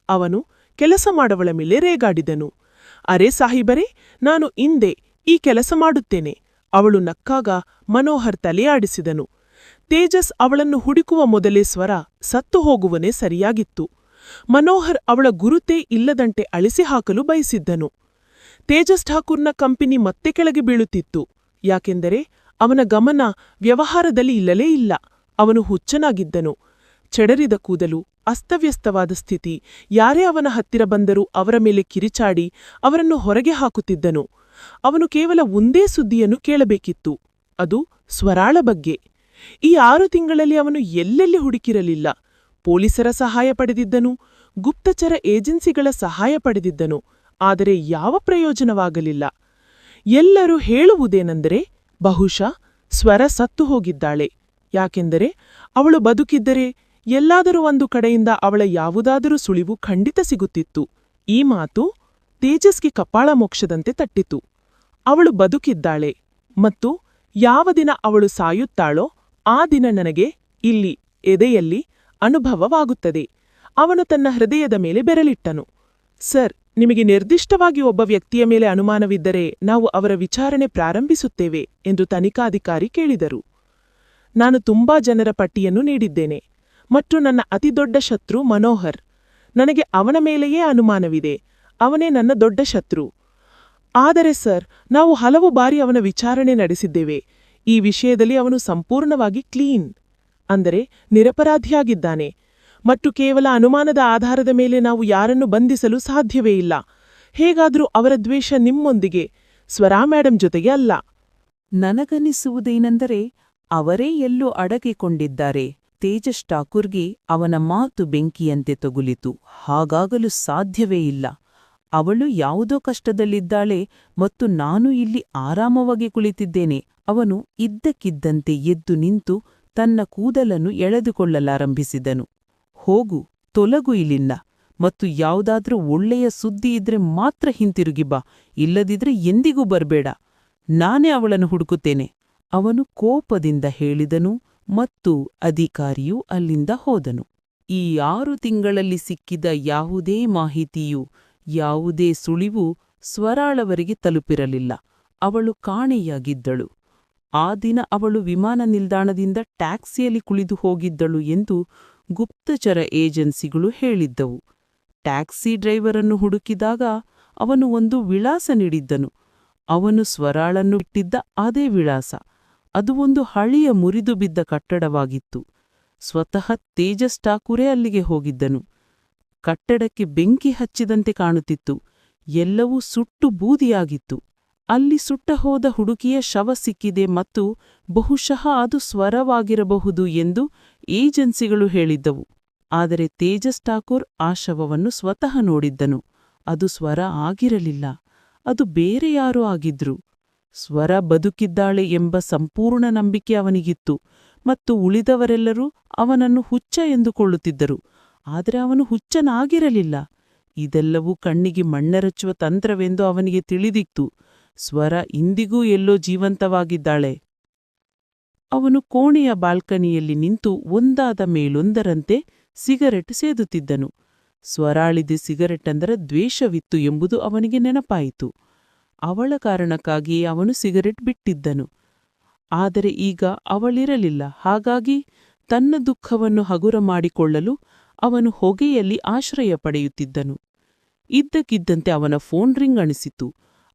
ಅವನು ಕೆಲಸ ಮಾಡವಳ ಮೇಲೆ ರೇಗಾಡಿದನು. ಅರೆ ಸಾಹಿಬರೇ, ನಾನು ಇಂದೇ ಈ ಕೆಲಸ ಮಾಡುತ್ತೇನೆ. ಅವಳು ನಕ್ಕಾಗ ಮನೋಹರ್ ತಲೆಯಾಡಿಸಿದನು. ತೇಜಸ್ ಅವಳನ್ನು ಹುಡುಕುವ ಮೊದಲೇ ಸ್ವರ ಸತ್ತು ಹೋಗುವನೇ ಸರಿಯಾಗಿತ್ತು. ಮನೋಹರ್ ಅವಳ ಗುರುತೇ ಇಲ್ಲದಂತೆ ಅಳಿಸಿ ಹಾಕಲು ಬಯಸಿದ್ದನು. ತೇಜಸ್ ಠಾಕೂರ್ನ ಕಂಪನಿ ಮತ್ತೆ ಕೆಳಗೆ ಬೀಳುತ್ತಿತ್ತು. ಯಾಕೆಂದರೆ ಅವನ ಗಮನ ವ್ಯವಹಾರದಲ್ಲಿ ಇಲ್ಲಲೇ ಇಲ್ಲ. ಅವನು ಹುಚ್ಚನಾಗಿದ್ದನು. ಚೆಡರಿದ ಕೂದಲು, ಅಸ್ತವ್ಯಸ್ತವಾದ ಸ್ಥಿತಿ. ಯಾರೇ ಅವನ ಹತ್ತಿರ ಬಂದರೂ ಅವರ ಮೇಲೆ ಕಿರಿಚಾಡಿ ಅವರನ್ನು ಹೊರಗೆ ಹಾಕುತ್ತಿದ್ದನು. ಅವನು ಕೇವಲ ಒಂದೇ ಸುದ್ದಿಯನ್ನು ಕೇಳಬೇಕಿತ್ತು, ಅದು ಸ್ವರಾಳ ಬಗ್ಗೆ. ಈ 6 ತಿಂಗಳಲ್ಲಿ ಅವನು ಎಲ್ಲೆಲ್ಲಿ ಹುಡುಕಿರಲಿಲ್ಲ. ಪೊಲೀಸರ ಸಹಾಯ ಪಡೆದಿದ್ದನು, ಗುಪ್ತಚರ ಏಜೆನ್ಸಿಗಳ ಸಹಾಯ ಪಡೆದಿದ್ದನು. ಆದರೆ ಯಾವ ಪ್ರಯೋಜನವಾಗಲಿಲ್ಲ. ಎಲ್ಲರೂ ಹೇಳುವುದೇನೆಂದರೆ, ಬಹುಶಃ ಸ್ವರ ಸತ್ತು ಹೋಗಿದ್ದಾಳೆ. ಯಾಕೆಂದರೆ ಅವಳು ಬದುಕಿದ್ದರೆ ಎಲ್ಲಾದರೂ ಒಂದು ಕಡೆಯಿಂದ ಅವಳ ಯಾವುದಾದರೂ ಸುಳಿವು ಖಂಡಿತ ಸಿಗುತ್ತಿತ್ತು. ಈ ಮಾತು ತೇಜಸ್ಗೆ ಕಪಾಳ ಮೋಕ್ಷದಂತೆ ತಟ್ಟಿತು. ಅವಳು ಬದುಕಿದ್ದಾಳೆ ಮತ್ತು ಯಾವ ದಿನ ಅವಳು ಸಾಯುತ್ತಾಳೋ ಆ ದಿನ ನನಗೆ ಇಲ್ಲಿ ಎದೆಯಲ್ಲಿ ಅನುಭವವಾಗುತ್ತದೆ. ಅವನು ತನ್ನ ಹೃದಯದ ಮೇಲೆ ಬೆರಳಿಟ್ಟನು. ಸರ್, ನಿಮಗೆ ನಿರ್ದಿಷ್ಟವಾಗಿ ಒಬ್ಬ ವ್ಯಕ್ತಿಯ ಮೇಲೆ ಅನುಮಾನವಿದ್ದರೆ ನಾವು ಅವರ ವಿಚಾರಣೆ ಪ್ರಾರಂಭಿಸುತ್ತೇವೆ ಎಂದು ತನಿಖಾಧಿಕಾರಿ ಕೇಳಿದರು. ನಾನು ತುಂಬಾ ಜನರ ಪಟ್ಟಿಯನ್ನು ನೀಡಿದ್ದೇನೆ ಮತ್ತು ನನ್ನ ಅತಿದೊಡ್ಡ ಶತ್ರು ಮನೋಹರ್. ನನಗೆ ಅವನ ಮೇಲೆಯೇ ಅನುಮಾನವಿದೆ. ಅವನೇ ನನ್ನ ದೊಡ್ಡ ಶತ್ರು. ಆದರೆ ಸರ್, ನಾವು ಹಲವು ಬಾರಿ ಅವನ ವಿಚಾರಣೆ ನಡೆಸಿದ್ದೇವೆ. ಈ ವಿಷಯದಲ್ಲಿ ಅವನು ಸಂಪೂರ್ಣವಾಗಿ ಕ್ಲೀನ್, ಅಂದರೆ ನಿರಪರಾಧಿಯಾಗಿದ್ದಾನೆ ಮತ್ತು ಕೇವಲ ಅನುಮಾನದ ಆಧಾರದ ಮೇಲೆ ನಾವು ಯಾರನ್ನು ಬಂಧಿಸಲು ಸಾಧ್ಯವೇ ಇಲ್ಲ. ಹೇಗಾದರೂ ಅವರ ದ್ವೇಷ ನಿಮ್ಮೊಂದಿಗೆ, ಸ್ವರಾ ಮೇಡಂ ಜೊತೆಗೆ ಅಲ್ಲ. ನನಗನಿಸುವುದೇನೆಂದರೆ ಅವರೇ ಎಲ್ಲೋ ಅಡಗಿಕೊಂಡಿದ್ದಾರೆ. ತೇಜಸ್ ಠಾಕೂರ್ಗೆ ಅವನ ಮಾತು ಬೆಂಕಿಯಂತೆ ತಗುಲಿತು. ಹಾಗಾಗಲು ಸಾಧ್ಯವೇ ಇಲ್ಲ. ಅವಳು ಯಾವುದೋ ಕಷ್ಟದಲ್ಲಿದ್ದಾಳೆ ಮತ್ತು ನಾನು ಇಲ್ಲಿ ಆರಾಮವಾಗಿ ಕುಳಿತಿದ್ದೇನೆ. ಅವನು ಇದ್ದಕ್ಕಿದ್ದಂತೆ ಎದ್ದು ನಿಂತು ತನ್ನ ಕೂದಲನ್ನು ಎಳೆದುಕೊಳ್ಳಲಾರಂಭಿಸಿದನು. ಹೋಗು, ತೊಲಗು ಇಲ್ಲಿಂದ, ಮತ್ತು ಯಾವುದಾದ್ರೂ ಒಳ್ಳೆಯ ಸುದ್ದಿ ಇದ್ರೆ ಮಾತ್ರ ಹಿಂತಿರುಗಿ ಬಾ. ಇಲ್ಲದಿದ್ರೆ ಎಂದಿಗೂ ಬರ್ಬೇಡ. ನಾನೇ ಅವಳನ್ನು ಹುಡುಕುತ್ತೇನೆ. ಅವನು ಕೋಪದಿಂದ ಹೇಳಿದನು ಮತ್ತು ಅಧಿಕಾರಿಯು ಅಲ್ಲಿಂದ ಹೋದನು. ಈ 6 ತಿಂಗಳಲ್ಲಿ ಸಿಕ್ಕಿದ ಯಾವುದೇ ಮಾಹಿತಿಯೂ ಯಾವುದೇ ಸುಳಿವು ಸ್ವರಾಳವರಿಗೆ ತಲುಪಿರಲಿಲ್ಲ. ಅವಳು ಕಾಣೆಯಾಗಿದ್ದಳು. ಆ ದಿನ ಅವಳು ವಿಮಾನ ನಿಲ್ದಾಣದಿಂದ ಟ್ಯಾಕ್ಸಿಯಲ್ಲಿ ಕುಳಿದು ಹೋಗಿದ್ದಳು ಎಂದು ಗುಪ್ತಚರ ಏಜೆನ್ಸಿಗಳು ಹೇಳಿದ್ದವು. ಟ್ಯಾಕ್ಸಿ ಡ್ರೈವರನ್ನು ಹುಡುಕಿದಾಗ ಅವನು ಒಂದು ವಿಳಾಸ ನೀಡಿದ್ದನು. ಅವನು ಸ್ವರಾಳನ್ನು ಇಟ್ಟಿದ್ದ ಅದೇ ವಿಳಾಸ. ಅದು ಒಂದು ಹಳೆಯ ಮುರಿದು ಬಿದ್ದ ಕಟ್ಟಡವಾಗಿತ್ತು. ಸ್ವತಃ ತೇಜಸ್ ಠಾಕೂರೇ ಅಲ್ಲಿಗೆ ಹೋಗಿದ್ದನು. ಕಟ್ಟಡಕ್ಕೆ ಬೆಂಕಿ ಹಚ್ಚಿದಂತೆ ಕಾಣುತ್ತಿತ್ತು. ಎಲ್ಲವೂ ಸುಟ್ಟು ಬೂದಿಯಾಗಿತ್ತು. ಅಲ್ಲಿ ಸುಟ್ಟಹೋದ ಹುಡುಗಿಯ ಶವ ಸಿಕ್ಕಿದೆ ಮತ್ತು ಬಹುಶಃ ಅದು ಸ್ವರವಾಗಿರಬಹುದು ಎಂದು ಏಜೆನ್ಸಿಗಳು ಹೇಳಿದ್ದವು. ಆದರೆ ತೇಜಸ್ ಠಾಕೂರ್ ಆ ಶವವನ್ನು ಸ್ವತಃ ನೋಡಿದ್ದನು. ಅದು ಸ್ವರ ಆಗಿರಲಿಲ್ಲ. ಅದು ಬೇರೆ ಯಾರೋ ಆಗಿದ್ರು. ಸ್ವರ ಬದುಕಿದ್ದಾಳೆ ಎಂಬ ಸಂಪೂರ್ಣ ನಂಬಿಕೆ ಅವನಿಗಿತ್ತು ಮತ್ತು ಉಳಿದವರೆಲ್ಲರೂ ಅವನನ್ನು ಹುಚ್ಚ ಎಂದುಕೊಳ್ಳುತ್ತಿದ್ದರು. ಆದರೆ ಅವನು ಹುಚ್ಚನಾಗಿರಲಿಲ್ಲ. ಇದೆಲ್ಲವೂ ಕಣ್ಣಿಗೆ ಮಣ್ಣೆರಚುವ ತಂತ್ರವೆಂದು ಅವನಿಗೆ ತಿಳಿದಿತ್ತು. ಸ್ವರ ಇಂದಿಗೂ ಎಲ್ಲೋ ಜೀವಂತವಾಗಿದ್ದಾಳೆ. ಅವನು ಕೋಣೆಯ ಬಾಲ್ಕನಿಯಲ್ಲಿ ನಿಂತು ಒಂದಾದ ಮೇಲೊಂದರಂತೆ ಸಿಗರೆಟ್ ಸೇದುತ್ತಿದ್ದನು. ಸ್ವರಾಳಿದೆ ಸಿಗರೆಟ್ಟೆಂದರೆ ದ್ವೇಷವಿತ್ತು ಎಂಬುದು ಅವನಿಗೆ ನೆನಪಾಯಿತು. ಅವಳ ಕಾರಣಕ್ಕಾಗಿಯೇ ಅವನು ಸಿಗರೆಟ್ ಬಿಟ್ಟಿದ್ದನು. ಆದರೆ ಈಗ ಅವಳಿರಲಿಲ್ಲ. ಹಾಗಾಗಿ ತನ್ನ ದುಃಖವನ್ನು ಹಗುರ ಮಾಡಿಕೊಳ್ಳಲು ಅವನು ಹೊಗೆಯಲ್ಲಿ ಆಶ್ರಯ ಪಡೆಯುತ್ತಿದ್ದನು. ಇದ್ದಕ್ಕಿದ್ದಂತೆ ಅವನ ಫೋನ್ ರಿಂಗ್ ಅಣಿಸಿತು.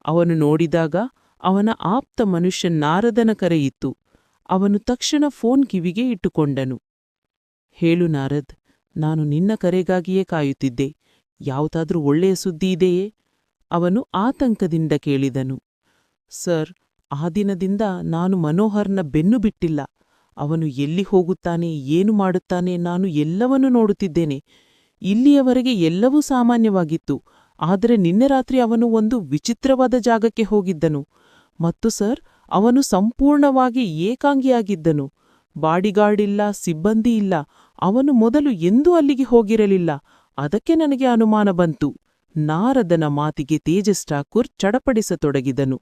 ಅವನು ನೋಡಿದಾಗ ಅವನ ಆಪ್ತ ಮನುಷ್ಯ ನಾರದನ ಕರೆಯಿತ್ತು. ಅವನು ತಕ್ಷಣ ಫೋನ್ ಕಿವಿಗೆ ಇಟ್ಟುಕೊಂಡನು. ಹೇಳು ನಾರದ್, ನಾನು ನಿನ್ನ ಕರೆಗಾಗಿಯೇ ಕಾಯುತ್ತಿದ್ದೆ. ಯಾವುದಾದ್ರೂ ಒಳ್ಳೆಯ ಸುದ್ದಿ ಇದೆಯೇ? ಅವನು ಆತಂಕದಿಂದ ಕೇಳಿದನು. ಸರ್, ಆ ದಿನದಿಂದ ನಾನು ಮನೋಹರ್ನ ಬೆನ್ನು ಬಿಟ್ಟಿಲ್ಲ. ಅವನು ಎಲ್ಲಿ ಹೋಗುತ್ತಾನೆ, ಏನು ಮಾಡುತ್ತಾನೆ, ನಾನು ಎಲ್ಲವನ್ನೂ ನೋಡುತ್ತಿದ್ದೇನೆ. ಇಲ್ಲಿಯವರೆಗೆ ಎಲ್ಲವೂ ಸಾಮಾನ್ಯವಾಗಿತ್ತು. ಆದರೆ ನಿನ್ನೆ ರಾತ್ರಿ ಅವನು ಒಂದು ವಿಚಿತ್ರವಾದ ಜಾಗಕ್ಕೆ ಹೋಗಿದ್ದನು. ಮತ್ತು ಸರ್, ಅವನು ಸಂಪೂರ್ಣವಾಗಿ ಏಕಾಂಗಿಯಾಗಿದ್ದನು. ಬಾಡಿಗಾರ್ಡ್ ಇಲ್ಲ, ಸಿಬ್ಬಂದಿ ಇಲ್ಲ. ಅವನು ಮೊದಲು ಎಂದೂ ಅಲ್ಲಿಗೆ ಹೋಗಿರಲಿಲ್ಲ. ಅದಕ್ಕೆ ನನಗೆ ಅನುಮಾನ ಬಂತು. ನಾರದನ ಮಾತಿಗೆ ತೇಜಸ್ ಠಾಕೂರ್ ಚಡಪಡಿಸತೊಡಗಿದನು.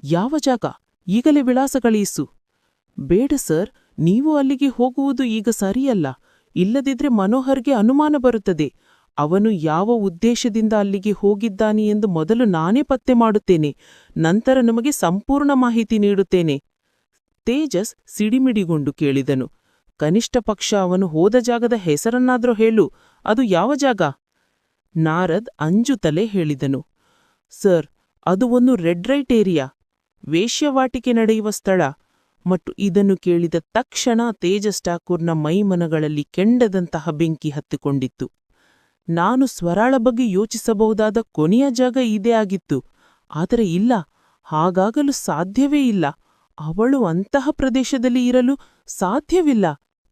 ಯಾವ ಜಾಗ? ಈಗಲೇ ವಿಳಾಸ ಕಳಿಸು. ಬೇಡ ಸರ್, ನೀವು ಅಲ್ಲಿಗೆ ಹೋಗುವುದು ಈಗ ಸರಿಯಲ್ಲ. ಇಲ್ಲದಿದ್ರೆ ಮನೋಹರ್ಗೆ ಅನುಮಾನ ಬರುತ್ತದೆ. ಅವನು ಯಾವ ಉದ್ದೇಶದಿಂದ ಅಲ್ಲಿಗೆ ಹೋಗಿದ್ದಾನೆ ಎಂದು ಮೊದಲು ನಾನೇ ಪತ್ತೆ ಮಾಡುತ್ತೇನೆ. ನಂತರ ನಮಗೆ ಸಂಪೂರ್ಣ ಮಾಹಿತಿ ನೀಡುತ್ತೇನೆ. ತೇಜಸ್ ಸಿಡಿಮಿಡಿಗೊಂಡು ಕೇಳಿದನು. ಕನಿಷ್ಠ ಪಕ್ಷ ಅವನು ಹೋದ ಜಾಗದ ಹೆಸರನ್ನಾದ್ರೂ ಹೇಳು. ಅದು ಯಾವ ಜಾಗ? ನಾರದ್ ಅಂಜುತ್ತಲೇ ಹೇಳಿದನು. ಸರ್, ಅದು ಒಂದು ರೆಡ್ ಲೈಟ್ ಏರಿಯಾ, ವೇಶ್ಯವಾಟಿಕೆ ನಡೆಯುವ ಸ್ಥಳ. ಮತ್ತು ಇದನ್ನು ಕೇಳಿದ ತಕ್ಷಣ ತೇಜಸ್ ಠಾಕೂರ್ನ ಮೈಮನಗಳಲ್ಲಿ ಕೆಂಡದಂತಹ ಬೆಂಕಿ ಹತ್ತಿಕೊಂಡಿತ್ತು. ನಾನು ಸ್ವರಾಳ ಬಗ್ಗೆ ಯೋಚಿಸಬಹುದಾದ ಕೊನೆಯ ಜಾಗ ಇದೇ ಆಗಿತ್ತು. ಆದರೆ ಇಲ್ಲ, ಹಾಗಾಗಲು ಸಾಧ್ಯವೇ ಇಲ್ಲ. ಅವಳು ಅಂತಹ ಪ್ರದೇಶದಲ್ಲಿ ಇರಲು ಸಾಧ್ಯವಿಲ್ಲ.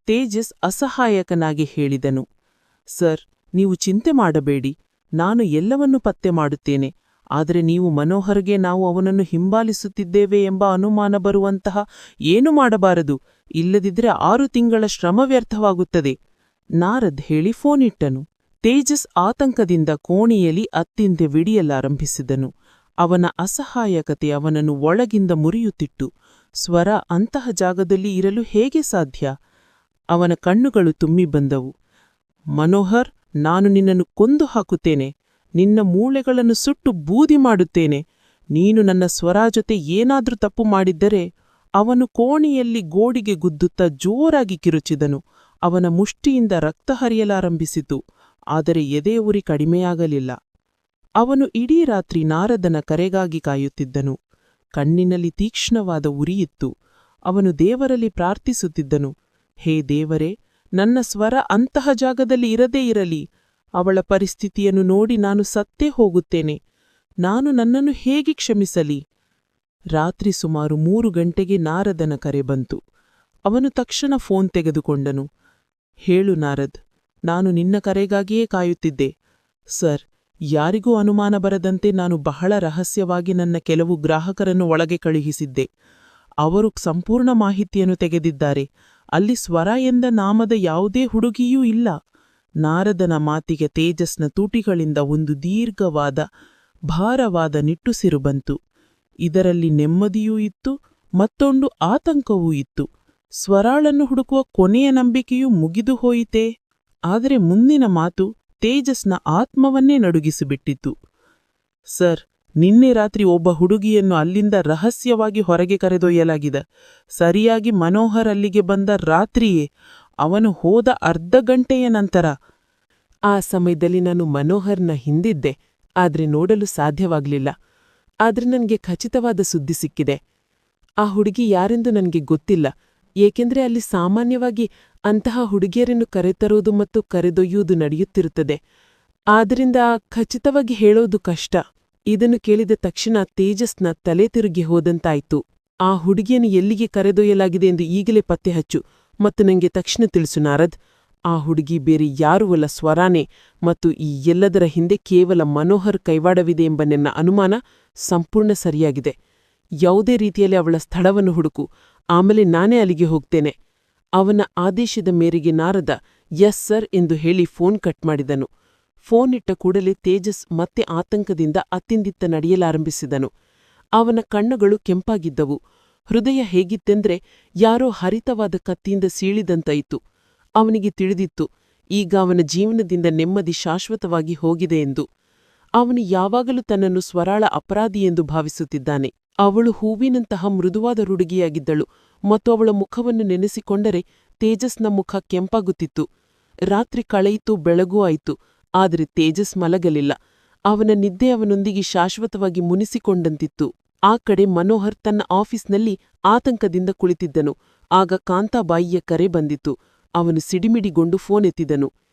ತೇಜಸ್ ಅಸಹಾಯಕನಾಗಿ ಹೇಳಿದನು. ಸರ್, ನೀವು ಚಿಂತೆ ಮಾಡಬೇಡಿ. ನಾನು ಎಲ್ಲವನ್ನೂ ಪತ್ತೆ ಮಾಡುತ್ತೇನೆ. ಆದರೆ ನೀವು ಮನೋಹರ್ಗೆ ನಾವು ಅವನನ್ನು ಹಿಂಬಾಲಿಸುತ್ತಿದ್ದೇವೆ ಎಂಬ ಅನುಮಾನ ಬರುವಂತಹ ಏನು ಮಾಡಬಾರದು. ಇಲ್ಲದಿದ್ದರೆ 6 ತಿಂಗಳ ಶ್ರಮ ವ್ಯರ್ಥವಾಗುತ್ತದೆ. ನಾರದ್ ಹೇಳಿ ಫೋನ್ ಇಟ್ಟನು. ತೇಜಸ್ ಆತಂಕದಿಂದ ಕೋಣೆಯಲ್ಲಿ ಅತ್ತಿಂದೆ ವಿಡಿಯಲಾರಂಭಿಸಿದನು. ಅವನ ಅಸಹಾಯಕತೆ ಅವನನ್ನು ಒಳಗಿಂದ ಮುರಿಯುತ್ತಿತ್ತು. ಸ್ವರ ಅಂತಹ ಜಾಗದಲ್ಲಿ ಇರಲು ಹೇಗೆ ಸಾಧ್ಯ? ಅವನ ಕಣ್ಣುಗಳು ತುಂಬಿ ಬಂದವು. ಮನೋಹರ್, ನಾನು ನಿನ್ನನ್ನು ಕೊಂದು ಹಾಕುತ್ತೇನೆ. ನಿನ್ನ ಮೂಳೆಗಳನ್ನು ಸುಟ್ಟು ಬೂದಿ ಮಾಡುತ್ತೇನೆ. ನೀನು ನನ್ನ ಸ್ವರ ಜೊತೆ ಏನಾದ್ರೂ ತಪ್ಪು ಮಾಡಿದ್ದರೆ. ಅವನು ಕೋಣೆಯಲ್ಲಿ ಗೋಡಿಗೆ ಗುದ್ದುತ್ತಾ ಜೋರಾಗಿ ಕಿರುಚಿದನು. ಅವನ ಮುಷ್ಟಿಯಿಂದ ರಕ್ತ ಹರಿಯಲಾರಂಭಿಸಿತು. ಆದರೆ ಎದೆ ಉರಿ ಕಡಿಮೆಯಾಗಲಿಲ್ಲ. ಅವನು ಇಡೀ ರಾತ್ರಿ ನಾರದನ ಕರೆಗಾಗಿ ಕಾಯುತ್ತಿದ್ದನು. ಕಣ್ಣಿನಲ್ಲಿ ತೀಕ್ಷ್ಣವಾದ ಉರಿಯಿತ್ತು. ಅವನು ದೇವರಲ್ಲಿ ಪ್ರಾರ್ಥಿಸುತ್ತಿದ್ದನು. ಹೇ ದೇವರೇ, ನನ್ನ ಸ್ವರ ಅಂತಹ ಜಾಗದಲ್ಲಿ ಇರದೇ ಇರಲಿ. ಅವಳ ಪರಿಸ್ಥಿತಿಯನ್ನು ನೋಡಿ ನಾನು ಸತ್ತೇ ಹೋಗುತ್ತೇನೆ. ನಾನು ನನ್ನನ್ನು ಹೇಗೆ ಕ್ಷಮಿಸಲಿ? ರಾತ್ರಿ ಸುಮಾರು 3 ಗಂಟೆಗೆ ನಾರದನ ಕರೆ ಬಂತು. ಅವನು ತಕ್ಷಣ ಫೋನ್ ತೆಗೆದುಕೊಂಡನು. ಹೇಳು ನಾರದ್, ನಾನು ನಿನ್ನ ಕರೆಗಾಗಿಯೇ ಕಾಯುತ್ತಿದ್ದೆ. ಸರ್, ಯಾರಿಗೂ ಅನುಮಾನ ಬರದಂತೆ ನಾನು ಬಹಳ ರಹಸ್ಯವಾಗಿ ನನ್ನ ಕೆಲವು ಗ್ರಾಹಕರನ್ನು ಒಳಗೆ ಕಳುಹಿಸಿದ್ದೆ. ಅವರು ಸಂಪೂರ್ಣ ಮಾಹಿತಿಯನ್ನು ತೆಗೆದಿದ್ದಾರೆ. ಅಲ್ಲಿ ಸ್ವರ ಎಂದ ನಾಮದ ಯಾವುದೇ ಹುಡುಗಿಯೂ ಇಲ್ಲ. ನಾರದನ ಮಾತಿಗೆ ತೇಜಸ್ನ ತೂಟಿಗಳಿಂದ ಒಂದು ದೀರ್ಘವಾದ, ಭಾರವಾದ ನಿಟ್ಟುಸಿರು ಬಂತು. ಇದರಲ್ಲಿ ನೆಮ್ಮದಿಯೂ ಇತ್ತು, ಮತ್ತೊಂದು ಆತಂಕವೂ ಇತ್ತು. ಸ್ವರಾಳನ್ನು ಹುಡುಕುವ ಕೊನೆಯ ನಂಬಿಕೆಯೂ ಮುಗಿದು ಹೋಯಿತೇ? ಆದರೆ ಮುಂದಿನ ಮಾತು ತೇಜಸ್ನ ಆತ್ಮವನ್ನೇ ನಡುಗಿಸಿಬಿಟ್ಟಿತು. ಸರ್, ನಿನ್ನೆ ರಾತ್ರಿ ಒಬ್ಬ ಹುಡುಗಿಯನ್ನು ಅಲ್ಲಿಂದ ರಹಸ್ಯವಾಗಿ ಹೊರಗೆ ಕರೆದೊಯ್ಯಲಾಗಿದೆ. ಸರಿಯಾಗಿ ಮನೋಹರ್ ಅಲ್ಲಿಗೆ ಬಂದ ರಾತ್ರಿಯೇ. ಅವನು ಹೋದ ಅರ್ಧ ಗಂಟೆಯ ನಂತರ. ಆ ಸಮಯದಲ್ಲಿ ನಾನು ಮನೋಹರ್ನ ಹಿಂದಿದ್ದೆ, ಆದ್ರೆ ನೋಡಲು ಸಾಧ್ಯವಾಗ್ಲಿಲ್ಲ. ಆದ್ರೆ ನನಗೆ ಖಚಿತವಾದ ಸುದ್ದಿ ಸಿಕ್ಕಿದೆ. ಆ ಹುಡುಗಿ ಯಾರೆಂದು ನನಗೆ ಗೊತ್ತಿಲ್ಲ, ಏಕೆಂದ್ರೆ ಅಲ್ಲಿ ಸಾಮಾನ್ಯವಾಗಿ ಅಂತಹ ಹುಡುಗಿಯರನ್ನು ಕರೆತರುವುದು ಮತ್ತು ಕರೆದೊಯ್ಯುವುದು ನಡೆಯುತ್ತಿರುತ್ತದೆ. ಆದ್ದರಿಂದ ಖಚಿತವಾಗಿ ಹೇಳೋದು ಕಷ್ಟ. ಇದನ್ನು ಕೇಳಿದ ತಕ್ಷಣ ತೇಜಸ್ನ ತಲೆ ತಿರುಗಿ ಹೋದಂತಾಯ್ತು. ಆ ಹುಡುಗಿಯನ್ನು ಎಲ್ಲಿಗೆ ಕರೆದೊಯ್ಯಲಾಗಿದೆ ಎಂದು ಈಗಲೇ ಪತ್ತೆ ಹಚ್ಚು ಮತ್ತು ನನಗೆ ತಕ್ಷಣ ತಿಳಿಸು ನಾರದ್. ಆ ಹುಡುಗಿ ಬೇರೆ ಯಾರೂ ಅಲ್ಲ, ಸ್ವರಾನೇ. ಮತ್ತು ಈ ಎಲ್ಲದರ ಹಿಂದೆ ಕೇವಲ ಮನೋಹರ್ ಕೈವಾಡವಿದೆ ಎಂಬ ನನ್ನ ಅನುಮಾನ ಸಂಪೂರ್ಣ ಸರಿಯಾಗಿದೆ. ಯಾವುದೇ ರೀತಿಯಲ್ಲಿ ಅವಳ ಸ್ಥಳವನ್ನು ಹುಡುಕು, ಆಮೇಲೆ ನಾನೇ ಅಲ್ಲಿಗೆ ಹೋಗ್ತೇನೆ. ಅವನ ಆದೇಶದ ಮೇರೆಗೆ ನಾರದ ಎಸ್ ಸರ್ ಎಂದು ಹೇಳಿ ಫೋನ್ ಕಟ್ ಮಾಡಿದನು. ಫೋನ್ ಇಟ್ಟ ಕೂಡಲೇ ತೇಜಸ್ ಮತ್ತೆ ಆತಂಕದಿಂದ ಅತ್ತಿಂದಿತ್ತ ನಡೆಯಲಾರಂಭಿಸಿದನು. ಅವನ ಕಣ್ಣುಗಳು ಕೆಂಪಾಗಿದ್ದವು. ಹೃದಯ ಹೇಗಿತ್ತೆಂದ್ರೆ ಯಾರೋ ಹರಿತವಾದ ಕತ್ತಿಯಿಂದ ಸೀಳಿದಂತಾಯಿತು. ಅವನಿಗೆ ತಿಳಿದಿತ್ತು, ಈಗ ಅವನ ಜೀವನದಿಂದ ನೆಮ್ಮದಿ ಶಾಶ್ವತವಾಗಿ ಹೋಗಿದೆ ಎಂದು. ಅವನು ಯಾವಾಗಲೂ ತನ್ನನ್ನು ಸ್ವರಾಳ ಅಪರಾಧಿ ಎಂದು ಭಾವಿಸುತ್ತಿದ್ದಾನೆ. ಅವಳು ಹೂವಿನಂತಹ ಮೃದುವಾದ ಹುಡುಗಿಯಾಗಿದ್ದಳು ಮತ್ತು ಅವಳ ಮುಖವನ್ನು ನೆನೆಸಿಕೊಂಡರೆ ತೇಜಸ್ನ ಮುಖ ಕೆಂಪಾಗುತ್ತಿತ್ತು. ರಾತ್ರಿ ಕಳೆಯಿತು, ಬೆಳಗೂ ಆಯಿತು, ಆದರೆ ತೇಜಸ್ ಮಲಗಲಿಲ್ಲ. ಅವನ ನಿದ್ದೆ ಅವನೊಂದಿಗೆ ಶಾಶ್ವತವಾಗಿ ಮುನಿಸಿಕೊಂಡಂತಿತ್ತು. ಆ ಕಡೆ ಮನೋಹರ್ ತನ್ನ ಆಫೀಸ್ನಲ್ಲಿ ಆತಂಕದಿಂದ ಕುಳಿತಿದ್ದನು. ಆಗ ಕಾಂತಾಬಾಯಿಯ ಕರೆ ಬಂದಿತ್ತು. ಅವನು ಸಿಡಿಮಿಡಿಗೊಂಡು ಫೋನ್ ಎತ್ತಿದನು.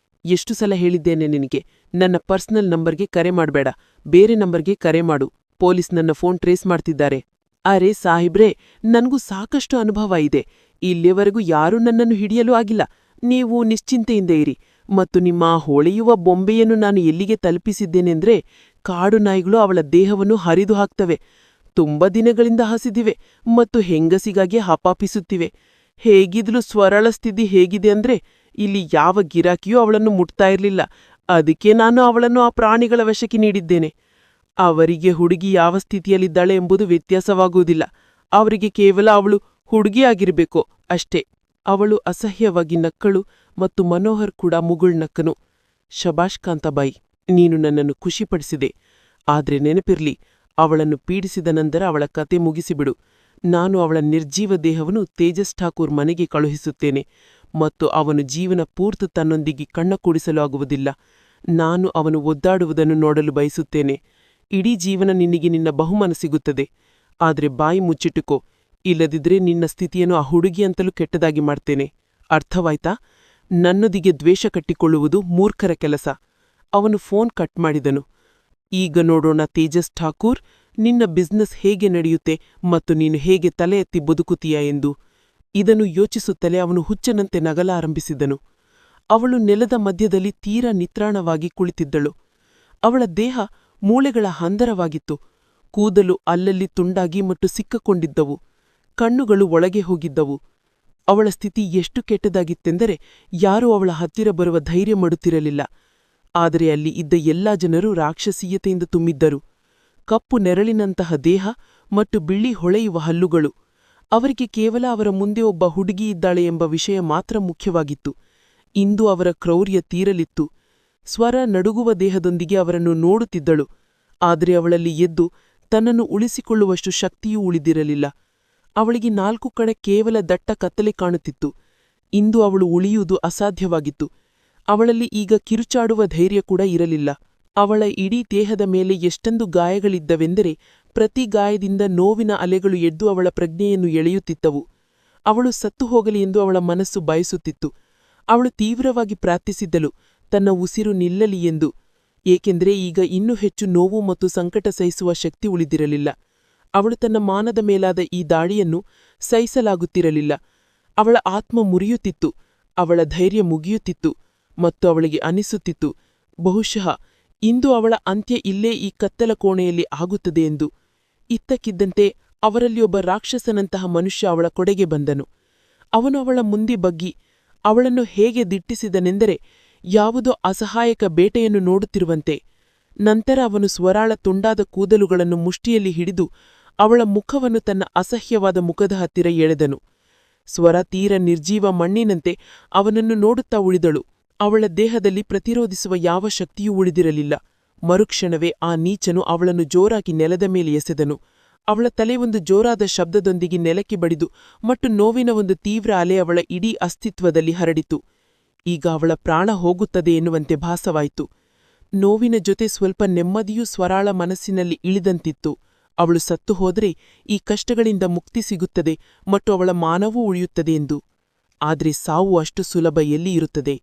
ಎಷ್ಟು ಸಲ ಹೇಳಿದ್ದೇನೆ ನಿನಗೆ, ನನ್ನ ಪರ್ಸನಲ್ ನಂಬರ್ಗೆ ಕರೆ ಮಾಡಬೇಡ, ಬೇರೆ ನಂಬರ್ಗೆ ಕರೆ ಮಾಡು, ಪೊಲೀಸ್ ನನ್ನ ಫೋನ್ ಟ್ರೇಸ್ ಮಾಡ್ತಿದ್ದಾರೆ. ಅರೆ ಸಾಹಿಬ್ರೇ, ನನ್ಗೂ ಸಾಕಷ್ಟು ಅನುಭವ ಇದೆ. ಇಲ್ಲಿಯವರೆಗೂ ಯಾರೂ ನನ್ನನ್ನು ಹಿಡಿಯಲು ಆಗಿಲ್ಲ. ನೀವು ನಿಶ್ಚಿಂತೆಯಿಂದ ಇರಿ. ಮತ್ತು ನಿಮ್ಮ ಹೊಳೆಯುವ ಬೊಂಬೆಯನ್ನು ನಾನು ಎಲ್ಲಿಗೆ ತಲುಪಿಸಿದ್ದೇನೆಂದ್ರೆ, ಕಾಡು ನಾಯಿಗಳು ಅವಳ ದೇಹವನ್ನು ಹರಿದು ಹಾಕ್ತವೆ. ತುಂಬ ದಿನಗಳಿಂದ ಹಸಿದಿವೆ ಮತ್ತು ಹೆಂಗಸಿಗಾಗಿ ಹಪಾಪಿಸುತ್ತಿವೆ. ಹೇಗಿದ್ಲು ಸ್ವರಳ ಸ್ಥಿತಿ ಹೇಗಿದೆ ಅಂದ್ರೆ, ಇಲ್ಲಿ ಯಾವ ಗಿರಾಕಿಯೂ ಅವಳನ್ನು ಮುಟ್ತಾ ಇರಲಿಲ್ಲ. ಅದಕ್ಕೆ ನಾನು ಅವಳನ್ನು ಆ ಪ್ರಾಣಿಗಳ ವಶಕ್ಕೆ ನೀಡಿದ್ದೇನೆ. ಅವರಿಗೆ ಹುಡುಗಿ ಯಾವ ಸ್ಥಿತಿಯಲ್ಲಿದ್ದಾಳೆ ಎಂಬುದು ವ್ಯತ್ಯಾಸವಾಗುವುದಿಲ್ಲ. ಅವರಿಗೆ ಕೇವಲ ಅವಳು ಹುಡುಗಿಯಾಗಿರಬೇಕು ಅಷ್ಟೇ. ಅವಳು ಅಸಹ್ಯವಾಗಿ ನಕ್ಕಳು ಮತ್ತು ಮನೋಹರ್ ಕೂಡ ಮುಗುಳ್ನಕ್ಕನು. ಶಬಾಷ್ ಕಾಂತಾಬಾಯಿ, ನೀನು ನನ್ನನ್ನು ಖುಷಿಪಡಿಸಿದೆ. ಆದ್ರೆ ನೆನಪಿರ್ಲಿ, ಅವಳನ್ನು ಪೀಡಿಸಿದ ನಂತರ ಅವಳ ಕತೆ ಮುಗಿಸಿಬಿಡು. ನಾನು ಅವಳ ನಿರ್ಜೀವ ದೇಹವನ್ನು ತೇಜಸ್ ಠಾಕೂರ್ ಮನೆಗೆ ಕಳುಹಿಸುತ್ತೇನೆ ಮತ್ತು ಅವನು ಜೀವನ ಪೂರ್ತಿ ತನ್ನೊಂದಿಗೆ ಕಣ್ಣ ಕೂಡಿಸಲು ಆಗುವುದಿಲ್ಲ. ನಾನು ಅವನು ಒದ್ದಾಡುವುದನ್ನು ನೋಡಲು ಬಯಸುತ್ತೇನೆ. ಇಡೀ ಜೀವನ ನಿನಗೆ ನಿನ್ನ ಬಹುಮಾನ ಸಿಗುತ್ತದೆ. ಆದ್ರೆ ಬಾಯಿ ಮುಚ್ಚಿಟ್ಟುಕೋ, ಇಲ್ಲದಿದ್ರೆ ನಿನ್ನ ಸ್ಥಿತಿಯನ್ನು ಆ ಹುಡುಗಿಯಂತಲೂ ಕೆಟ್ಟದಾಗಿ ಮಾಡ್ತೇನೆ. ಅರ್ಥವಾಯ್ತಾ? ನನ್ನೊಂದಿಗೆ ದ್ವೇಷ ಕಟ್ಟಿಕೊಳ್ಳುವುದು ಮೂರ್ಖರ ಕೆಲಸ. ಅವನು ಫೋನ್ ಕಟ್ ಮಾಡಿದನು. ಈಗ ನೋಡೋಣ ತೇಜಸ್ ಠಾಕೂರ್, ನಿನ್ನ ಬಿಸ್ನೆಸ್ ಹೇಗೆ ನಡೆಯುತ್ತೆ ಮತ್ತು ನೀನು ಹೇಗೆ ತಲೆ ಎತ್ತಿ ಬದುಕುತ್ತೀಯಾ ಎಂದು. ಇದನ್ನು ಯೋಚಿಸುತ್ತಲೇ ಅವನು ಹುಚ್ಚನಂತೆ ನಗಲಾರಂಭಿಸಿದನು. ಅವಳು ನೆಲದ ಮಧ್ಯದಲ್ಲಿ ತೀರಾ ನಿತ್ರಾಣವಾಗಿ ಕುಳಿತಿದ್ದಳು. ಅವಳ ದೇಹ ಮೂಳೆಗಳ ಹಂದರವಾಗಿತ್ತು. ಕೂದಲು ಅಲ್ಲಲ್ಲಿ ತುಂಡಾಗಿ ಮತ್ತು ಸಿಕ್ಕಕೊಂಡಿದ್ದವು. ಕಣ್ಣುಗಳು ಒಳಗೆ ಹೋಗಿದ್ದವು. ಅವಳ ಸ್ಥಿತಿ ಎಷ್ಟು ಕೆಟ್ಟದಾಗಿತ್ತೆಂದರೆ ಯಾರೂ ಅವಳ ಹತ್ತಿರ ಬರುವ ಧೈರ್ಯ ಮಾಡುತ್ತಿರಲಿಲ್ಲ. ಆದರೆ ಅಲ್ಲಿ ಇದ್ದ ಎಲ್ಲಾ ಜನರು ರಾಕ್ಷಸೀಯತೆಯಿಂದ ತುಂಬಿದ್ದರು. ಕಪ್ಪು ನೆರಳಿನಂತಹ ದೇಹ ಮತ್ತು ಬಿಳಿ ಹೊಳೆಯುವ ಹಲ್ಲುಗಳು. ಅವರಿಗೆ ಕೇವಲ ಅವರ ಮುಂದೆ ಒಬ್ಬ ಹುಡುಗಿಯಿದ್ದಾಳೆ ಎಂಬ ವಿಷಯ ಮಾತ್ರ ಮುಖ್ಯವಾಗಿತ್ತು. ಇಂದು ಅವರ ಕ್ರೌರ್ಯ ತೀರಲಿತ್ತು. ಸ್ವರ ನಡುಗುವ ದೇಹದೊಂದಿಗೆ ಅವರನ್ನು ನೋಡುತ್ತಿದ್ದಳು. ಆದರೆ ಅವಳಲ್ಲಿ ಎದ್ದು ತನ್ನನ್ನು ಉಳಿಸಿಕೊಳ್ಳುವಷ್ಟು ಶಕ್ತಿಯೂ ಉಳಿದಿರಲಿಲ್ಲ. ಅವಳಿಗೆ 4 ಕಡೆ ಕೇವಲ ದಟ್ಟ ಕತ್ತಲೆ ಕಾಣುತ್ತಿತ್ತು. ಇಂದು ಅವಳು ಉಳಿಯುವುದು ಅಸಾಧ್ಯವಾಗಿತ್ತು. ಅವಳಲ್ಲಿ ಈಗ ಕಿರುಚಾಡುವ ಧೈರ್ಯ ಕೂಡ ಇರಲಿಲ್ಲ. ಅವಳ ಇಡೀ ದೇಹದ ಮೇಲೆ ಎಷ್ಟೊಂದು ಗಾಯಗಳಿದ್ದವೆಂದರೆ ಪ್ರತಿ ಗಾಯದಿಂದ ನೋವಿನ ಅಲೆಗಳು ಎದ್ದು ಅವಳ ಪ್ರಜ್ಞೆಯನ್ನು ಎಳೆಯುತ್ತಿದ್ದವು. ಅವಳು ಸತ್ತು ಹೋಗಲಿ ಎಂದು ಅವಳ ಮನಸ್ಸು ಬಯಸುತ್ತಿತ್ತು. ಅವಳು ತೀವ್ರವಾಗಿ ಪ್ರಾರ್ಥಿಸಿದ್ದಳು, ತನ್ನ ಉಸಿರು ನಿಲ್ಲಲಿ ಎಂದು. ಏಕೆಂದರೆ ಈಗ ಇನ್ನೂ ಹೆಚ್ಚು ನೋವು ಮತ್ತು ಸಂಕಟ ಸಹಿಸುವ ಶಕ್ತಿ ಉಳಿದಿರಲಿಲ್ಲ. ಅವಳು ತನ್ನ ಮಾನದ ಮೇಲಾದ ಈ ದಾಳಿಯನ್ನು ಸಹಿಸಲಾಗುತ್ತಿರಲಿಲ್ಲ. ಅವಳ ಆತ್ಮ ಮುರಿಯುತ್ತಿತ್ತು. ಅವಳ ಧೈರ್ಯ ಮುಗಿಯುತ್ತಿತ್ತು ಮತ್ತು ಅವಳಿಗೆ ಅನಿಸುತ್ತಿತ್ತು, ಬಹುಶಃ ಇಂದು ಅವಳ ಅಂತ್ಯ ಇಲ್ಲೇ ಈ ಕತ್ತಲ ಕೋಣೆಯಲ್ಲಿ ಆಗುತ್ತದೆ ಎಂದು. ಇತ್ತಕ್ಕಿದ್ದಂತೆ ಅವರಲ್ಲಿ ಒಬ್ಬ ರಾಕ್ಷಸನಂತಹ ಮನುಷ್ಯ ಅವಳ ಕೊಡೆಗೆ ಬಂದನು. ಅವನು ಅವಳ ಮುಂದೆ ಬಗ್ಗಿ ಅವಳನ್ನು ಹೇಗೆ ದಿಟ್ಟಿಸಿದನೆಂದರೆ ಯಾವುದೋ ಅಸಹಾಯಕ ಬೇಟೆಯನ್ನು ನೋಡುತ್ತಿರುವಂತೆ. ನಂತರ ಅವನು ಸ್ವರಾಳ ತುಂಡಾದ ಕೂದಲುಗಳನ್ನು ಮುಷ್ಟಿಯಲ್ಲಿ ಹಿಡಿದು ಅವಳ ಮುಖವನ್ನು ತನ್ನ ಅಸಹ್ಯವಾದ ಮುಖದ ಹತ್ತಿರ ಎಳೆದನು. ಸ್ವರ ತೀರ ನಿರ್ಜೀವ ಮಣ್ಣಿನಂತೆ ಅವನನ್ನು ನೋಡುತ್ತಾ ಉಳಿದಳು. ಅವಳ ದೇಹದಲ್ಲಿ ಪ್ರತಿರೋಧಿಸುವ ಯಾವ ಶಕ್ತಿಯೂ ಉಳಿದಿರಲಿಲ್ಲ. ಮರುಕ್ಷಣವೇ ಆ ನೀಚನು ಅವಳನ್ನು ಜೋರಾಗಿ ನೆಲದ ಮೇಲೆ ಎಸೆದನು. ಅವಳ ತಲೆ ಒಂದು ಜೋರಾದ ಶಬ್ದದೊಂದಿಗೆ ನೆಲಕ್ಕೆ ಬಡಿದು ಮತ್ತು ನೋವಿನ ಒಂದು ತೀವ್ರ ಅಲೆ ಅವಳ ಇಡೀ ಅಸ್ತಿತ್ವದಲ್ಲಿ ಹರಡಿತು. ಈಗ ಅವಳ ಪ್ರಾಣ ಹೋಗುತ್ತದೆ ಎನ್ನುವಂತೆ ಭಾಸವಾಯಿತು. ನೋವಿನ ಜೊತೆ ಸ್ವಲ್ಪ ನೆಮ್ಮದಿಯೂ ಸ್ವರಾಳ ಮನಸ್ಸಿನಲ್ಲಿ ಇಳಿದಂತಿತ್ತು. ಅವಳು ಸತ್ತು ಹೋದರೆ ಈ ಕಷ್ಟಗಳಿಂದ ಮುಕ್ತಿ ಸಿಗುತ್ತದೆ ಮತ್ತು ಅವಳ ಮಾನವೂ ಉಳಿಯುತ್ತದೆ ಎಂದು. ಆದರೆ ಸಾವು ಅಷ್ಟು ಸುಲಭ ಎಲ್ಲಿ ಇರುತ್ತದೆ?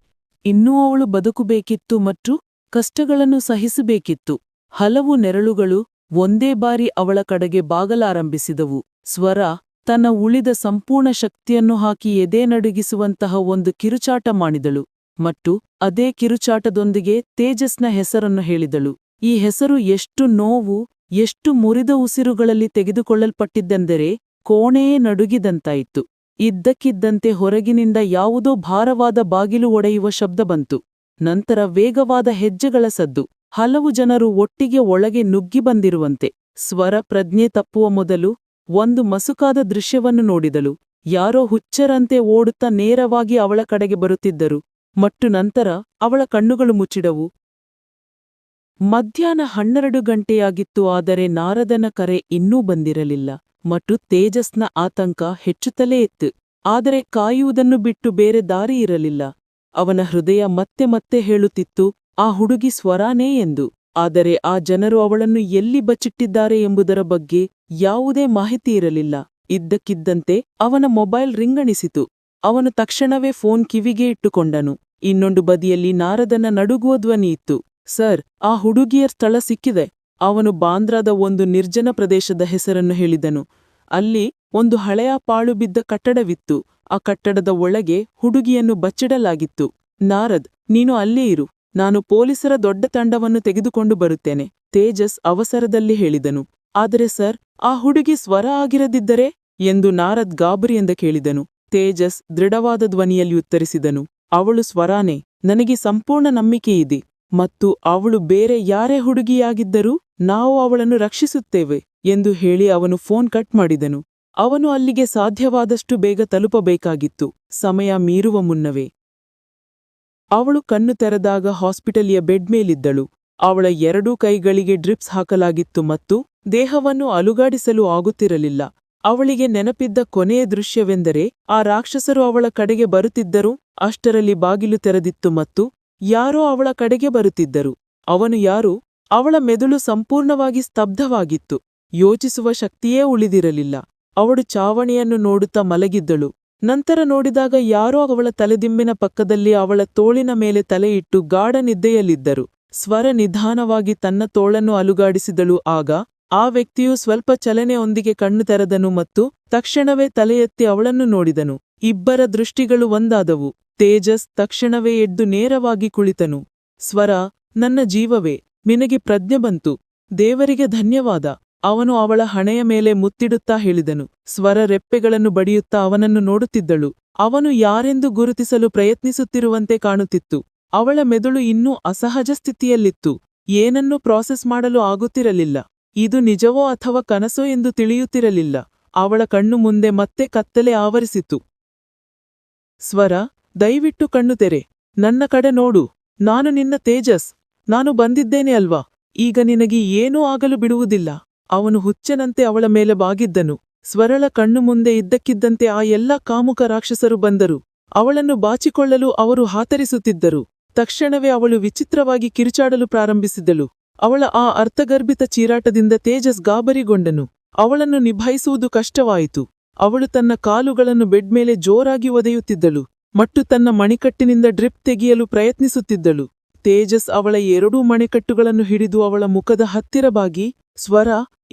ಇನ್ನೂ ಅವಳು ಬದುಕಬೇಕಿತ್ತು ಮತ್ತು ಕಷ್ಟಗಳನ್ನು ಸಹಿಸಬೇಕಿತ್ತು. ಹಲವು ನೆರಳುಗಳು ಒಂದೇ ಬಾರಿ ಅವಳ ಕಡೆಗೆ ಬಾಗಲಾರಂಭಿಸಿದವು. ಸ್ವರ ತನ್ನ ಉಳಿದ ಸಂಪೂರ್ಣ ಶಕ್ತಿಯನ್ನು ಹಾಕಿ ಎದೆ ನಡುಗಿಸುವಂತಹ ಒಂದು ಕಿರುಚಾಟ ಮಾಡಿದಳು ಮತ್ತು ಅದೇ ಕಿರುಚಾಟದೊಂದಿಗೆ ತೇಜಸ್ನ ಹೆಸರನ್ನು ಹೇಳಿದಳು. ಈ ಹೆಸರು ಎಷ್ಟು ನೋವು, ಎಷ್ಟು ಮುರಿದ ಉಸಿರುಗಳಲ್ಲಿ ತೆಗೆದುಕೊಳ್ಳಲ್ಪಟ್ಟಿದ್ದೆಂದರೆ ಕೋಣೆಯೇ ನಡುಗಿದಂತಾಯಿತು. ಇದ್ದಕ್ಕಿದ್ದಂತೆ ಹೊರಗಿನಿಂದ ಯಾವುದೋ ಭಾರವಾದ ಬಾಗಿಲು ಒಡೆಯುವ ಶಬ್ದ ಬಂತು. ನಂತರ ವೇಗವಾದ ಹೆಜ್ಜೆಗಳ ಸದ್ದು. ಹಲವು ಜನರು ಒಟ್ಟಿಗೆ ಒಳಗೆ ನುಗ್ಗಿ ಬಂದಿರುವಂತೆ. ಸ್ವರ ಪ್ರಜ್ಞೆ ತಪ್ಪುವ ಮೊದಲು ಒಂದು ಮಸುಕಾದ ದೃಶ್ಯವನ್ನು ನೋಡಿದಳು. ಯಾರೋ ಹುಚ್ಚರಂತೆ ಓಡುತ್ತಾ ನೇರವಾಗಿ ಅವಳ ಕಡೆಗೆ ಬರುತ್ತಿದ್ದರು ಮತ್ತು ನಂತರ ಅವಳ ಕಣ್ಣುಗಳು ಮುಚ್ಚಿಡವು. ಮಧ್ಯಾಹ್ನ 12 ಗಂಟೆಯಾಗಿತ್ತು. ಆದರೆ ನಾರದನ ಕರೆ ಇನ್ನೂ ಬಂದಿರಲಿಲ್ಲ ಮತ್ತು ತೇಜಸ್ನ ಆತಂಕ ಹೆಚ್ಚುತ್ತಲೇ ಇತ್ತು. ಆದರೆ ಕಾಯುವುದನ್ನು ಬಿಟ್ಟು ಬೇರೆ ದಾರಿ ಇರಲಿಲ್ಲ. ಅವನ ಹೃದಯ ಮತ್ತೆ ಮತ್ತೆ ಹೇಳುತ್ತಿತ್ತು, ಆ ಹುಡುಗಿ ಸ್ವರಾನೇ ಎಂದು. ಆದರೆ ಆ ಜನರು ಅವಳನ್ನು ಎಲ್ಲಿ ಬಚ್ಚಿಟ್ಟಿದ್ದಾರೆ ಎಂಬುದರ ಬಗ್ಗೆ ಯಾವುದೇ ಮಾಹಿತಿ ಇರಲಿಲ್ಲ. ಇದ್ದಕ್ಕಿದ್ದಂತೆ ಅವನ ಮೊಬೈಲ್ ರಿಂಗಣಿಸಿತು. ಅವನು ತಕ್ಷಣವೇ ಫೋನ್ ಕಿವಿಗೆ ಇಟ್ಟುಕೊಂಡನು. ಇನ್ನೊಂದು ಬದಿಯಲ್ಲಿ ನಾರದನ ನಡುಗುವ ಧ್ವನಿಯಿತ್ತು. ಸರ್, ಆ ಹುಡುಗಿಯ ಸ್ಥಳ ಸಿಕ್ಕಿದೆ. ಅವನು ಬಾಂದ್ರಾದ ಒಂದು ನಿರ್ಜನ ಪ್ರದೇಶದ ಹೆಸರನ್ನು ಹೇಳಿದನು. ಅಲ್ಲಿ ಒಂದು ಹಳೆಯ ಪಾಳು ಬಿದ್ದ ಕಟ್ಟಡವಿತ್ತು. ಆ ಕಟ್ಟಡದ ಒಳಗೆ ಹುಡುಗಿಯನ್ನು ಬಚ್ಚಿಡಲಾಗಿತ್ತು. ನಾರದ್, ನೀನು ಅಲ್ಲೇ ಇರು. ನಾನು ಪೊಲೀಸರ ದೊಡ್ಡ ತಂಡವನ್ನು ತೆಗೆದುಕೊಂಡು ಬರುತ್ತೇನೆ, ತೇಜಸ್ ಅವಸರದಲ್ಲಿ ಹೇಳಿದನು. ಆದರೆ ಸರ್, ಆ ಹುಡುಗಿ ಸ್ವರ ಆಗಿರದಿದ್ದರೆ ಎಂದು ನಾರದ್ ಗಾಬರಿಯಿಂದ ಕೇಳಿದನು. ತೇಜಸ್ ದೃಢವಾದ ಧ್ವನಿಯಲ್ಲಿ ಉತ್ತರಿಸಿದನು, ಅವಳು ಸ್ವರಾನೇ. ನನಗೆ ಸಂಪೂರ್ಣ ನಂಬಿಕೆಯಿದೆ. ಮತ್ತು ಅವಳು ಬೇರೆ ಯಾರೇ ಹುಡುಗಿಯಾಗಿದ್ದರೂ ನಾವು ಅವಳನ್ನು ರಕ್ಷಿಸುತ್ತೇವೆ ಎಂದು ಹೇಳಿ ಅವನು ಫೋನ್ ಕಟ್ ಮಾಡಿದನು. ಅವನು ಅಲ್ಲಿಗೆ ಸಾಧ್ಯವಾದಷ್ಟು ಬೇಗ ತಲುಪಬೇಕಾಗಿತ್ತು, ಸಮಯ ಮೀರುವ ಮುನ್ನವೇ. ಅವಳು ಕಣ್ಣು ತೆರೆದಾಗ ಹಾಸ್ಪಿಟಲಿಯ ಬೆಡ್ ಮೇಲಿದ್ದಳು. ಅವಳ ಎರಡೂ ಕೈಗಳಿಗೆ ಡ್ರಿಪ್ಸ್ ಹಾಕಲಾಗಿತ್ತು ಮತ್ತು ದೇಹವನ್ನು ಅಲುಗಾಡಿಸಲು ಆಗುತ್ತಿರಲಿಲ್ಲ. ಅವಳಿಗೆ ನೆನಪಿದ್ದ ಕೊನೆಯ ದೃಶ್ಯವೆಂದರೆ ಆ ರಾಕ್ಷಸರು ಅವಳ ಕಡೆಗೆ ಬರುತ್ತಿದ್ದರು. ಅಷ್ಟರಲ್ಲಿ ಬಾಗಿಲು ತೆರೆದಿತ್ತು ಮತ್ತು ಯಾರೋ ಅವಳ ಕಡೆಗೆ ಬರುತ್ತಿದ್ದರು. ಅವನು ಯಾರು? ಅವಳ ಮೆದುಳು ಸಂಪೂರ್ಣವಾಗಿ ಸ್ತಬ್ಧವಾಗಿತ್ತು. ಯೋಚಿಸುವ ಶಕ್ತಿಯೇ ಉಳಿದಿರಲಿಲ್ಲ. ಅವಳು ಚಾವಣಿಯನ್ನು ನೋಡುತ್ತಾ ಮಲಗಿದ್ದಳು. ನಂತರ ನೋಡಿದಾಗ ಯಾರೋ ಅವಳ ತಲೆದಿಂಬಿನ ಪಕ್ಕದಲ್ಲಿ ಅವಳ ತೋಳಿನ ಮೇಲೆ ತಲೆಯಿಟ್ಟು ಗಾಢ ನಿದ್ದೆಯಲ್ಲಿದ್ದರು. ಸ್ವರ ನಿಧಾನವಾಗಿ ತನ್ನ ತೋಳನ್ನು ಅಲುಗಾಡಿಸಿದಳು. ಆಗ ಆ ವ್ಯಕ್ತಿಯು ಸ್ವಲ್ಪ ಚಲನೆಯೊಂದಿಗೆ ಕಣ್ಣು ತೆರೆದನು ಮತ್ತು ತಕ್ಷಣವೇ ತಲೆ ಎತ್ತಿ ಅವಳನ್ನು ನೋಡಿದನು. ಇಬ್ಬರ ದೃಷ್ಟಿಗಳು ಒಂದಾದವು. ತೇಜಸ್ ತಕ್ಷಣವೇ ಎದ್ದು ನೇರವಾಗಿ ಕುಳಿತನು. ಸ್ವರ, ನನ್ನ ಜೀವವೇ, ನಿನಗೆ ಪ್ರಜ್ಞೆ ಬಂತು. ದೇವರಿಗೆ ಧನ್ಯವಾದ. ಅವನು ಅವಳ ಹಣೆಯ ಮೇಲೆ ಮುತ್ತಿಡುತ್ತಾ ಹೇಳಿದನು. ಸ್ವರ ರೆಪ್ಪೆಗಳನ್ನು ಬಡಿಯುತ್ತಾ ಅವನನ್ನು ನೋಡುತ್ತಿದ್ದಳು. ಅವನು ಯಾರೆಂದು ಗುರುತಿಸಲು ಪ್ರಯತ್ನಿಸುತ್ತಿರುವಂತೆ ಕಾಣುತ್ತಿತ್ತು. ಅವಳ ಮೆದುಳು ಇನ್ನೂ ಅಸಹಜ ಸ್ಥಿತಿಯಲ್ಲಿತ್ತು. ಏನನ್ನೂ ಪ್ರಾಸೆಸ್ ಮಾಡಲು ಆಗುತ್ತಿರಲಿಲ್ಲ. ಇದು ನಿಜವೋ ಅಥವಾ ಕನಸೋ ಎಂದು ತಿಳಿಯುತ್ತಿರಲಿಲ್ಲ. ಅವಳ ಕಣ್ಣು ಮುಂದೆ ಮತ್ತೆ ಕತ್ತಲೆ ಆವರಿಸಿತು. ಸ್ವರ, ದಯವಿಟ್ಟು ಕಣ್ಣು ತೆರೆ. ನನ್ನ ಕಡೆ ನೋಡು. ನಾನು ನಿನ್ನ ತೇಜಸ್. ನಾನು ಬಂದಿದ್ದೇನೆ ಅಲ್ವಾ? ಈಗ ನಿನಗೆ ಏನೂ ಆಗಲು ಬಿಡುವುದಿಲ್ಲ. ಅವನು ಹುಚ್ಚನಂತೆ ಅವಳ ಮೇಲೆ ಬಾಗಿದ್ದನು. ಸ್ವರಳ ಕಣ್ಣು ಮುಂದೆ ಇದ್ದಕ್ಕಿದ್ದಂತೆ ಆ ಎಲ್ಲ ಕಾಮುಕ ರಾಕ್ಷಸರು ಬಂದರು. ಅವಳನ್ನು ಬಾಚಿಕೊಳ್ಳಲು ಅವರು ಹಾತರಿಸುತ್ತಿದ್ದರು. ತಕ್ಷಣವೇ ಅವಳು ವಿಚಿತ್ರವಾಗಿ ಕಿರುಚಾಡಲು ಪ್ರಾರಂಭಿಸಿದಳು. ಅವಳ ಆ ಅರ್ಥಗರ್ಭಿತ ಚೀರಾಟದಿಂದ ತೇಜಸ್ ಗಾಬರಿಗೊಂಡನು. ಅವಳನ್ನು ನಿಭಾಯಿಸುವುದು ಕಷ್ಟವಾಯಿತು. ಅವಳು ತನ್ನ ಕಾಲುಗಳನ್ನು ಬೆಡ್ ಮೇಲೆ ಜೋರಾಗಿ ಒದೆಯುತ್ತಿದ್ದಳು ಮತ್ತು ತನ್ನ ಮಣಿಕಟ್ಟಿನಿಂದ ಡ್ರಿಪ್ ತೆಗೆಯಲು ಪ್ರಯತ್ನಿಸುತ್ತಿದ್ದಳು. ತೇಜಸ್ ಅವಳ ಎರಡೂ ಮಣಿಕಟ್ಟುಗಳನ್ನು ಹಿಡಿದು ಅವಳ ಮುಖದ ಹತ್ತಿರ ಬಾಗಿ, ಸ್ವರ,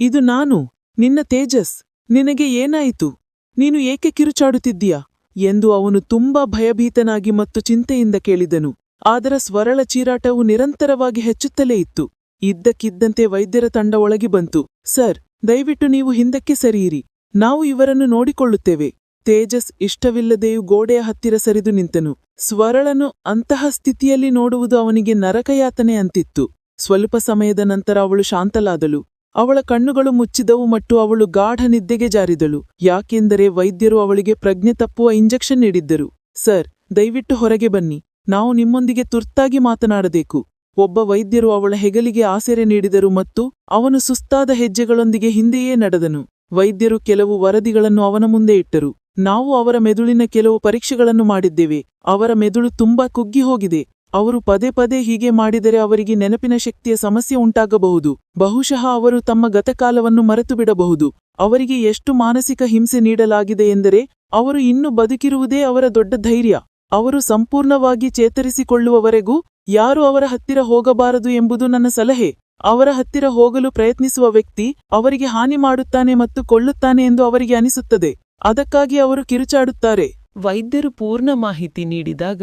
ಇದು ನಾನು, ನಿನ್ನ ತೇಜಸ್. ನಿನಗೆ ಏನಾಯಿತು? ನೀನು ಏಕೆ ಕಿರುಚಾಡುತ್ತಿದ್ದೀಯಾ ಎಂದು ಅವನು ತುಂಬಾ ಭಯಭೀತನಾಗಿ ಮತ್ತು ಚಿಂತೆಯಿಂದ ಕೇಳಿದನು. ಆದರೆ ಸ್ವರಳ ಚೀರಾಟವು ನಿರಂತರವಾಗಿ ಹೆಚ್ಚುತ್ತಲೇ ಇತ್ತು. ಇದ್ದಕ್ಕಿದ್ದಂತೆ ವೈದ್ಯರ ತಂಡ ಒಳಗೆ ಬಂತು. ಸರ್, ದಯವಿಟ್ಟು ನೀವು ಹಿಂದಕ್ಕೆ ಸರಿಯಿರಿ. ನಾವು ಇವರನ್ನು ನೋಡಿಕೊಳ್ಳುತ್ತೇವೆ. ತೇಜಸ್ ಇಷ್ಟವಿಲ್ಲದೆಯೂ ಗೋಡೆಯ ಹತ್ತಿರ ಸರಿದು ನಿಂತನು. ಸ್ವರಳನು ಅಂತಹ ಸ್ಥಿತಿಯಲ್ಲಿ ನೋಡುವುದು ಅವನಿಗೆ ನರಕಯಾತನೆ ಅಂತಿತ್ತು. ಸ್ವಲ್ಪ ಸಮಯದ ನಂತರ ಅವಳು ಶಾಂತಲಾದಳು. ಅವಳ ಕಣ್ಣುಗಳು ಮುಚ್ಚಿದವು ಮತ್ತು ಅವಳು ಗಾಢ ನಿದ್ದೆಗೆ ಜಾರಿದಳು. ಯಾಕೆಂದರೆ ವೈದ್ಯರು ಅವಳಿಗೆ ಪ್ರಜ್ಞೆ ತಪ್ಪುವ ಇಂಜೆಕ್ಷನ್ ನೀಡಿದ್ದರು. ಸರ್, ದಯವಿಟ್ಟು ಹೊರಗೆ ಬನ್ನಿ. ನಾವು ನಿಮ್ಮೊಂದಿಗೆ ತುರ್ತಾಗಿ ಮಾತನಾಡಬೇಕು. ಒಬ್ಬ ವೈದ್ಯರು ಅವಳ ಹೆಗಲಿಗೆ ಆಸರೆ ನೀಡಿದರು ಮತ್ತು ಅವನು ಸುಸ್ತಾದ ಹೆಜ್ಜೆಗಳೊಂದಿಗೆ ಹಿಂದೆಯೇ ನಡೆದನು. ವೈದ್ಯರು ಕೆಲವು ವರದಿಗಳನ್ನು ಅವನ ಮುಂದೆ ಇಟ್ಟರು. ನಾವು ಅವರ ಮೆದುಳಿನ ಕೆಲವು ಪರೀಕ್ಷೆಗಳನ್ನು ಮಾಡಿದ್ದೇವೆ. ಅವರ ಮೆದುಳು ತುಂಬಾ ಕುಗ್ಗಿ ಹೋಗಿದೆ. ಅವರು ಪದೇ ಪದೇ ಹೀಗೆ ಮಾಡಿದರೆ ಅವರಿಗೆ ನೆನಪಿನ ಶಕ್ತಿಯ ಸಮಸ್ಯೆ ಉಂಟಾಗಬಹುದು. ಬಹುಶಃ ಅವರು ತಮ್ಮ ಗತಕಾಲವನ್ನು ಮರೆತು ಬಿಡಬಹುದು. ಅವರಿಗೆ ಎಷ್ಟು ಮಾನಸಿಕ ಹಿಂಸೆ ನೀಡಲಾಗಿದೆ ಎಂದರೆ ಅವರು ಇನ್ನೂ ಬದುಕಿರುವುದೇ ಅವರ ದೊಡ್ಡ ಧೈರ್ಯ. ಅವರು ಸಂಪೂರ್ಣವಾಗಿ ಚೇತರಿಸಿಕೊಳ್ಳುವವರೆಗೂ ಯಾರೂ ಅವರ ಹತ್ತಿರ ಹೋಗಬಾರದು ಎಂಬುದು ನನ್ನ ಸಲಹೆ. ಅವರ ಹತ್ತಿರ ಹೋಗಲು ಪ್ರಯತ್ನಿಸುವ ವ್ಯಕ್ತಿ ಅವರಿಗೆ ಹಾನಿ ಮಾಡುತ್ತಾನೆ ಮತ್ತು ಕೊಲ್ಲುತ್ತಾನೆ ಎಂದು ಅವರಿಗೆ ಅನಿಸುತ್ತದೆ. ಅದಕ್ಕಾಗಿ ಅವರು ಕಿರುಚಾಡುತ್ತಾರೆ. ವೈದ್ಯರು ಪೂರ್ಣ ಮಾಹಿತಿ ನೀಡಿದಾಗ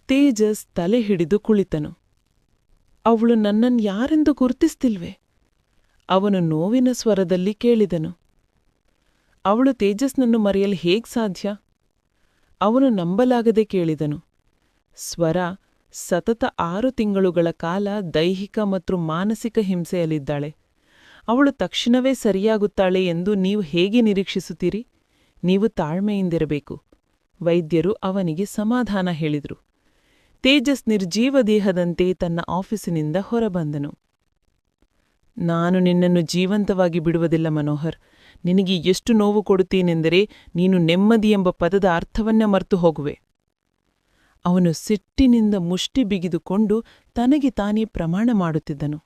ತೇಜಸ್ ತಲೆ ಹಿಡಿದು ಕುಳಿತನು. ಅವಳು ನನ್ನನ್ನು ಯಾರೆಂದು ಗುರುತಿಸ್ತಿಲ್ವೇ? ಅವನು ನೋವಿನ ಸ್ವರದಲ್ಲಿ ಕೇಳಿದನು. ಅವಳು ತೇಜಸ್ನನ್ನು ಮರೆಯಲು ಹೇಗೆ ಸಾಧ್ಯ? ಅವನು ನಂಬಲಾಗದೆ ಕೇಳಿದನು. ಸ್ವರ ಸತತ 6 ತಿಂಗಳುಗಳ ಕಾಲ ದೈಹಿಕ ಮತ್ತು ಮಾನಸಿಕ ಹಿಂಸೆಯಲ್ಲಿದ್ದಾಳೆ. ಅವಳು ತಕ್ಷಣವೇ ಸರಿಯಾಗುತ್ತಾಳೆ ಎಂದು ನೀವು ಹೇಗೆ ನಿರೀಕ್ಷಿಸುತ್ತೀರಿ? ನೀವು ತಾಳ್ಮೆಯಿಂದಿರಬೇಕು. ವೈದ್ಯರು ಅವನಿಗೆ ಸಮಾಧಾನ ಹೇಳಿದರು. ತೇಜಸ್ ನಿರ್ಜೀವ ದೇಹದಂತೆ ತನ್ನ ಆಫೀಸಿನಿಂದ ಹೊರಬಂದನು. ನಾನು ನಿನ್ನನ್ನು ಜೀವಂತವಾಗಿ ಬಿಡುವುದಿಲ್ಲ ಮನೋಹರ್. ನಿನಗೆ ಎಷ್ಟು ನೋವು ಕೊಡುತ್ತೇನೆಂದರೆ ನೀನು ನೆಮ್ಮದಿ ಎಂಬ ಪದದ ಅರ್ಥವನ್ನೇ ಮರೆತು ಹೋಗುವೆ. ಅವನು ಸಿಟ್ಟಿನಿಂದ ಮುಷ್ಟಿ ಬಿಗಿದುಕೊಂಡು ತನಗೆ ತಾನೇ ಪ್ರಮಾಣ ಮಾಡುತ್ತಿದ್ದನು.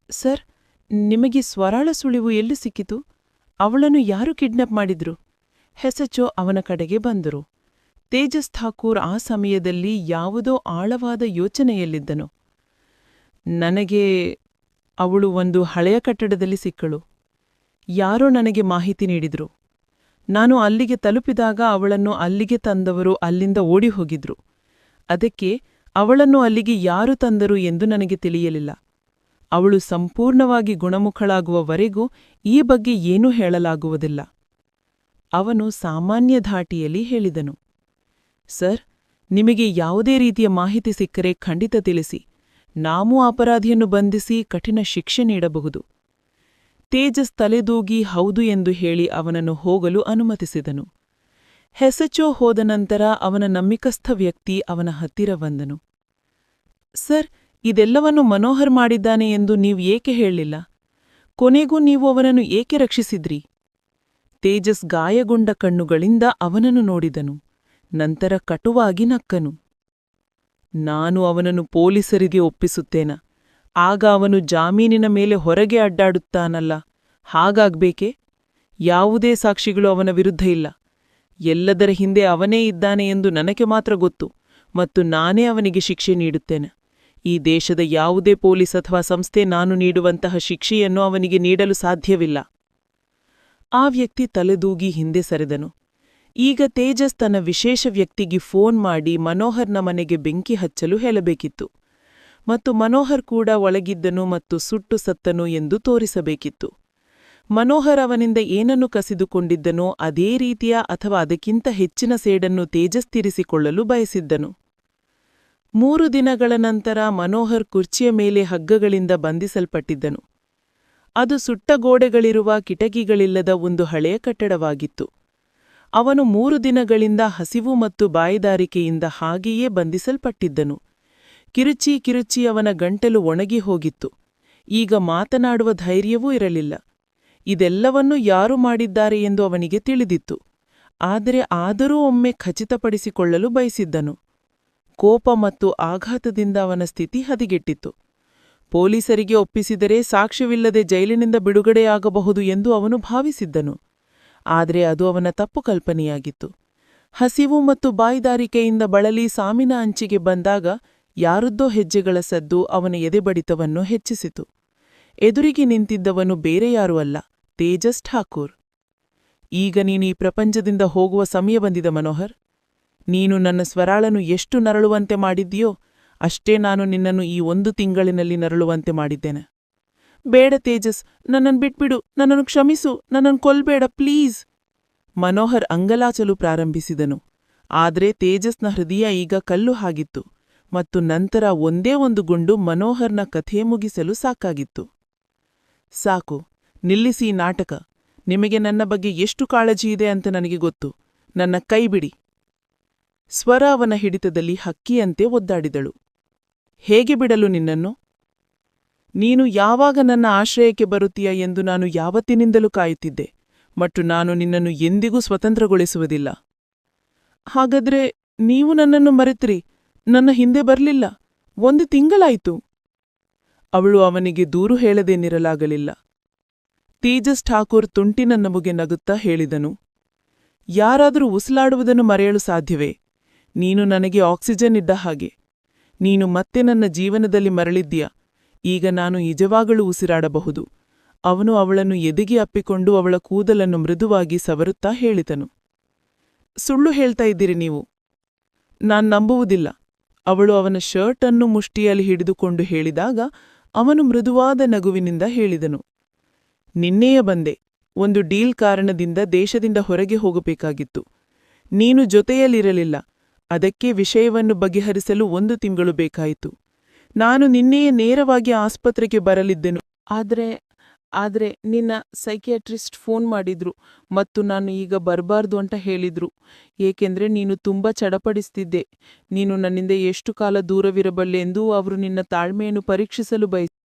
ಸರ್, ನಿಮಗೆ ಸ್ವರಾಳ ಸುಳಿವು ಎಲ್ಲಿ ಸಿಕ್ಕಿತು? ಅವಳನ್ನು ಯಾರು ಕಿಡ್ನಾಪ್ ಮಾಡಿದ್ರು? ಹೆಸಚೋ ಅವನ ಕಡೆಗೆ ಬಂದರು. ತೇಜಸ್ ಠಾಕೂರ್ ಆ ಸಮಯದಲ್ಲಿ ಯಾವುದೋ ಆಳವಾದ ಯೋಚನೆಯಲ್ಲಿದ್ದನು. ನನಗೆ ಅವಳು ಒಂದು ಹಳೆಯ ಕಟ್ಟಡದಲ್ಲಿ ಸಿಕ್ಕಳು. ಯಾರೋ ನನಗೆ ಮಾಹಿತಿ ನೀಡಿದ್ರು. ನಾನು ಅಲ್ಲಿಗೆ ತಲುಪಿದಾಗ ಅವಳನ್ನು ಅಲ್ಲಿಗೆ ತಂದವರು ಅಲ್ಲಿಂದ ಓಡಿ ಹೋಗಿದ್ರು. ಅದಕ್ಕೆ ಅವಳನ್ನು ಅಲ್ಲಿಗೆ ಯಾರು ತಂದರು ಎಂದು ನನಗೆ ತಿಳಿಯಲಿಲ್ಲ. ಅವಳು ಸಂಪೂರ್ಣವಾಗಿ ಗುಣಮುಖಳಾಗುವವರೆಗೂ ಈ ಬಗ್ಗೆ ಏನೂ ಹೇಳಲಾಗುವುದಿಲ್ಲ. ಅವನು ಸಾಮಾನ್ಯ ಧಾಟಿಯಲ್ಲಿ ಹೇಳಿದನು. ಸರ್, ನಿಮಗೆ ಯಾವುದೇ ರೀತಿಯ ಮಾಹಿತಿ ಸಿಕ್ಕರೆ ಖಂಡಿತ ತಿಳಿಸಿ. ನಾವು ಅಪರಾಧಿಯನ್ನು ಬಂಧಿಸಿ ಕಠಿಣ ಶಿಕ್ಷೆ ನೀಡಬಹುದು. ತೇಜಸ್ ತಲೆದೂಗಿ ಹೌದು ಎಂದು ಹೇಳಿ ಅವನನ್ನು ಹೋಗಲು ಅನುಮತಿಸಿದನು. ಹೆಸಚೋ ಹೋದ ನಂತರ ಅವನ ನಂಬಿಕಸ್ಥ ವ್ಯಕ್ತಿ ಅವನ ಹತ್ತಿರ ಬಂದನು. ಸರ್, ಇದೆಲ್ಲವನ್ನು ಮನೋಹರ್ ಮಾಡಿದ್ದಾನೆ ಎಂದು ನೀವು ಏಕೆ ಹೇಳಲಿಲ್ಲ? ಕೊನೆಗೂ ನೀವು ಅವನನ್ನು ಏಕೆ ರಕ್ಷಿಸಿದ್ರಿ? ತೇಜಸ್ ಗಾಯಗೊಂಡ ಕಣ್ಣುಗಳಿಂದ ಅವನನ್ನು ನೋಡಿದನು. ನಂತರ ಕಟುವಾಗಿ ನಕ್ಕನು. ನಾನು ಅವನನ್ನು ಪೊಲೀಸರಿಗೆ ಒಪ್ಪಿಸುತ್ತೇನ. ಆಗ ಅವನು ಜಾಮೀನಿನ ಮೇಲೆ ಹೊರಗೆ ಅಡ್ಡಾಡುತ್ತಾನಲ್ಲ, ಹಾಗಾಗ್ಬೇಕೆ? ಯಾವುದೇ ಸಾಕ್ಷಿಗಳು ಅವನ ವಿರುದ್ಧ ಇಲ್ಲ. ಎಲ್ಲದರ ಹಿಂದೆ ಅವನೇ ಇದ್ದಾನೆ ಎಂದು ನನಗೆ ಮಾತ್ರ ಗೊತ್ತು, ಮತ್ತು ನಾನೇ ಅವನಿಗೆ ಶಿಕ್ಷೆ ನೀಡುತ್ತೇನೆ. ಈ ದೇಶದ ಯಾವುದೇ ಪೊಲೀಸ್ ಅಥವಾ ಸಂಸ್ಥೆ ನಾನು ನೀಡುವಂತಹ ಶಿಕ್ಷೆಯನ್ನು ಅವನಿಗೆ ನೀಡಲು ಸಾಧ್ಯವಿಲ್ಲ. ಆ ವ್ಯಕ್ತಿ ತಲೆದೂಗಿ ಹಿಂದೆ ಸರಿದನು. ಈಗ ತೇಜಸ್ ತನ್ನ ವಿಶೇಷ ವ್ಯಕ್ತಿಗೆ ಫೋನ್ ಮಾಡಿ ಮನೋಹರ್ನ ಮನೆಗೆ ಬೆಂಕಿ ಹಚ್ಚಲು ಹೇಳಬೇಕಿತ್ತು, ಮತ್ತು ಮನೋಹರ್ ಕೂಡ ಒಳಗಿದ್ದನು ಮತ್ತು ಸುಟ್ಟು ಸತ್ತನು ಎಂದು ತೋರಿಸಬೇಕಿತ್ತು. ಮನೋಹರ್ ಅವನಿಂದ ಏನನ್ನು ಕಸಿದುಕೊಂಡಿದ್ದನೋ ಅದೇ ರೀತಿಯ ಅಥವಾ ಅದಕ್ಕಿಂತ ಹೆಚ್ಚಿನ ಸೇಡನ್ನು ತೇಜಸ್ ತೀರಿಸಿಕೊಳ್ಳಲು ಬಯಸಿದ್ದನು. 3 ದಿನಗಳ ನಂತರ ಮನೋಹರ್ ಕುರ್ಚಿಯ ಮೇಲೆ ಹಗ್ಗಗಳಿಂದ ಬಂಧಿಸಲ್ಪಟ್ಟಿದ್ದನು. ಅದು ಸುಟ್ಟ ಗೋಡೆಗಳಿರುವ ಕಿಟಕಿಗಳಿಲ್ಲದ ಒಂದು ಹಳೆಯ ಕಟ್ಟಡವಾಗಿತ್ತು. ಅವನು 3 ದಿನಗಳಿಂದ ಹಸಿವು ಮತ್ತು ಬಾಯಿದಾರಿಕೆಯಿಂದ ಹಾಗೆಯೇ ಬಂಧಿಸಲ್ಪಟ್ಟಿದ್ದನು. ಕಿರುಚಿ ಕಿರುಚಿ ಅವನ ಗಂಟಲು ಒಣಗಿ ಹೋಗಿತ್ತು. ಈಗ ಮಾತನಾಡುವ ಧೈರ್ಯವೂ ಇರಲಿಲ್ಲ. ಇದೆಲ್ಲವನ್ನೂ ಯಾರು ಮಾಡಿದ್ದಾರೆ ಎಂದು ಅವನಿಗೆ ತಿಳಿದಿತ್ತು. ಆದರೆ ಆದರೂ ಒಮ್ಮೆ ಖಚಿತಪಡಿಸಿಕೊಳ್ಳಲು ಬಯಸಿದ್ದನು. ಕೋಪ ಮತ್ತು ಆಘಾತದಿಂದ ಅವನ ಸ್ಥಿತಿ ಹದಿಗೆಟ್ಟಿತ್ತು. ಪೊಲೀಸರಿಗೆ ಒಪ್ಪಿಸಿದರೆ ಸಾಕ್ಷ್ಯವಿಲ್ಲದೆ ಜೈಲಿನಿಂದ ಬಿಡುಗಡೆಯಾಗಬಹುದು ಎಂದು ಅವನು ಭಾವಿಸಿದ್ದನು. ಆದರೆ ಅದು ಅವನ ತಪ್ಪು ಕಲ್ಪನೆಯಾಗಿತ್ತು. ಹಸಿವು ಮತ್ತು ಬಾಯಿದಾರಿಕೆಯಿಂದ ಬಳಲಿ ಸಾಮಿನ ಅಂಚಿಗೆ ಬಂದಾಗ ಯಾರದ್ದೋ ಹೆಜ್ಜೆಗಳ ಸದ್ದು ಅವನ ಎದೆಬಡಿತವನ್ನು ಹೆಚ್ಚಿಸಿತು. ಎದುರಿಗೆ ನಿಂತಿದ್ದವನು ಬೇರೆ ಯಾರೂ ಅಲ್ಲ, ತೇಜಸ್ ಠಾಕೂರ್. ಈಗ ನೀನು ಈ ಪ್ರಪಂಚದಿಂದ ಹೋಗುವ ಸಮಯ ಬಂದಿದೆ ಮನೋಹರ್. ನೀನು ನನ್ನ ಸ್ವರಾಳನು ಎಷ್ಟು ನರಳುವಂತೆ ಮಾಡಿದ್ದೀಯೋ ಅಷ್ಟೇ ನಾನು ನಿನ್ನನ್ನು ಈ 1 ತಿಂಗಳಿನಲ್ಲಿ ನರಳುವಂತೆ ಮಾಡಿದ್ದೇನೆ. ಬೇಡ ತೇಜಸ್, ನನ್ನನ್ನು ಬಿಟ್ಬಿಡು, ನನ್ನನ್ನು ಕ್ಷಮಿಸು, ನನ್ನನ್ನು ಕೊಲ್ಬೇಡ ಪ್ಲೀಸ್. ಮನೋಹರ್ ಅಂಗಲಾಚಲು ಪ್ರಾರಂಭಿಸಿದನು. ಆದರೆ ತೇಜಸ್ನ ಹೃದಯ ಈಗ ಕಲ್ಲು ಹಾಗಿತ್ತು, ಮತ್ತು ನಂತರ ಒಂದೇ ಒಂದು ಗುಂಡು ಮನೋಹರ್ನ ಕಥೆ ಮುಗಿಸಲು ಸಾಕಾಗಿತ್ತು. ಸಾಕು, ನಿಲ್ಲಿಸಿ ಈ ನಾಟಕ. ನಿಮಗೆ ನನ್ನ ಬಗ್ಗೆ ಎಷ್ಟು ಕಾಳಜಿಯಿದೆ ಅಂತ ನನಗೆ ಗೊತ್ತು. ನನ್ನ ಕೈ ಬಿಡಿ. ಸ್ವರ ಅವನ ಹಿಡಿತದಲ್ಲಿ ಹಕ್ಕಿಯಂತೆ ಒದ್ದಾಡಿದಳು. ಹೇಗೆ ಬಿಡಲು ನಿನ್ನನ್ನು? ನೀನು ಯಾವಾಗ ನನ್ನ ಆಶ್ರಯಕ್ಕೆ ಬರುತ್ತೀಯ ಎಂದು ನಾನು ಯಾವತ್ತಿನಿಂದಲೂ ಕಾಯುತ್ತಿದ್ದೆ, ಮತ್ತು ನಾನು ನಿನ್ನನ್ನು ಎಂದಿಗೂ ಸ್ವತಂತ್ರಗೊಳಿಸುವುದಿಲ್ಲ. ಹಾಗಾದ್ರೆ ನೀವು ನನ್ನನ್ನು ಮರೆತ್ರಿ, ನನ್ನ ಹಿಂದೆ ಬರಲಿಲ್ಲ. 1 ತಿಂಗಳಾಯಿತು. ಅವಳು ಅವನಿಗೆ ದೂರು ಹೇಳದೇನಿರಲಾಗಲಿಲ್ಲ. ತೇಜಸ್ ಠಾಕೂರ್ ತುಂಟಿನ ನಮುಗೆ ನಗುತ್ತಾ ಹೇಳಿದನು, ಯಾರಾದರೂ ಉಸಿಲಾಡುವುದನ್ನು ಮರೆಯಲು ಸಾಧ್ಯವೇ? ನೀನು ನನಗೆ ಆಕ್ಸಿಜನ್ ಇದ್ದ ಹಾಗೆ. ನೀನು ಮತ್ತೆ ನನ್ನ ಜೀವನದಲ್ಲಿ ಮರಳಿದ್ದೀಯ. ಈಗ ನಾನು ನಿಜವಾಗಲೂ ಉಸಿರಾಡಬಹುದು. ಅವನು ಅವಳನ್ನು ಎದೆಗೆ ಅಪ್ಪಿಕೊಂಡು ಅವಳ ಕೂದಲನ್ನು ಮೃದುವಾಗಿ ಸವರುತ್ತಾ ಹೇಳಿದನು. ಸುಳ್ಳು ಹೇಳ್ತಾ ಇದ್ದೀರಿ ನೀವು. ನಾನ್ ನಂಬುವುದಿಲ್ಲ. ಅವಳು ಅವನ ಶರ್ಟ್ ಅನ್ನು ಮುಷ್ಟಿಯಲ್ಲಿ ಹಿಡಿದುಕೊಂಡು ಹೇಳಿದಾಗ ಅವನು ಮೃದುವಾದ ನಗುವಿನಿಂದ ಹೇಳಿದನು, ನಿನ್ನೆಯ ಬಂದೆ. ಒಂದು ಡೀಲ್ ಕಾರಣದಿಂದ ದೇಶದಿಂದ ಹೊರಗೆ ಹೋಗಬೇಕಾಗಿತ್ತು. ನೀನು ಜೊತೆಯಲ್ಲಿರಲಿಲ್ಲ. ಅದಕ್ಕೆ ವಿಷಯವನ್ನು ಬಗೆಹರಿಸಲು 1 ತಿಂಗಳು ಬೇಕಾಯಿತು. ನಾನು ನಿನ್ನೆಯೇ ನೇರವಾಗಿ ಆಸ್ಪತ್ರೆಗೆ ಬರಲಿದ್ದೆನು. ಆದ್ರೆ ನಿನ್ನ ಸೈಕಿಯಾಟ್ರಿಸ್ಟ್ ಫೋನ್ ಮಾಡಿದ್ರು ಮತ್ತು ನಾನು ಈಗ ಬರಬಾರ್ದು ಅಂತ ಹೇಳಿದ್ರು. ಏಕೆಂದ್ರೆ ನೀನು ತುಂಬಾ ಚಡಪಡಿಸ್ತಿದ್ದೆ. ನೀನು ನನ್ನಿಂದ ಎಷ್ಟು ಕಾಲ ದೂರವಿರಬಲ್ಲೆ ಎಂದು ಅವರು ನಿನ್ನ ತಾಳ್ಮೆಯನ್ನು ಪರೀಕ್ಷಿಸಲು